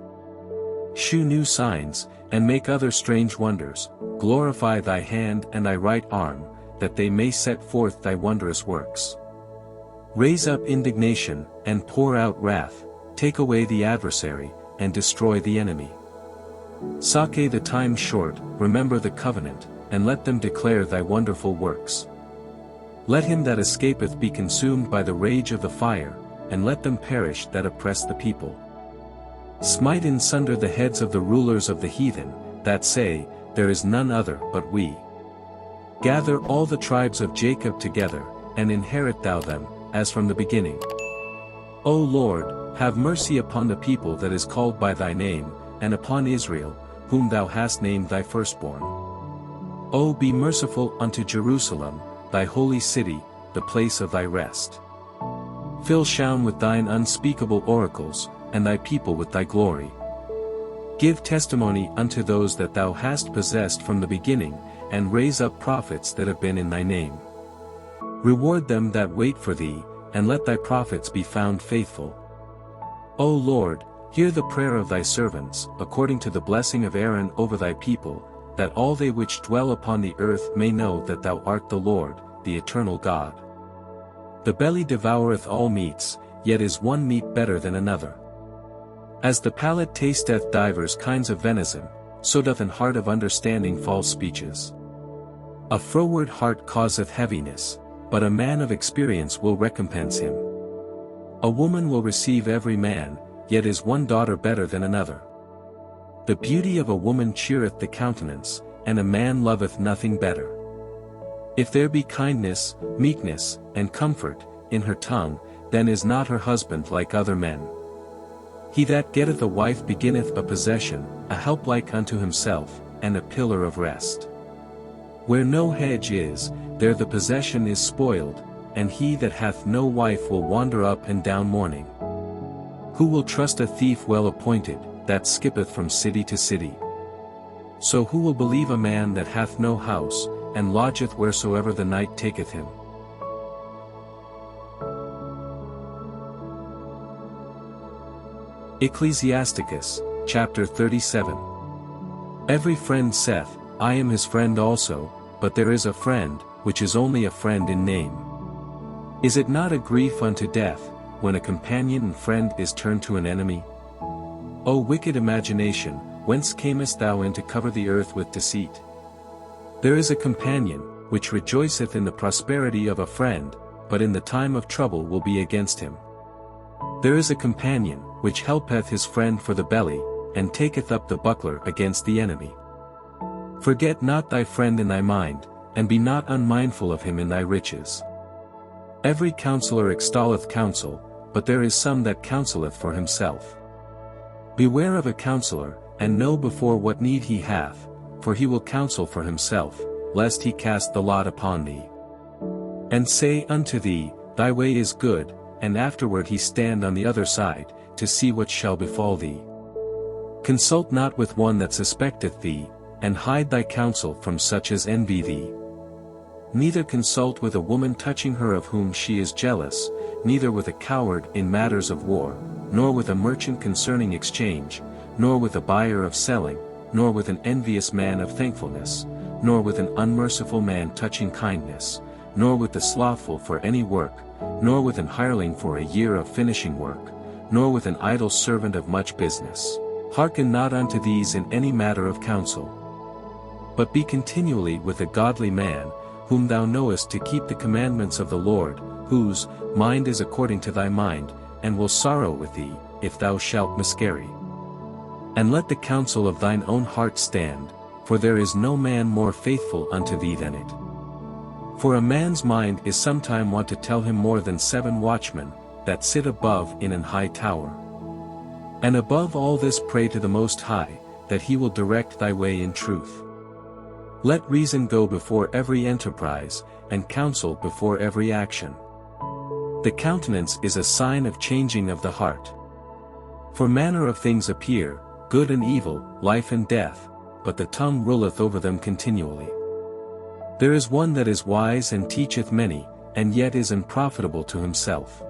Shew new signs, and make other strange wonders, glorify thy hand and thy right arm, that they may set forth thy wondrous works. Raise up indignation, and pour out wrath, take away the adversary, and destroy the enemy. Sake the time short, remember the covenant, and let them declare thy wonderful works. Let him that escapeth be consumed by the rage of the fire, and let them perish that oppress the people. Smite in sunder the heads of the rulers of the heathen, that say, there is none other but we. Gather all the tribes of Jacob together, and inherit thou them, as from the beginning. O Lord, have mercy upon the people that is called by thy name, and upon Israel, whom thou hast named thy firstborn. O be merciful unto Jerusalem, thy holy city, the place of thy rest. Fill Shaun with thine unspeakable oracles, and thy people with thy glory. Give testimony unto those that thou hast possessed from the beginning, and raise up prophets that have been in thy name. Reward them that wait for thee, and let thy prophets be found faithful. O Lord, hear the prayer of thy servants, according to the blessing of Aaron over thy people, that all they which dwell upon the earth may know that thou art the Lord, the eternal God. The belly devoureth all meats, yet is one meat better than another. As the palate tasteth divers kinds of venison, so doth an heart of understanding false speeches. A froward heart causeth heaviness, but a man of experience will recompense him. A woman will receive every man, yet is one daughter better than another. The beauty of a woman cheereth the countenance, and a man loveth nothing better. If there be kindness, meekness, and comfort, in her tongue, then is not her husband like other men. He that getteth a wife beginneth a possession, a help like unto himself, and a pillar of rest. Where no hedge is, there the possession is spoiled, and he that hath no wife will wander up and down mourning. Who will trust a thief well appointed, that skippeth from city to city? So who will believe a man that hath no house, and lodgeth wheresoever the night taketh him? Ecclesiasticus, chapter 37. Every friend saith, I am his friend also, but there is a friend, which is only a friend in name. Is it not a grief unto death, when a companion and friend is turned to an enemy? O wicked imagination, whence camest thou in to cover the earth with deceit? There is a companion, which rejoiceth in the prosperity of a friend, but in the time of trouble will be against him. There is a companion, which helpeth his friend for the belly, and taketh up the buckler against the enemy. Forget not thy friend in thy mind, and be not unmindful of him in thy riches. Every counselor extolleth counsel, but there is some that counseleth for himself. Beware of a counselor, and know before what need he hath, for he will counsel for himself, lest he cast the lot upon thee. And say unto thee, Thy way is good, and afterward he stand on the other side, to see what shall befall thee. Consult not with one that suspecteth thee, and hide thy counsel from such as envy thee. Neither consult with a woman touching her of whom she is jealous, neither with a coward in matters of war, nor with a merchant concerning exchange, nor with a buyer of selling, nor with an envious man of thankfulness, nor with an unmerciful man touching kindness, nor with the slothful for any work, nor with an hireling for a year of finishing work, nor with an idle servant of much business. Hearken not unto these in any matter of counsel. But be continually with a godly man, whom thou knowest to keep the commandments of the Lord, whose mind is according to thy mind, and will sorrow with thee, if thou shalt miscarry. And let the counsel of thine own heart stand, for there is no man more faithful unto thee than it. For a man's mind is sometime wont to tell him more than 7 watchmen, that sit above in an high tower. And above all this pray to the Most High, that he will direct thy way in truth. Let reason go before every enterprise, and counsel before every action. The countenance is a sign of changing of the heart. For manner of things appear, good and evil, life and death, but the tongue ruleth over them continually. There is one that is wise and teacheth many, and yet is unprofitable to himself.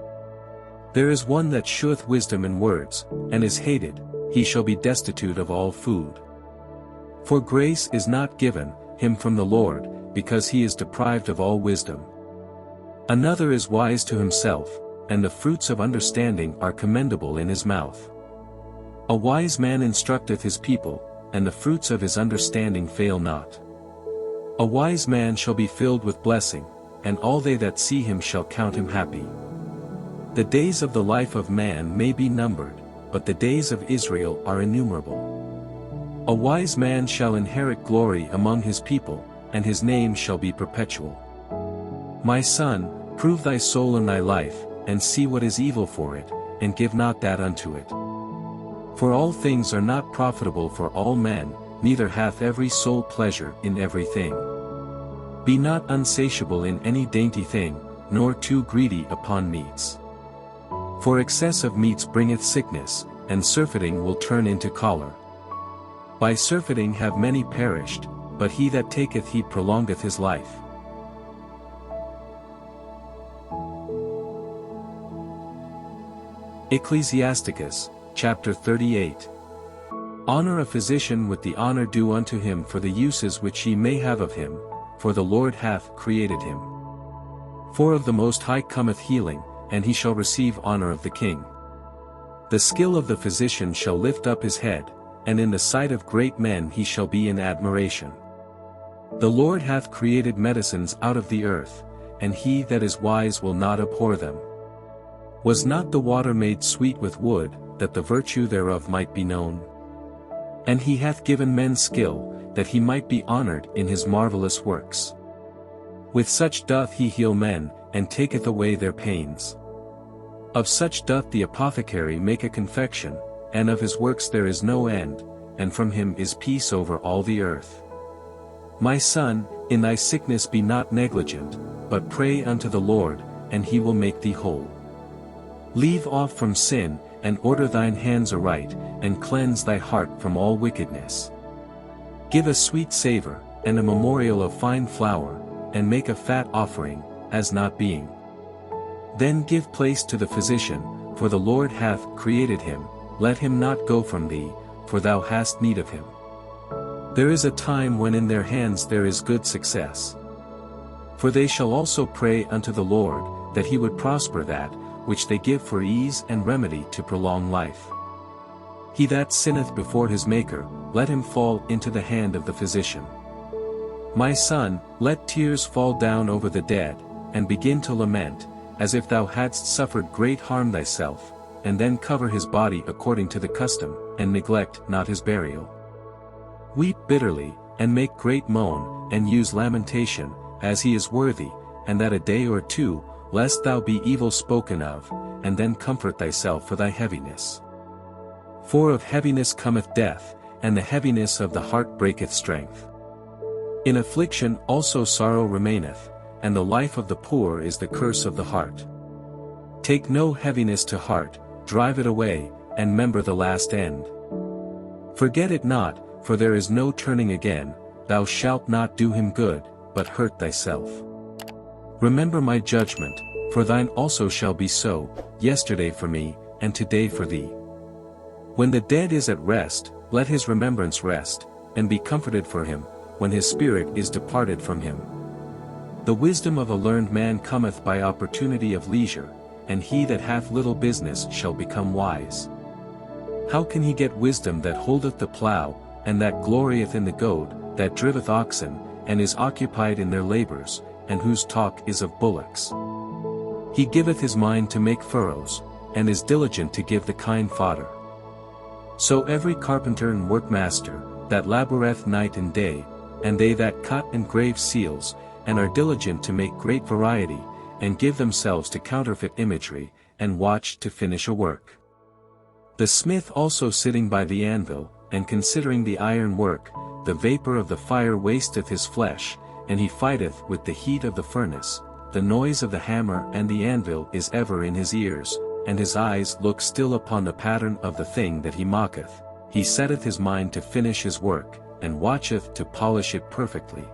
There is one that sheweth wisdom in words, and is hated, he shall be destitute of all food. For grace is not given him from the Lord, because he is deprived of all wisdom. Another is wise to himself, and the fruits of understanding are commendable in his mouth. A wise man instructeth his people, and the fruits of his understanding fail not. A wise man shall be filled with blessing, and all they that see him shall count him happy. The days of the life of man may be numbered, but the days of Israel are innumerable. A wise man shall inherit glory among his people, and his name shall be perpetual. My son, prove thy soul in thy life, and see what is evil for it, and give not that unto it. For all things are not profitable for all men, neither hath every soul pleasure in everything. Be not unsatiable in any dainty thing, nor too greedy upon meats. For excess of meats bringeth sickness, and surfeiting will turn into choler. By surfeiting have many perished, but he that taketh heed prolongeth his life. Ecclesiasticus, chapter 38. Honor a physician with the honor due unto him for the uses which ye may have of him, for the Lord hath created him. For of the Most High cometh healing, and he shall receive honor of the king. The skill of the physician shall lift up his head, and in the sight of great men he shall be in admiration. The Lord hath created medicines out of the earth, and he that is wise will not abhor them. Was not the water made sweet with wood, that the virtue thereof might be known? And he hath given men skill, that he might be honored in his marvelous works. With such doth he heal men, and taketh away their pains. Of such doth the apothecary make a confection, and of his works there is no end, and from him is peace over all the earth. My son, in thy sickness be not negligent, but pray unto the Lord, and he will make thee whole. Leave off from sin, and order thine hands aright, and cleanse thy heart from all wickedness. Give a sweet savour, and a memorial of fine flour, and make a fat offering, as not being. Then give place to the physician, for the Lord hath created him, let him not go from thee, for thou hast need of him. There is a time when in their hands there is good success. For they shall also pray unto the Lord, that he would prosper that, which they give for ease and remedy to prolong life. He that sinneth before his Maker, let him fall into the hand of the physician. My son, let tears fall down over the dead, and begin to lament, as if thou hadst suffered great harm thyself, and then cover his body according to the custom, and neglect not his burial. Weep bitterly, and make great moan, and use lamentation, as he is worthy, and that a day or two, lest thou be evil spoken of, and then comfort thyself for thy heaviness. For of heaviness cometh death, and the heaviness of the heart breaketh strength. In affliction also sorrow remaineth, and the life of the poor is the curse of the heart. Take no heaviness to heart, drive it away, and member the last end. Forget it not, for there is no turning again, thou shalt not do him good, but hurt thyself. Remember my judgment, for thine also shall be so, yesterday for me, and today for thee. When the dead is at rest, let his remembrance rest, and be comforted for him, when his spirit is departed from him. The wisdom of a learned man cometh by opportunity of leisure, and he that hath little business shall become wise. How can he get wisdom that holdeth the plough, and that glorieth in the goad, that driveth oxen, and is occupied in their labours, and whose talk is of bullocks? He giveth his mind to make furrows, and is diligent to give the kine fodder. So every carpenter and workmaster, that laboureth night and day, and they that cut and grave seals, and are diligent to make great variety, and give themselves to counterfeit imagery, and watch to finish a work. The smith also sitting by the anvil, and considering the iron work, the vapour of the fire wasteth his flesh, and he fighteth with the heat of the furnace, the noise of the hammer and the anvil is ever in his ears, and his eyes look still upon the pattern of the thing that he mocketh, he setteth his mind to finish his work, and watcheth to polish it perfectly.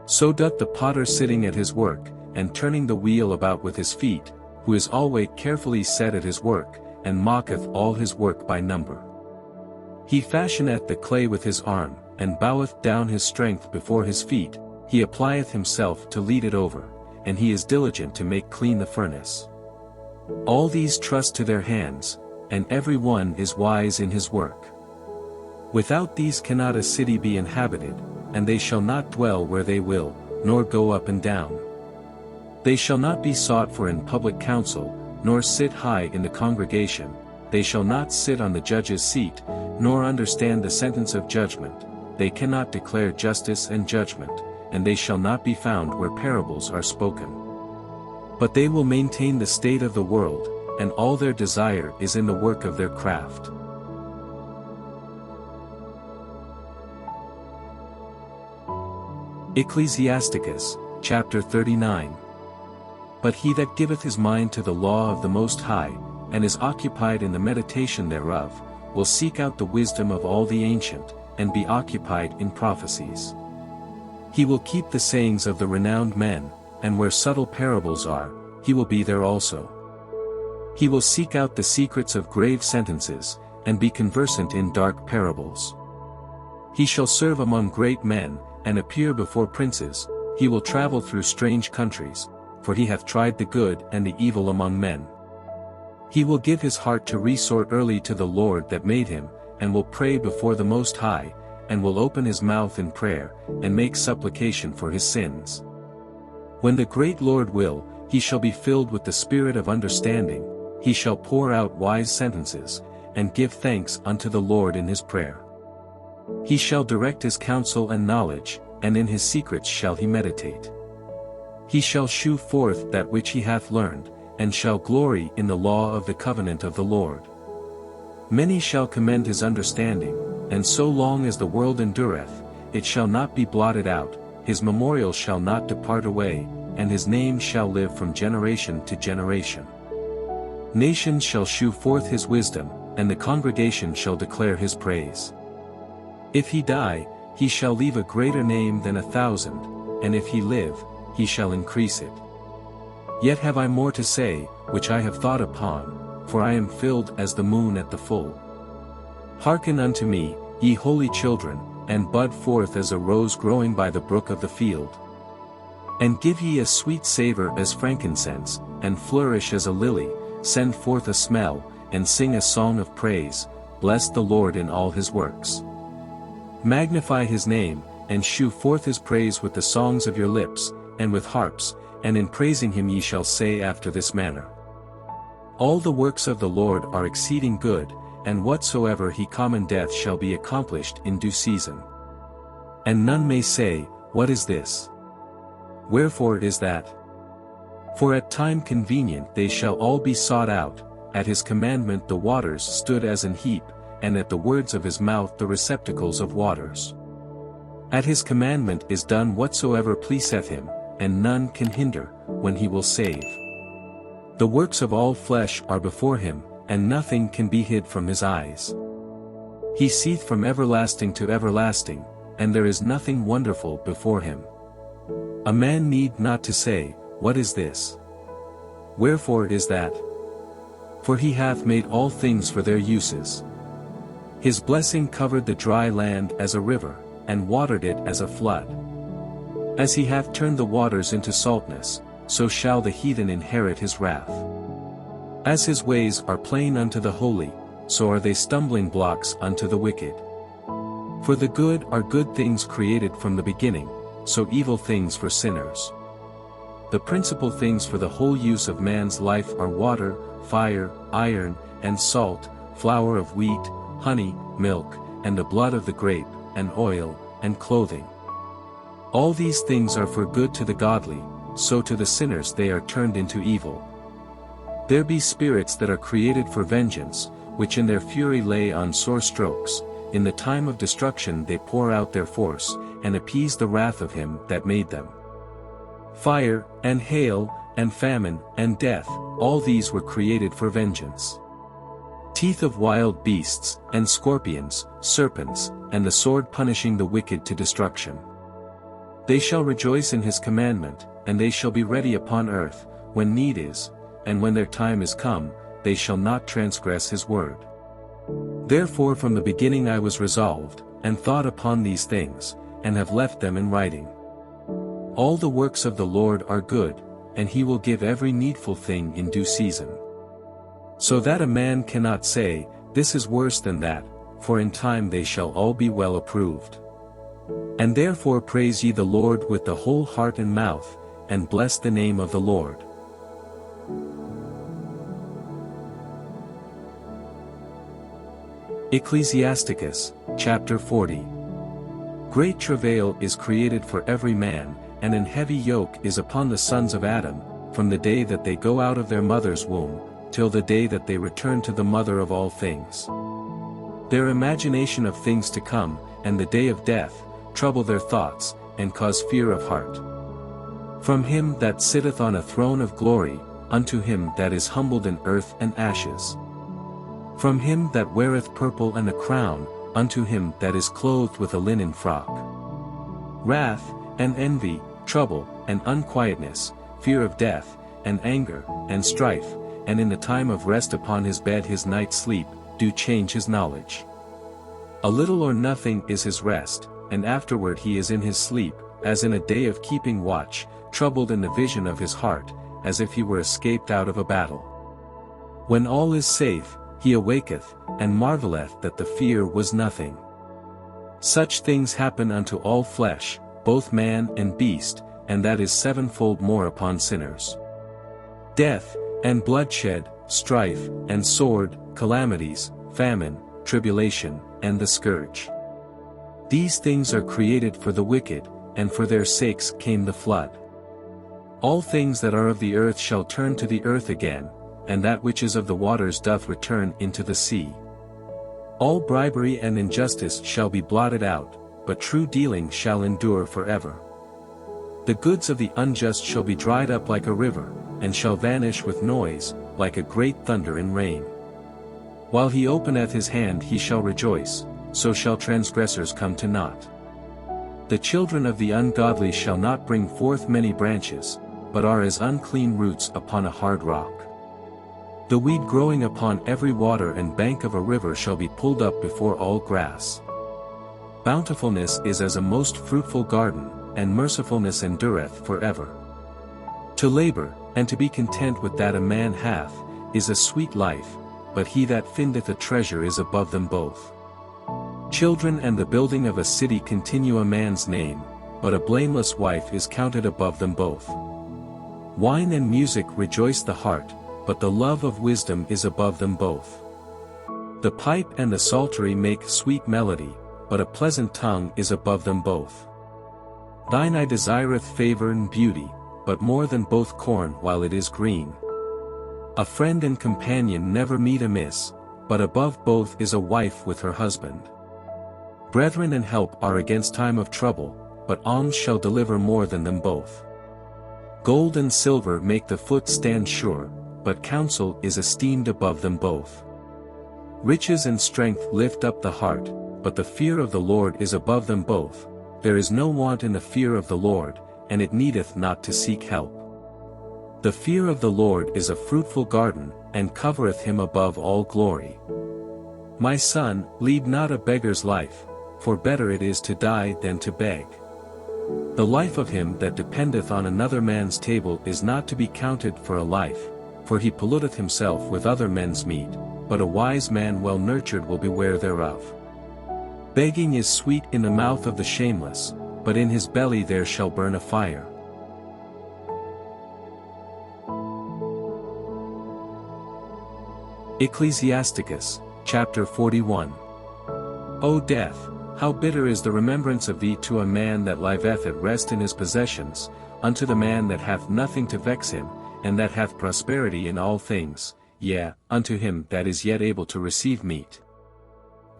So doth the potter sitting at his work, and turning the wheel about with his feet, who is always carefully set at his work, and mocketh all his work by number. He fashioneth the clay with his arm, and boweth down his strength before his feet, he applieth himself to lead it over, and he is diligent to make clean the furnace. All these trust to their hands, and every one is wise in his work. Without these cannot a city be inhabited, and they shall not dwell where they will, nor go up and down. They shall not be sought for in public council, nor sit high in the congregation, they shall not sit on the judge's seat, nor understand the sentence of judgment, they cannot declare justice and judgment, and they shall not be found where parables are spoken. But they will maintain the state of the world, and all their desire is in the work of their craft. Ecclesiasticus, chapter 39. But he that giveth his mind to the law of the Most High, and is occupied in the meditation thereof, will seek out the wisdom of all the ancient, and be occupied in prophecies. He will keep the sayings of the renowned men, and where subtle parables are, he will be there also. He will seek out the secrets of grave sentences, and be conversant in dark parables. He shall serve among great men, and appear before princes, he will travel through strange countries, for he hath tried the good and the evil among men. He will give his heart to resort early to the Lord that made him, and will pray before the Most High, and will open his mouth in prayer, and make supplication for his sins. When the great Lord will, he shall be filled with the spirit of understanding, he shall pour out wise sentences, and give thanks unto the Lord in his prayer. He shall direct his counsel and knowledge, and in his secrets shall he meditate. He shall shew forth that which he hath learned, and shall glory in the law of the covenant of the Lord. Many shall commend his understanding, and so long as the world endureth, it shall not be blotted out, his memorial shall not depart away, and his name shall live from generation to generation. Nations shall shew forth his wisdom, and the congregation shall declare his praise. If he die, he shall leave a greater name than 1,000, and if he live, he shall increase it. Yet have I more to say, which I have thought upon, for I am filled as the moon at the full. Hearken unto me, ye holy children, and bud forth as a rose growing by the brook of the field. And give ye a sweet savour as frankincense, and flourish as a lily, send forth a smell, and sing a song of praise, bless the Lord in all his works. Magnify his name, and shew forth his praise with the songs of your lips, and with harps, and in praising him ye shall say after this manner. All the works of the Lord are exceeding good, and whatsoever he commandeth shall be accomplished in due season. And none may say, What is this? Wherefore is that? For at time convenient they shall all be sought out, at his commandment the waters stood as an heap, and at the words of his mouth the receptacles of waters. At his commandment is done whatsoever pleaseth him, and none can hinder, when he will save. The works of all flesh are before him, and nothing can be hid from his eyes. He seeth from everlasting to everlasting, and there is nothing wonderful before him. A man need not to say, What is this? Wherefore is that? For he hath made all things for their uses. His blessing covered the dry land as a river, and watered it as a flood. As he hath turned the waters into saltness, so shall the heathen inherit his wrath. As his ways are plain unto the holy, so are they stumbling blocks unto the wicked. For the good are good things created from the beginning, so evil things for sinners. The principal things for the whole use of man's life are water, fire, iron, and salt, flour of wheat, honey, milk, and the blood of the grape, and oil, and clothing. All these things are for good to the godly, so to the sinners they are turned into evil. There be spirits that are created for vengeance, which in their fury lay on sore strokes, in the time of destruction they pour out their force, and appease the wrath of him that made them. Fire, and hail, and famine, and death, all these were created for vengeance. Teeth of wild beasts, and scorpions, serpents, and the sword punishing the wicked to destruction. They shall rejoice in his commandment, and they shall be ready upon earth, when need is, and when their time is come, they shall not transgress his word. Therefore from the beginning I was resolved, and thought upon these things, and have left them in writing. All the works of the Lord are good, and he will give every needful thing in due season. So that a man cannot say, this is worse than that, for in time they shall all be well approved. And therefore praise ye the Lord with the whole heart and mouth, and bless the name of the Lord. Ecclesiasticus, chapter 40. Great travail is created for every man, and an heavy yoke is upon the sons of Adam, from the day that they go out of their mother's womb, till the day that they return to the mother of all things. Their imagination of things to come, and the day of death, trouble their thoughts, and cause fear of heart. From him that sitteth on a throne of glory, unto him that is humbled in earth and ashes. From him that weareth purple and a crown, unto him that is clothed with a linen frock. Wrath, and envy, trouble, and unquietness, fear of death, and anger, and strife, and in the time of rest upon his bed his night sleep, do change his knowledge. A little or nothing is his rest, and afterward he is in his sleep, as in a day of keeping watch, troubled in the vision of his heart, as if he were escaped out of a battle. When all is safe, he awaketh, and marvelleth that the fear was nothing. Such things happen unto all flesh, both man and beast, and that is sevenfold more upon sinners. Death, and bloodshed, strife, and sword, calamities, famine, tribulation, and the scourge. These things are created for the wicked, and for their sakes came the flood. All things that are of the earth shall turn to the earth again, and that which is of the waters doth return into the sea. All bribery and injustice shall be blotted out, but true dealing shall endure forever. The goods of the unjust shall be dried up like a river, and shall vanish with noise, like a great thunder and rain. While he openeth his hand he shall rejoice, so shall transgressors come to naught. The children of the ungodly shall not bring forth many branches, but are as unclean roots upon a hard rock. The weed growing upon every water and bank of a river shall be pulled up before all grass. Bountifulness is as a most fruitful garden, and mercifulness endureth forever. To labor, and to be content with that a man hath, is a sweet life, but he that findeth a treasure is above them both. Children and the building of a city continue a man's name, but a blameless wife is counted above them both. Wine and music rejoice the heart, but the love of wisdom is above them both. The pipe and the psaltery make sweet melody, but a pleasant tongue is above them both. Thine eye desireth favor and beauty, but more than both corn while it is green. A friend and companion never meet amiss, but above both is a wife with her husband. Brethren and help are against time of trouble, but alms shall deliver more than them both. Gold and silver make the foot stand sure, but counsel is esteemed above them both. Riches and strength lift up the heart, but the fear of the Lord is above them both. There is no want in the fear of the Lord, and it needeth not to seek help. The fear of the Lord is a fruitful garden, and covereth him above all glory. My son, lead not a beggar's life, for better it is to die than to beg. The life of him that dependeth on another man's table is not to be counted for a life, for he polluteth himself with other men's meat, but a wise man well nurtured will beware thereof. Begging is sweet in the mouth of the shameless, but in his belly there shall burn a fire. Ecclesiasticus, chapter 41. O death, how bitter is the remembrance of thee to a man that liveth at rest in his possessions, unto the man that hath nothing to vex him, and that hath prosperity in all things, yea, unto him that is yet able to receive meat.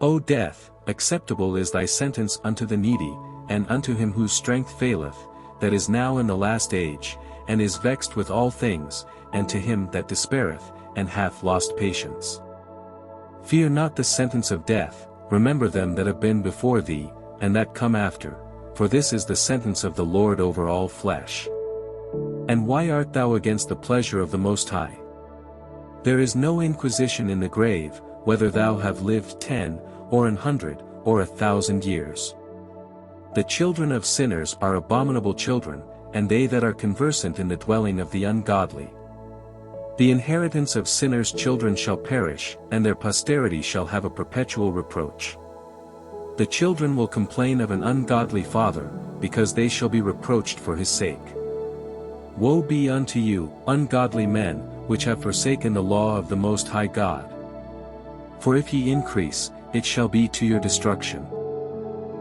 O death, acceptable is thy sentence unto the needy, and unto him whose strength faileth, that is now in the last age, and is vexed with all things, and to him that despaireth, and hath lost patience. Fear not the sentence of death, remember them that have been before thee, and that come after, for this is the sentence of the Lord over all flesh. And why art thou against the pleasure of the Most High? There is no inquisition in the grave, whether thou have lived 10, or 100, or 1,000 years. The children of sinners are abominable children, and they that are conversant in the dwelling of the ungodly. The inheritance of sinners' children shall perish, and their posterity shall have a perpetual reproach. The children will complain of an ungodly father, because they shall be reproached for his sake. Woe be unto you, ungodly men, which have forsaken the law of the Most High God. For if ye increase, it shall be to your destruction.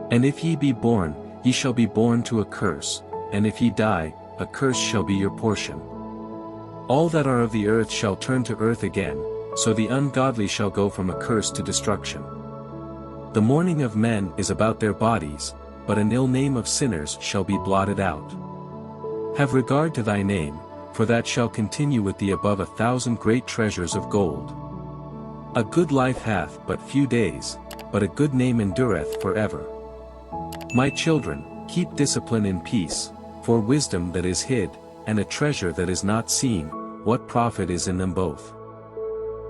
And if ye be born, ye shall be born to a curse, and if ye die, a curse shall be your portion. All that are of the earth shall turn to earth again, so the ungodly shall go from a curse to destruction. The mourning of men is about their bodies, but an ill name of sinners shall be blotted out. Have regard to thy name, for that shall continue with thee above 1,000 great treasures of gold. A good life hath but few days, but a good name endureth forever. My children, keep discipline in peace, for wisdom that is hid, and a treasure that is not seen, what profit is in them both?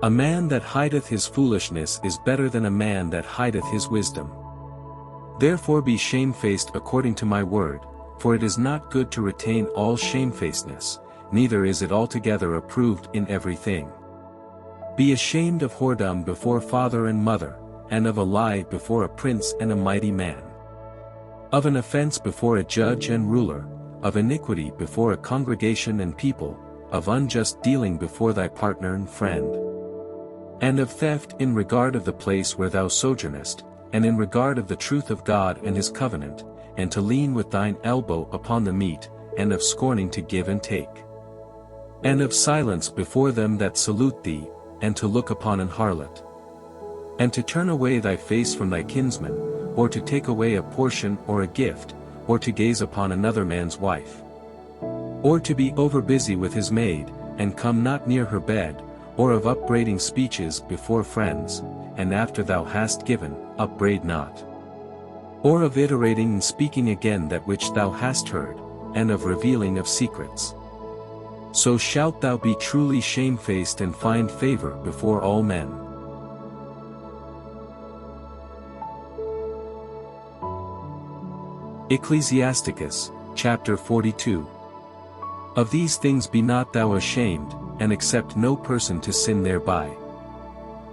A man that hideth his foolishness is better than a man that hideth his wisdom. Therefore be shamefaced according to my word, for it is not good to retain all shamefacedness, neither is it altogether approved in everything. Be ashamed of whoredom before father and mother, and of a lie before a prince and a mighty man. Of an offense before a judge and ruler, of iniquity before a congregation and people, of unjust dealing before thy partner and friend. And of theft in regard of the place where thou sojournest, and in regard of the truth of God and his covenant, and to lean with thine elbow upon the meat, and of scorning to give and take. And of silence before them that salute thee, and to look upon an harlot. And to turn away thy face from thy kinsman, or to take away a portion or a gift, or to gaze upon another man's wife. Or to be overbusy with his maid, and come not near her bed, or of upbraiding speeches before friends, and after thou hast given, upbraid not. Or of iterating and speaking again that which thou hast heard, and of revealing of secrets. So shalt thou be truly shamefaced and find favor before all men. Ecclesiasticus, chapter 42. Of these things be not thou ashamed, and accept no person to sin thereby.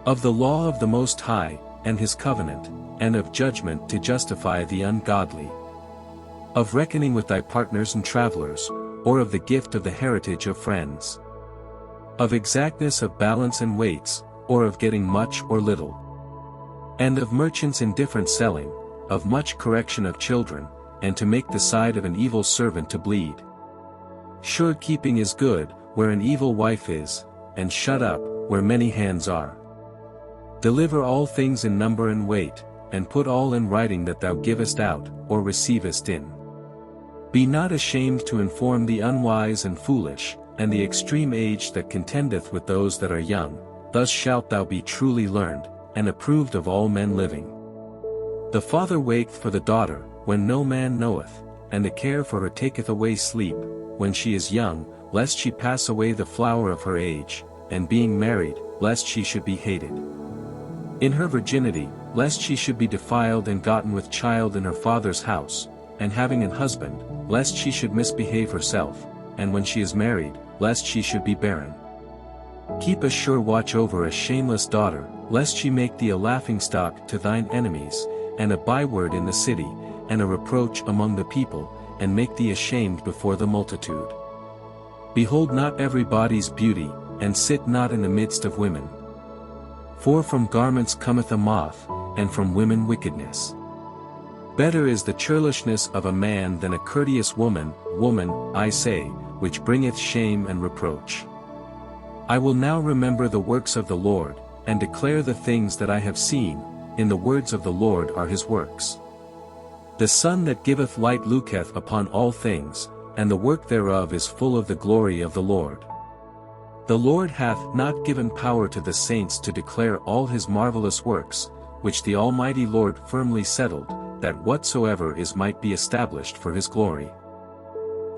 Of the law of the Most High, and his covenant, and of judgment to justify the ungodly. Of reckoning with thy partners and travelers, or of the gift of the heritage of friends. Of exactness of balance and weights, or of getting much or little. And of merchants indifferent selling, of much correction of children, and to make the side of an evil servant to bleed. Sure keeping is good, where an evil wife is, and shut up, where many hands are. Deliver all things in number and weight, and put all in writing that thou givest out, or receivest in. Be not ashamed to inform the unwise and foolish, and the extreme age that contendeth with those that are young, thus shalt thou be truly learned, and approved of all men living. The father waketh for the daughter, when no man knoweth, and the care for her taketh away sleep, when she is young, lest she pass away the flower of her age, and being married, lest she should be hated. In her virginity, lest she should be defiled and gotten with child in her father's house, and having an husband, lest she should misbehave herself, and when she is married, lest she should be barren. Keep a sure watch over a shameless daughter, lest she make thee a laughingstock to thine enemies, and a byword in the city, and a reproach among the people, and make thee ashamed before the multitude. Behold not every body's beauty, and sit not in the midst of women. For from garments cometh a moth, and from women wickedness. Better is the churlishness of a man than a courteous woman, I say, which bringeth shame and reproach. I will now remember the works of the Lord, and declare the things that I have seen. In the words of the Lord are his works. The sun that giveth light looketh upon all things, and the work thereof is full of the glory of the Lord. The Lord hath not given power to the saints to declare all his marvelous works, which the Almighty Lord firmly settled, that whatsoever is might be established for his glory.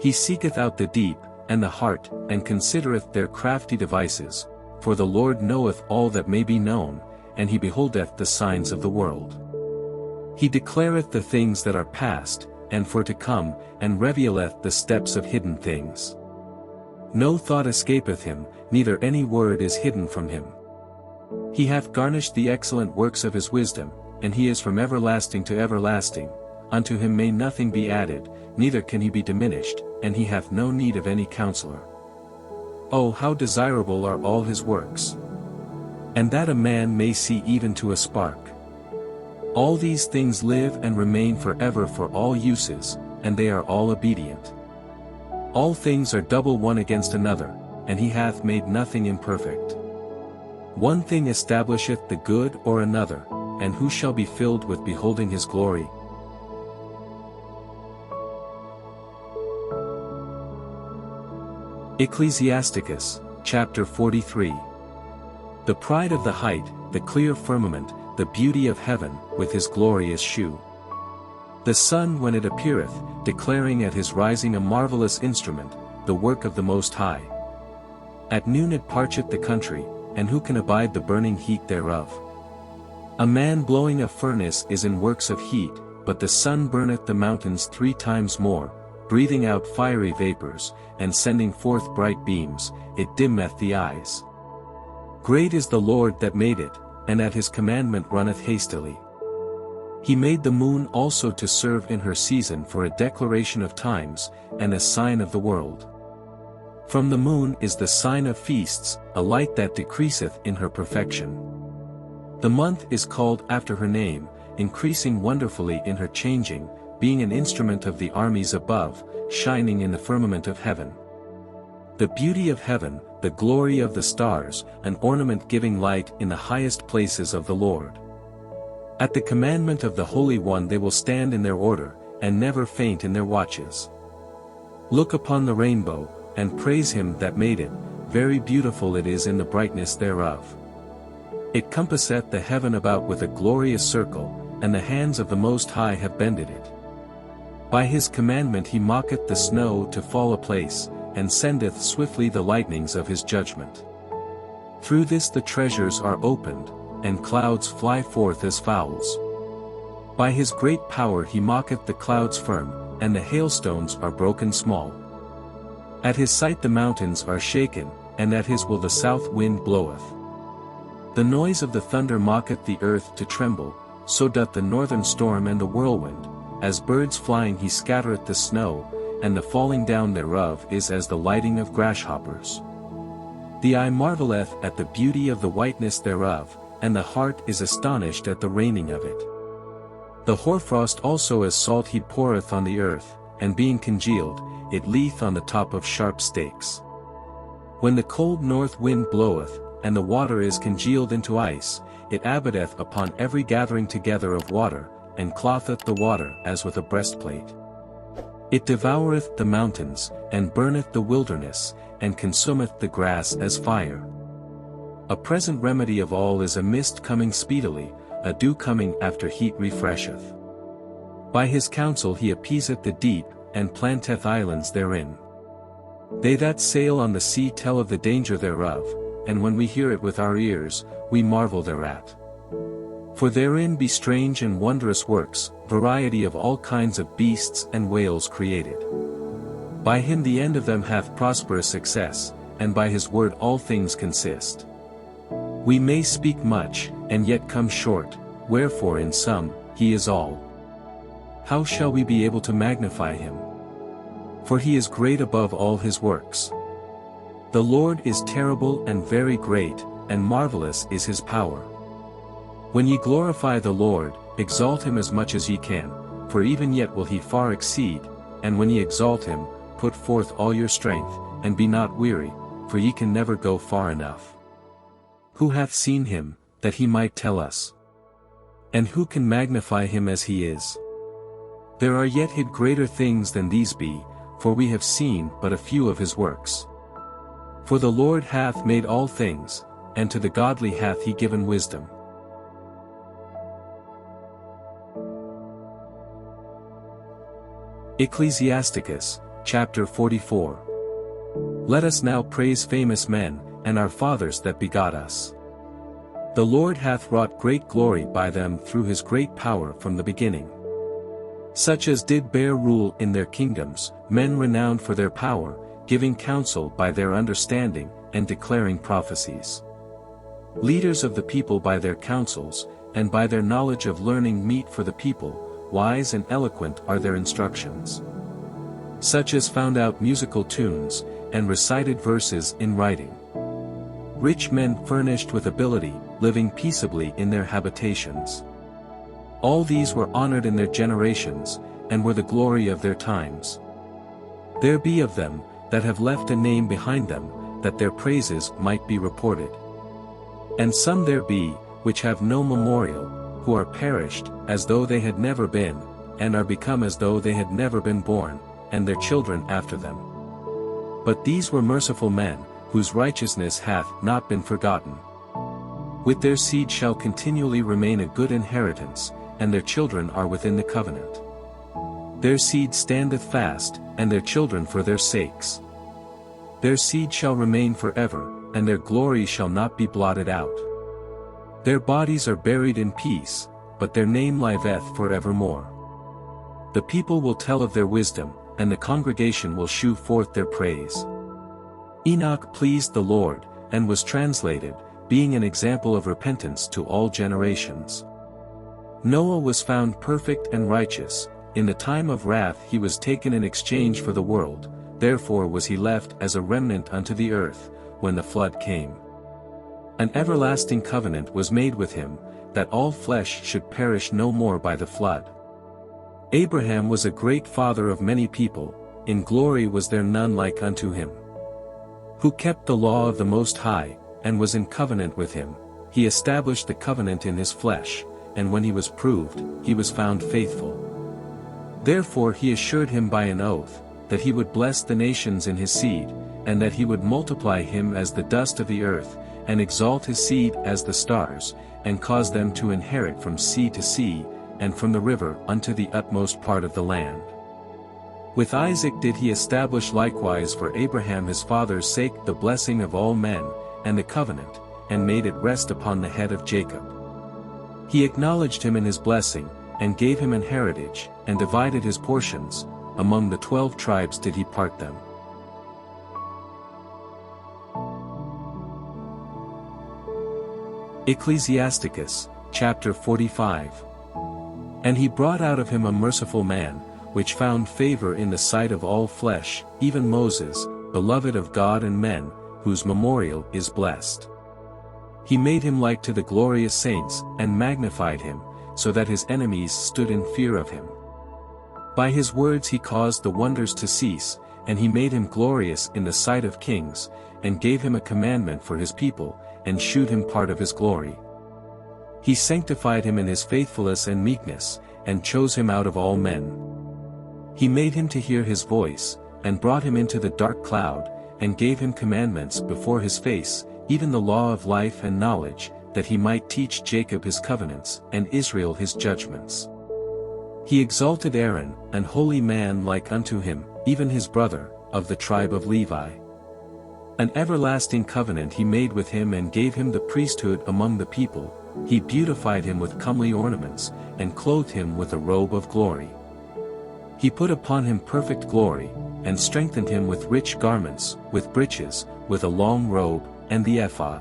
He seeketh out the deep, and the heart, and considereth their crafty devices, for the Lord knoweth all that may be known, and he beholdeth the signs of the world. He declareth the things that are past, and for to come, and revealeth the steps of hidden things. No thought escapeth him, neither any word is hidden from him. He hath garnished the excellent works of his wisdom, and he is from everlasting to everlasting. Unto him may nothing be added, neither can he be diminished, and he hath no need of any counselor. Oh, how desirable are all his works! And that a man may see even to a spark. All these things live and remain forever for all uses, and they are all obedient. All things are double one against another, and he hath made nothing imperfect. One thing establisheth the good or another, and who shall be filled with beholding his glory? Ecclesiasticus, chapter 43. The pride of the height, the clear firmament, the beauty of heaven, with his glorious shew. The sun when it appeareth, declaring at his rising a marvelous instrument, the work of the Most High. At noon it parcheth the country, and who can abide the burning heat thereof? A man blowing a furnace is in works of heat, but the sun burneth the mountains 3 times more, breathing out fiery vapors, and sending forth bright beams, it dimmeth the eyes. Great is the Lord that made it, and at his commandment runneth hastily. He made the moon also to serve in her season for a declaration of times, and a sign of the world. From the moon is the sign of feasts, a light that decreaseth in her perfection. The month is called after her name, increasing wonderfully in her changing, being an instrument of the armies above, shining in the firmament of heaven. The beauty of heaven, the glory of the stars, an ornament giving light in the highest places of the Lord. At the commandment of the Holy One they will stand in their order, and never faint in their watches. Look upon the rainbow, and praise him that made it, very beautiful it is in the brightness thereof. It compasseth the heaven about with a glorious circle, and the hands of the Most High have bended it. By his commandment he maketh the snow to fall apace, and sendeth swiftly the lightnings of his judgment. Through this the treasures are opened, and clouds fly forth as fowls. By his great power he maketh the clouds firm, and the hailstones are broken small. At his sight the mountains are shaken, and at his will the south wind bloweth. The noise of the thunder maketh the earth to tremble, so doth the northern storm and the whirlwind. As birds flying he scattereth the snow, and the falling down thereof is as the lighting of grasshoppers. The eye marvelleth at the beauty of the whiteness thereof, and the heart is astonished at the raining of it. The hoarfrost also as salt he poureth on the earth, and being congealed, it lieth on the top of sharp stakes. When the cold north wind bloweth, and the water is congealed into ice, it abideth upon every gathering together of water, and clotheth the water as with a breastplate. It devoureth the mountains, and burneth the wilderness, and consumeth the grass as fire. A present remedy of all is a mist coming speedily, a dew coming after heat refresheth. By his counsel he appeaseth the deep, and planteth islands therein. They that sail on the sea tell of the danger thereof, and when we hear it with our ears, we marvel thereat. For therein be strange and wondrous works, variety of all kinds of beasts and whales created. By him the end of them hath prosperous success, and by his word all things consist. We may speak much, and yet come short, wherefore in sum, he is all. How shall we be able to magnify him? For he is great above all his works. The Lord is terrible and very great, and marvelous is his power. When ye glorify the Lord, exalt him as much as ye can, for even yet will he far exceed, and when ye exalt him, put forth all your strength, and be not weary, for ye can never go far enough. Who hath seen him, that he might tell us? And who can magnify him as he is? There are yet hid greater things than these be, for we have seen but a few of his works. For the Lord hath made all things, and to the godly hath he given wisdom. Ecclesiasticus, chapter 44. Let us now praise famous men, and our fathers that begot us. The Lord hath wrought great glory by them through his great power from the beginning. Such as did bear rule in their kingdoms, men renowned for their power, giving counsel by their understanding, and declaring prophecies. Leaders of the people by their counsels, and by their knowledge of learning meet for the people, wise and eloquent are their instructions. Such as found out musical tunes, and recited verses in writing. Rich men furnished with ability, living peaceably in their habitations. All these were honored in their generations, and were the glory of their times. There be of them, that have left a name behind them, that their praises might be reported. And some there be, which have no memorial, who are perished, as though they had never been, and are become as though they had never been born, and their children after them. But these were merciful men, whose righteousness hath not been forgotten. With their seed shall continually remain a good inheritance, and their children are within the covenant. Their seed standeth fast, and their children for their sakes. Their seed shall remain forever, and their glory shall not be blotted out. Their bodies are buried in peace, but their name liveth forevermore. The people will tell of their wisdom, and the congregation will shew forth their praise. Enoch pleased the Lord, and was translated, being an example of repentance to all generations. Noah was found perfect and righteous, in the time of wrath he was taken in exchange for the world, therefore was he left as a remnant unto the earth, when the flood came. An everlasting covenant was made with him, that all flesh should perish no more by the flood. Abraham was a great father of many people, in glory was there none like unto him. Who kept the law of the Most High, and was in covenant with him, he established the covenant in his flesh, and when he was proved, he was found faithful. Therefore he assured him by an oath, that he would bless the nations in his seed, and that he would multiply him as the dust of the earth, and exalt his seed as the stars, and cause them to inherit from sea to sea, and from the river unto the utmost part of the land. With Isaac did he establish likewise for Abraham his father's sake the blessing of all men, and the covenant, and made it rest upon the head of Jacob. He acknowledged him in his blessing, and gave him an heritage, and divided his portions, among the 12 tribes did he part them. Ecclesiasticus, chapter 45. And he brought out of him a merciful man, which found favor in the sight of all flesh, even Moses, beloved of God and men, whose memorial is blessed. He made him like to the glorious saints, and magnified him, so that his enemies stood in fear of him. By his words he caused the wonders to cease, and he made him glorious in the sight of kings, and gave him a commandment for his people, and shewed him part of his glory. He sanctified him in his faithfulness and meekness, and chose him out of all men. He made him to hear his voice, and brought him into the dark cloud, and gave him commandments before his face, even the law of life and knowledge, that he might teach Jacob his covenants, and Israel his judgments. He exalted Aaron, an holy man like unto him, even his brother, of the tribe of Levi. An everlasting covenant he made with him and gave him the priesthood among the people. He beautified him with comely ornaments, and clothed him with a robe of glory. He put upon him perfect glory, and strengthened him with rich garments, with breeches, with a long robe, and the ephod.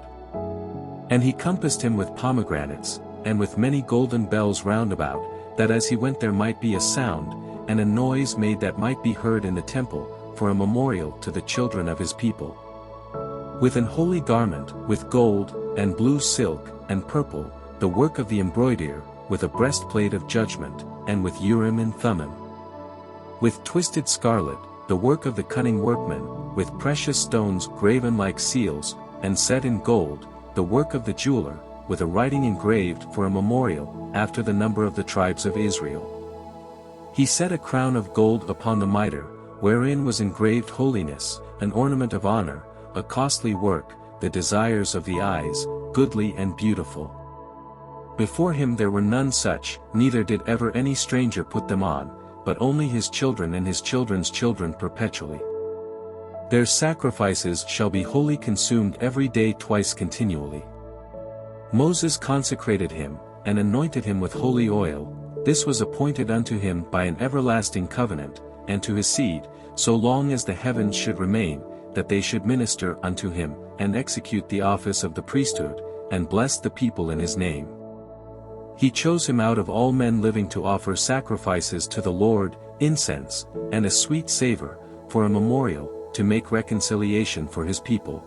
And he compassed him with pomegranates, and with many golden bells round about, that as he went there might be a sound, and a noise made that might be heard in the temple, for a memorial to the children of his people. With an holy garment, with gold, and blue silk, and purple, the work of the embroiderer, with a breastplate of judgment, and with Urim and Thummim. With twisted scarlet, the work of the cunning workman, with precious stones graven like seals, and set in gold, the work of the jeweler, with a writing engraved for a memorial, after the number of the tribes of Israel. He set a crown of gold upon the mitre, wherein was engraved holiness, an ornament of honor, a costly work, the desires of the eyes, goodly and beautiful. Before him there were none such, neither did ever any stranger put them on, but only his children and his children's children perpetually. Their sacrifices shall be wholly consumed every day twice continually. Moses consecrated him, and anointed him with holy oil. This was appointed unto him by an everlasting covenant, and to his seed, so long as the heavens should remain, that they should minister unto him, and execute the office of the priesthood, and bless the people in his name. He chose him out of all men living to offer sacrifices to the Lord, incense, and a sweet savor, for a memorial, to make reconciliation for his people.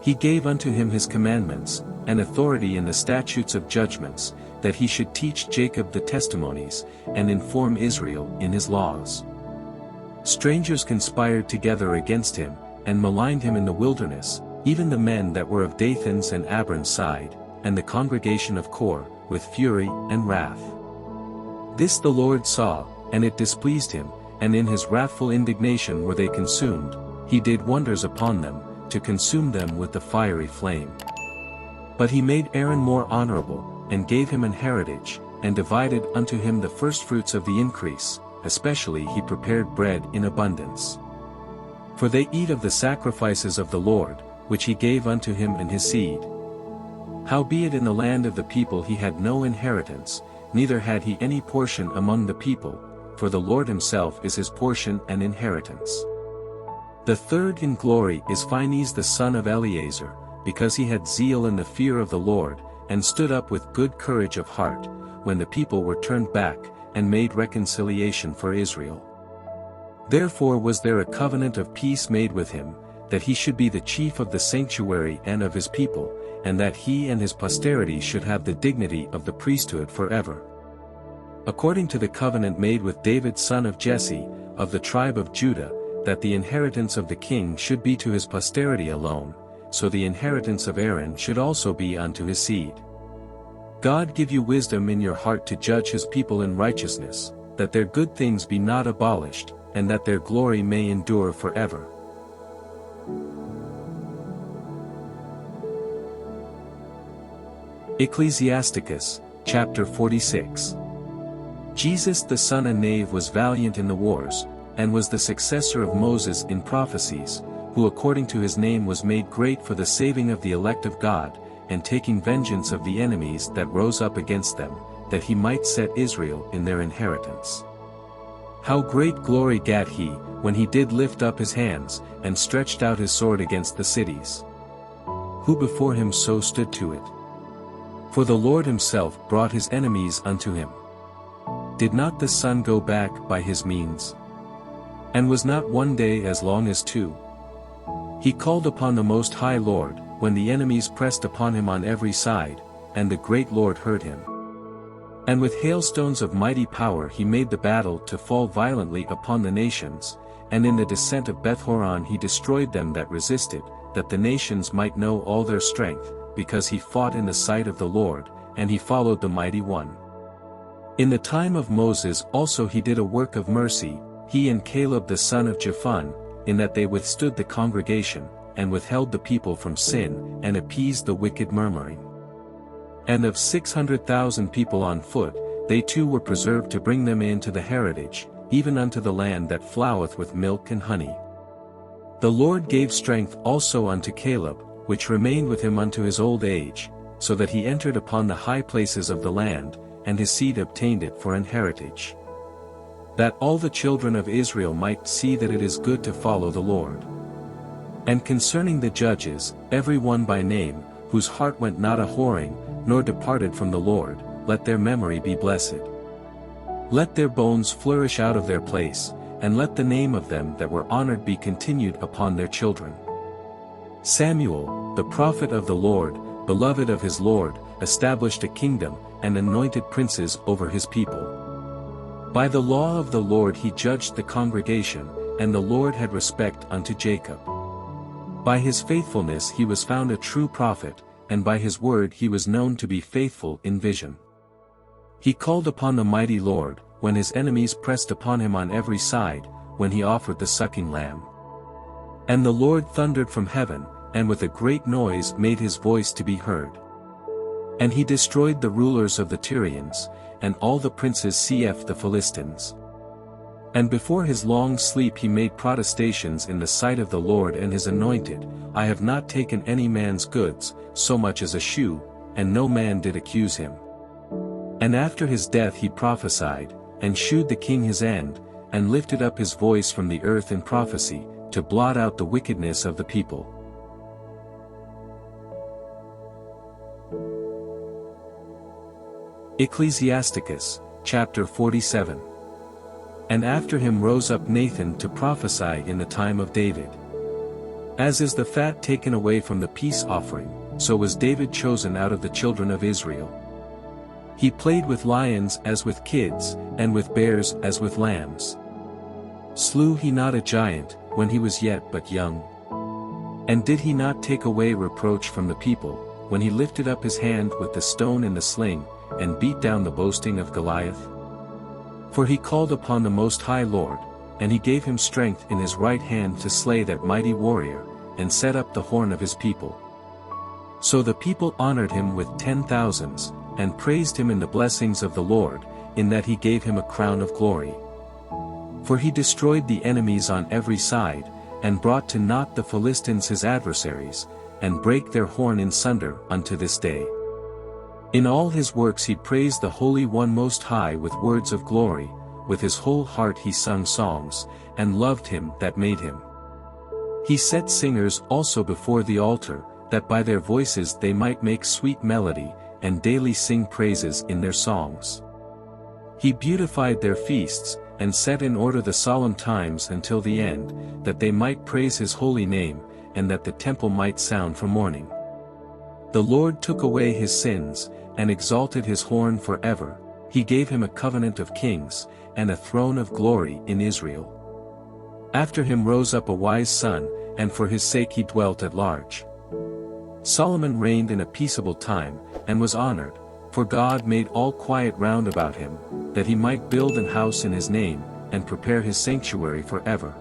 He gave unto him his commandments, and authority in the statutes of judgments, that he should teach Jacob the testimonies, and inform Israel in his laws. Strangers conspired together against him, and maligned him in the wilderness, even the men that were of Dathan's and Abiram's side, and the congregation of Kor, with fury and wrath. This the Lord saw, and it displeased him, and in his wrathful indignation were they consumed. He did wonders upon them, to consume them with the fiery flame. But he made Aaron more honorable, and gave him an heritage, and divided unto him the firstfruits of the increase, especially he prepared bread in abundance. For they eat of the sacrifices of the Lord, which he gave unto him and his seed. Howbeit in the land of the people he had no inheritance, neither had he any portion among the people, for the Lord himself is his portion and inheritance. The third in glory is Phinehas the son of Eleazar, because he had zeal in the fear of the Lord, and stood up with good courage of heart, when the people were turned back, and made reconciliation for Israel. Therefore was there a covenant of peace made with him, that he should be the chief of the sanctuary and of his people, and that he and his posterity should have the dignity of the priesthood forever. According to the covenant made with David son of Jesse, of the tribe of Judah, that the inheritance of the king should be to his posterity alone, so the inheritance of Aaron should also be unto his seed. God give you wisdom in your heart to judge his people in righteousness, that their good things be not abolished, and that their glory may endure forever. Ecclesiasticus, chapter 46. Jesus the son of Nave was valiant in the wars, and was the successor of Moses in prophecies, who according to his name was made great for the saving of the elect of God, and taking vengeance of the enemies that rose up against them, that he might set Israel in their inheritance. How great glory gat he, when he did lift up his hands, and stretched out his sword against the cities. Who before him so stood to it? For the Lord himself brought his enemies unto him. Did not the sun go back by his means? And was not one day as long as two? He called upon the Most High Lord, when the enemies pressed upon him on every side, and the great Lord heard him. And with hailstones of mighty power he made the battle to fall violently upon the nations, and in the descent of Beth-horon he destroyed them that resisted, that the nations might know all their strength, because he fought in the sight of the Lord, and he followed the mighty one. In the time of Moses also he did a work of mercy, he and Caleb the son of Jephunneh, in that they withstood the congregation, and withheld the people from sin, and appeased the wicked murmuring. And of 600,000 people on foot, they too were preserved to bring them in to the heritage, even unto the land that floweth with milk and honey. The Lord gave strength also unto Caleb, which remained with him unto his old age, so that he entered upon the high places of the land, and his seed obtained it for an heritage. That all the children of Israel might see that it is good to follow the Lord. And concerning the judges, every one by name, whose heart went not a-whoring, nor departed from the Lord, let their memory be blessed. Let their bones flourish out of their place, and let the name of them that were honored be continued upon their children. Samuel, the prophet of the Lord, beloved of his Lord, established a kingdom, and anointed princes over his people. By the law of the Lord he judged the congregation, and the Lord had respect unto Jacob. By his faithfulness he was found a true prophet, and by his word he was known to be faithful in vision. He called upon the mighty Lord, when his enemies pressed upon him on every side, when he offered the sucking lamb. And the Lord thundered from heaven, and with a great noise made his voice to be heard. And he destroyed the rulers of the Tyrians, and all the princes cf the Philistines. And before his long sleep he made protestations in the sight of the Lord and his anointed, I have not taken any man's goods, so much as a shoe, and no man did accuse him. And after his death he prophesied, and shewed the king his end, and lifted up his voice from the earth in prophecy, to blot out the wickedness of the people. Ecclesiasticus, chapter 47. And after him rose up Nathan to prophesy in the time of David. As is the fat taken away from the peace offering, so was David chosen out of the children of Israel. He played with lions as with kids, and with bears as with lambs. Slew he not a giant, when he was yet but young? And did he not take away reproach from the people, when he lifted up his hand with the stone and the sling, and beat down the boasting of Goliath? For he called upon the Most High Lord, and he gave him strength in his right hand to slay that mighty warrior, and set up the horn of his people. So the people honored him with 10,000s, and praised him in the blessings of the Lord, in that he gave him a crown of glory. For he destroyed the enemies on every side, and brought to naught the Philistines his adversaries, and brake their horn in sunder unto this day. In all his works he praised the Holy One Most High with words of glory, with his whole heart he sung songs, and loved him that made him. He set singers also before the altar, that by their voices they might make sweet melody, and daily sing praises in their songs. He beautified their feasts, and set in order the solemn times until the end, that they might praise his holy name, and that the temple might sound for mourning. The Lord took away his sins, and exalted his horn forever. He gave him a covenant of kings, and a throne of glory in Israel. After him rose up a wise son, and for his sake he dwelt at large. Solomon reigned in a peaceable time, and was honored, for God made all quiet round about him, that he might build an house in his name, and prepare his sanctuary forever.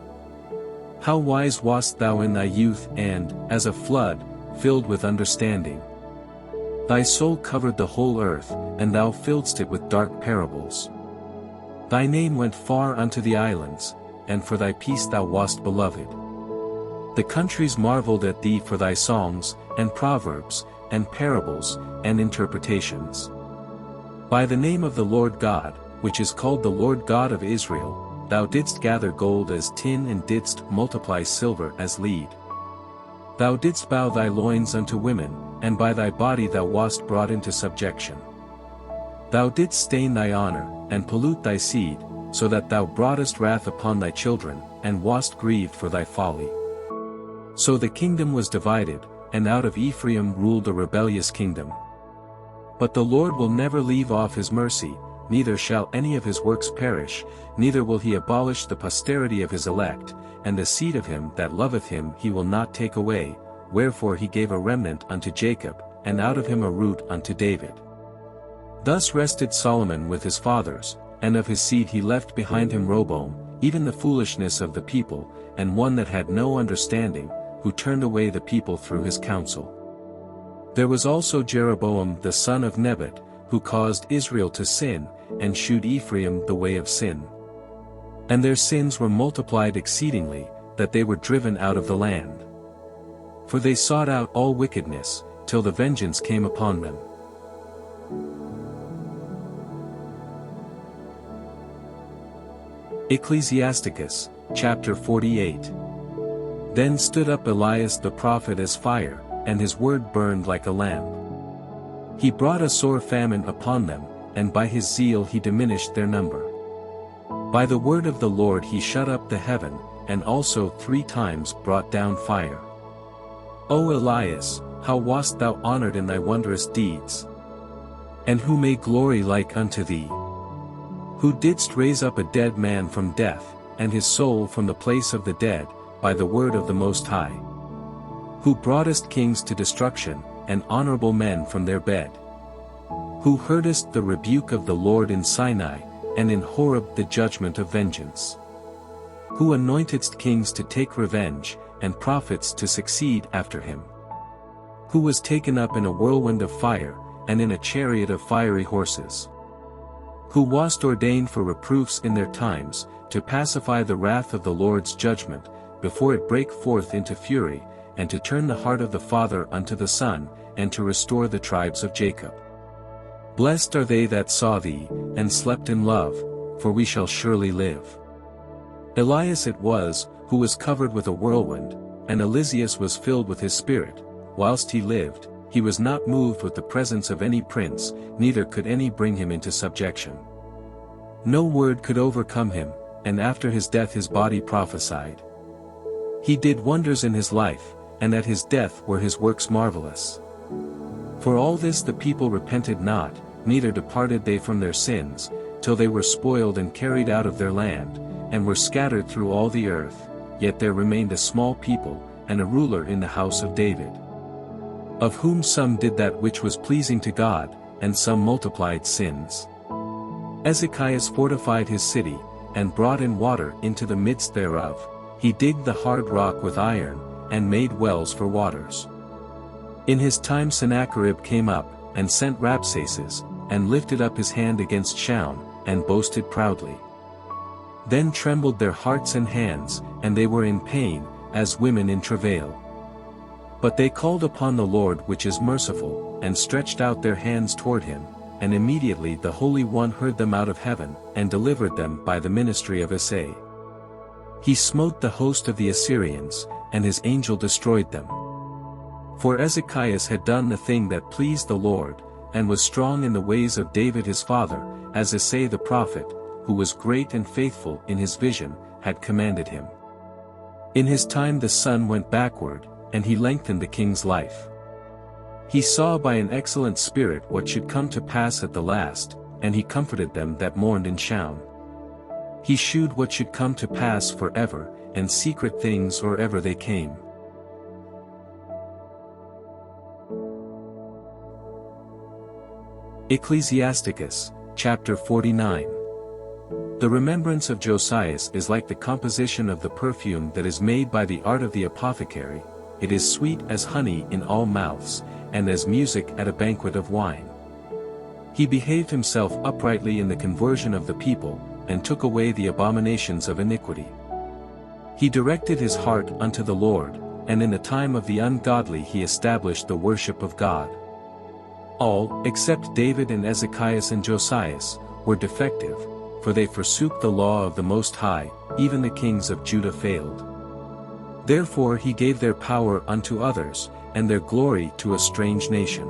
How wise wast thou in thy youth and, as a flood, filled with understanding. Thy soul covered the whole earth, and thou filledst it with dark parables. Thy name went far unto the islands, and for thy peace thou wast beloved. The countries marveled at thee for thy songs, and proverbs, and parables, and interpretations. By the name of the Lord God, which is called the Lord God of Israel, thou didst gather gold as tin and didst multiply silver as lead. Thou didst bow thy loins unto women, and by thy body thou wast brought into subjection. Thou didst stain thy honor, and pollute thy seed, so that thou broughtest wrath upon thy children, and wast grieved for thy folly. So the kingdom was divided, and out of Ephraim ruled a rebellious kingdom. But the Lord will never leave off his mercy, neither shall any of his works perish, neither will he abolish the posterity of his elect, and the seed of him that loveth him he will not take away, wherefore he gave a remnant unto Jacob, and out of him a root unto David. Thus rested Solomon with his fathers, and of his seed he left behind him Rehoboam, even the foolishness of the people, and one that had no understanding, who turned away the people through his counsel. There was also Jeroboam the son of Nebat, who caused Israel to sin, and shewed Ephraim the way of sin. And their sins were multiplied exceedingly, that they were driven out of the land. For they sought out all wickedness, till the vengeance came upon them. Ecclesiasticus, chapter 48. Then stood up Elias the prophet as fire, and his word burned like a lamp. He brought a sore famine upon them, and by his zeal he diminished their number. By the word of the Lord he shut up the heaven, and also 3 times brought down fire. O Elias, how wast thou honored in thy wondrous deeds! And who may glory like unto thee? Who didst raise up a dead man from death, and his soul from the place of the dead, by the word of the Most High? Who broughtest kings to destruction, and honorable men from their bed? Who heardest the rebuke of the Lord in Sinai, and in Horeb the judgment of vengeance? Who anointedst kings to take revenge, and prophets to succeed after him? Who was taken up in a whirlwind of fire, and in a chariot of fiery horses? Who wast ordained for reproofs in their times, to pacify the wrath of the Lord's judgment, before it break forth into fury, and to turn the heart of the father unto the son, and to restore the tribes of Jacob. Blessed are they that saw thee, and slept in love, for we shall surely live. Elias it was, who was covered with a whirlwind, and Eliseus was filled with his spirit. Whilst he lived, he was not moved with the presence of any prince, neither could any bring him into subjection. No word could overcome him, and after his death his body prophesied. He did wonders in his life, and at his death were his works marvelous. For all this the people repented not, neither departed they from their sins, till they were spoiled and carried out of their land, and were scattered through all the earth, yet there remained a small people, and a ruler in the house of David. Of whom some did that which was pleasing to God, and some multiplied sins. Ezekias fortified his city, and brought in water into the midst thereof. He digged the hard rock with iron, and made wells for waters. In his time Sennacherib came up, and sent Rabsaces, and lifted up his hand against Shaun, and boasted proudly. Then trembled their hearts and hands, and they were in pain, as women in travail. But they called upon the Lord which is merciful, and stretched out their hands toward him, and immediately the Holy One heard them out of heaven, and delivered them by the ministry of Isaiah. He smote the host of the Assyrians, and his angel destroyed them. For Ezekias had done the thing that pleased the Lord, and was strong in the ways of David his father, as Isaiah the prophet, who was great and faithful in his vision, had commanded him. In his time the sun went backward, and he lengthened the king's life. He saw by an excellent spirit what should come to pass at the last, and he comforted them that mourned in Shaun. He shewed what should come to pass forever, and secret things or ever they came. Ecclesiasticus, chapter 49. The remembrance of Josias is like the composition of the perfume that is made by the art of the apothecary. It is sweet as honey in all mouths, and as music at a banquet of wine. He behaved himself uprightly in the conversion of the people, and took away the abominations of iniquity. He directed his heart unto the Lord, and in the time of the ungodly he established the worship of God. All, except David and Ezekias and Josias, were defective, for they forsook the law of the Most High, even the kings of Judah failed. Therefore he gave their power unto others, and their glory to a strange nation.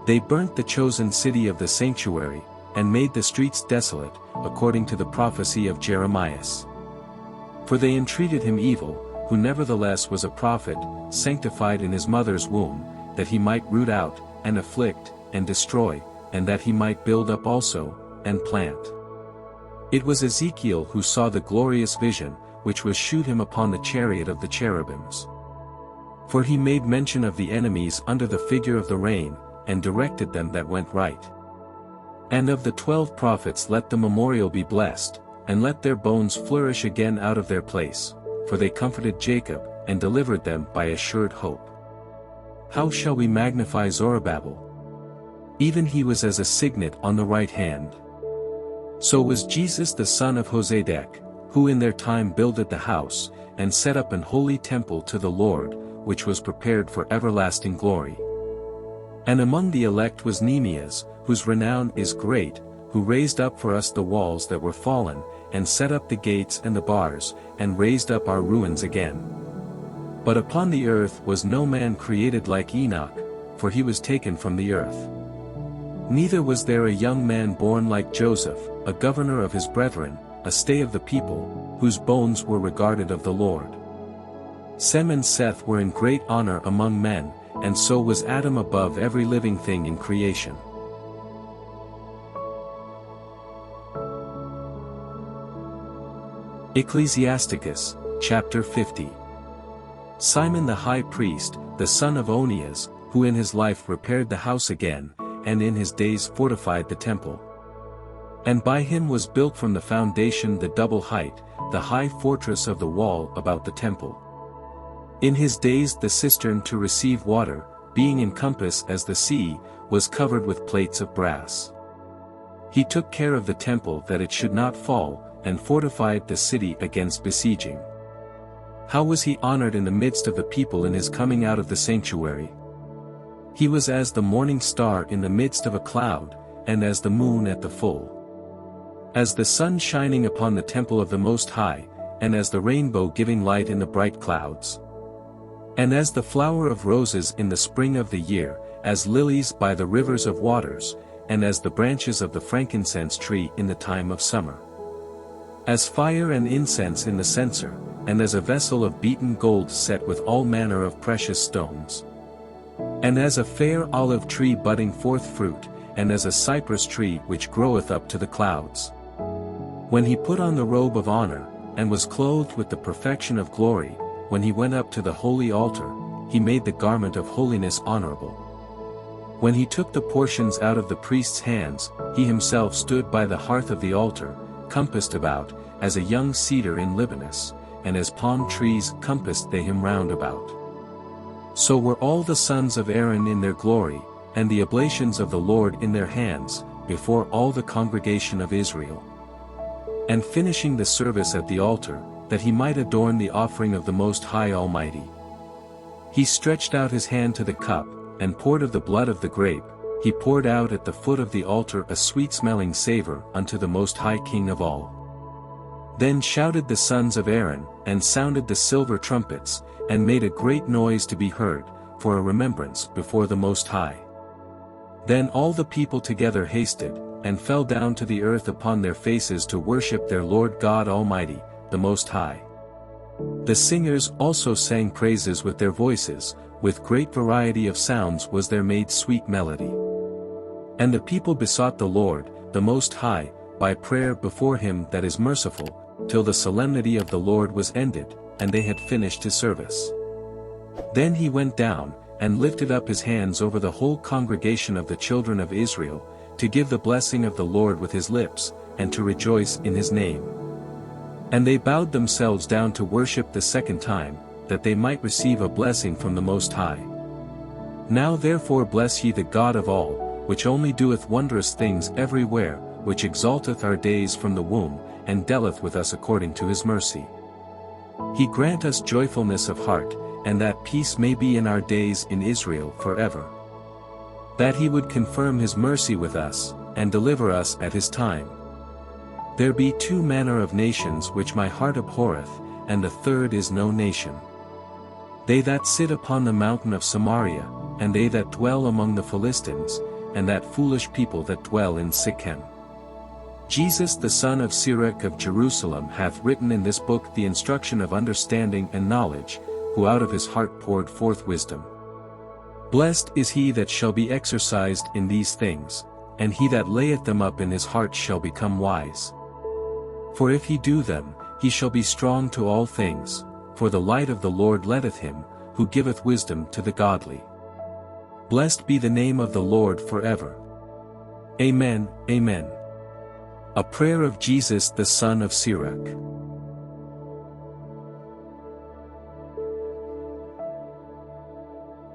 They burnt the chosen city of the sanctuary, and made the streets desolate, according to the prophecy of Jeremiah. For they entreated him evil, who nevertheless was a prophet, sanctified in his mother's womb, that he might root out, and afflict, and destroy, and that he might build up also, and plant. It was Ezekiel who saw the glorious vision, which was shewed him upon the chariot of the cherubims. For he made mention of the enemies under the figure of the rain, and directed them that went right. And of the 12 prophets let the memorial be blessed, and let their bones flourish again out of their place, for they comforted Jacob, and delivered them by assured hope. How shall we magnify Zorobabel? Even he was as a signet on the right hand. So was Jesus the son of Hosedek, who in their time builded the house, and set up an holy temple to the Lord, which was prepared for everlasting glory. And among the elect was Nehemias, whose renown is great, who raised up for us the walls that were fallen, and set up the gates and the bars, and raised up our ruins again. But upon the earth was no man created like Enoch, for he was taken from the earth. Neither was there a young man born like Joseph, a governor of his brethren, a stay of the people, whose bones were regarded of the Lord. Sem and Seth were in great honor among men, and so was Adam above every living thing in creation. Ecclesiasticus, chapter 50. Simon the high priest, the son of Onias, who in his life repaired the house again, and in his days fortified the temple. And by him was built from the foundation the double height, the high fortress of the wall about the temple. In his days the cistern to receive water, being in compass as the sea, was covered with plates of brass. He took care of the temple that it should not fall, and fortified the city against besieging. How was he honored in the midst of the people in his coming out of the sanctuary? He was as the morning star in the midst of a cloud, and as the moon at the full. As the sun shining upon the temple of the Most High, and as the rainbow giving light in the bright clouds. And as the flower of roses in the spring of the year, as lilies by the rivers of waters, and as the branches of the frankincense tree in the time of summer. As fire and incense in the censer, and as a vessel of beaten gold set with all manner of precious stones. And as a fair olive tree budding forth fruit, and as a cypress tree which groweth up to the clouds. When he put on the robe of honor, and was clothed with the perfection of glory, when he went up to the holy altar, he made the garment of holiness honorable. When he took the portions out of the priest's hands, he himself stood by the hearth of the altar, compassed about, as a young cedar in Libanus, and as palm trees compassed they him round about. So were all the sons of Aaron in their glory, and the oblations of the Lord in their hands, before all the congregation of Israel. And finishing the service at the altar, that he might adorn the offering of the Most High Almighty. He stretched out his hand to the cup, and poured of the blood of the grape, he poured out at the foot of the altar a sweet-smelling savor unto the Most High King of all. Then shouted the sons of Aaron, and sounded the silver trumpets, and made a great noise to be heard, for a remembrance before the Most High. Then all the people together hasted, and fell down to the earth upon their faces to worship their Lord God Almighty, the Most High. The singers also sang praises with their voices, with great variety of sounds was there made sweet melody. And the people besought the Lord, the Most High, by prayer before him that is merciful, till the solemnity of the Lord was ended, and they had finished his service. Then he went down, and lifted up his hands over the whole congregation of the children of Israel, to give the blessing of the Lord with his lips, and to rejoice in his name. And they bowed themselves down to worship the second time, that they might receive a blessing from the Most High. Now therefore bless ye the God of all, which only doeth wondrous things everywhere, which exalteth our days from the womb, and dealeth with us according to his mercy. He grant us joyfulness of heart, and that peace may be in our days in Israel forever. That he would confirm his mercy with us, and deliver us at his time. There be two manner of nations which my heart abhorreth, and the third is no nation. They that sit upon the mountain of Samaria, and they that dwell among the Philistines, and that foolish people that dwell in Sichem. Jesus the son of Sirach of Jerusalem hath written in this book the instruction of understanding and knowledge, who out of his heart poured forth wisdom. Blessed is he that shall be exercised in these things, and he that layeth them up in his heart shall become wise. For if he do them, he shall be strong to all things, for the light of the Lord letteth him, who giveth wisdom to the godly. Blessed be the name of the Lord forever. Amen, amen. A prayer of Jesus the son of Sirach.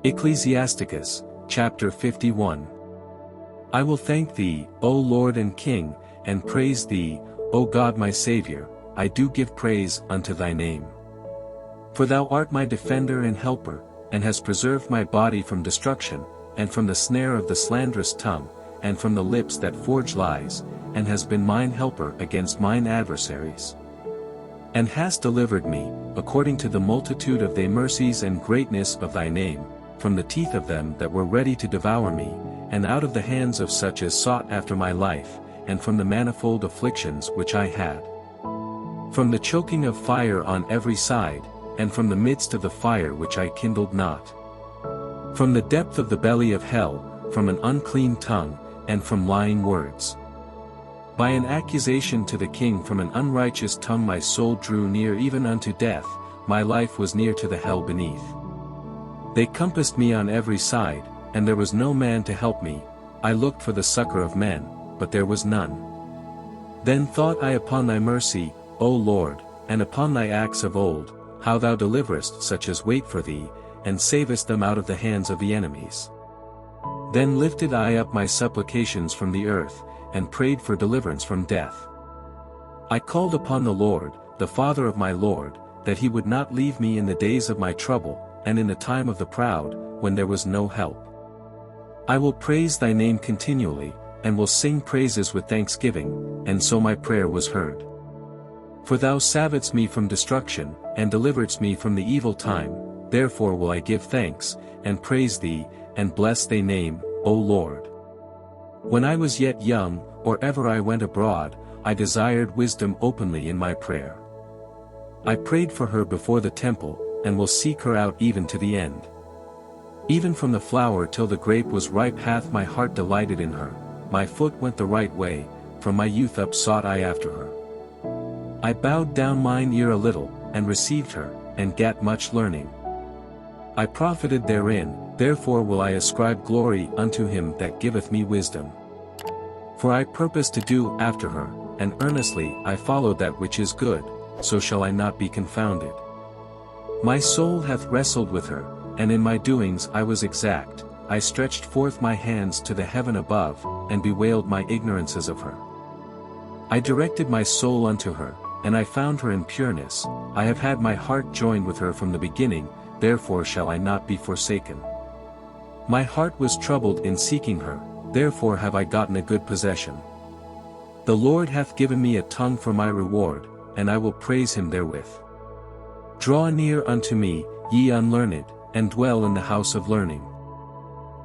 Ecclesiasticus, chapter 51. I will thank thee, O Lord and King, and praise thee, O God my Saviour, I do give praise unto thy name. For thou art my defender and helper, and hast preserved my body from destruction, and from the snare of the slanderous tongue, and from the lips that forge lies, and hast been mine helper against mine adversaries. And hast delivered me, according to the multitude of thy mercies and greatness of thy name, from the teeth of them that were ready to devour me, and out of the hands of such as sought after my life, and from the manifold afflictions which I had. From the choking of fire on every side, and from the midst of the fire which I kindled not. From the depth of the belly of hell, from an unclean tongue, and from lying words. By an accusation to the king from an unrighteous tongue my soul drew near even unto death, my life was near to the hell beneath. They compassed me on every side, and there was no man to help me. I looked for the succor of men, but there was none. Then thought I upon thy mercy, O Lord, and upon thy acts of old, how thou deliverest such as wait for thee, and savest them out of the hands of the enemies. Then lifted I up my supplications from the earth, and prayed for deliverance from death. I called upon the Lord, the Father of my Lord, that he would not leave me in the days of my trouble, and in the time of the proud, when there was no help. I will praise thy name continually, and will sing praises with thanksgiving, and so my prayer was heard. For thou savedst me from destruction, and deliveredst me from the evil time, therefore will I give thanks, and praise thee, and bless thy name, O Lord. When I was yet young, or ever I went abroad, I desired wisdom openly in my prayer. I prayed for her before the temple, and will seek her out even to the end. Even from the flower till the grape was ripe hath my heart delighted in her, my foot went the right way, from my youth up sought I after her. I bowed down mine ear a little, and received her, and gat much learning. I profited therein, therefore will I ascribe glory unto him that giveth me wisdom. For I purpose to do after her, and earnestly I follow that which is good, so shall I not be confounded. My soul hath wrestled with her, and in my doings I was exact, I stretched forth my hands to the heaven above, and bewailed my ignorances of her. I directed my soul unto her, and I found her in pureness, I have had my heart joined with her from the beginning, therefore shall I not be forsaken. My heart was troubled in seeking her, therefore have I gotten a good possession. The Lord hath given me a tongue for my reward, and I will praise him therewith. Draw near unto me, ye unlearned, and dwell in the house of learning.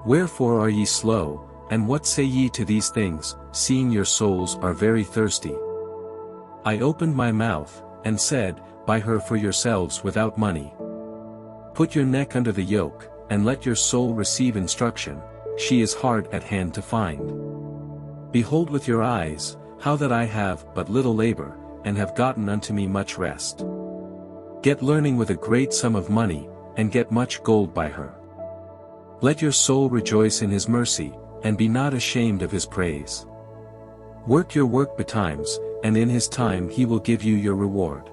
Wherefore are ye slow, and what say ye to these things, seeing your souls are very thirsty? I opened my mouth, and said, Buy her for yourselves without money. Put your neck under the yoke, and let your soul receive instruction, she is hard at hand to find. Behold with your eyes, how that I have but little labor, and have gotten unto me much rest. Get learning with a great sum of money, and get much gold by her. Let your soul rejoice in his mercy, and be not ashamed of his praise. Work your work betimes, and in his time he will give you your reward.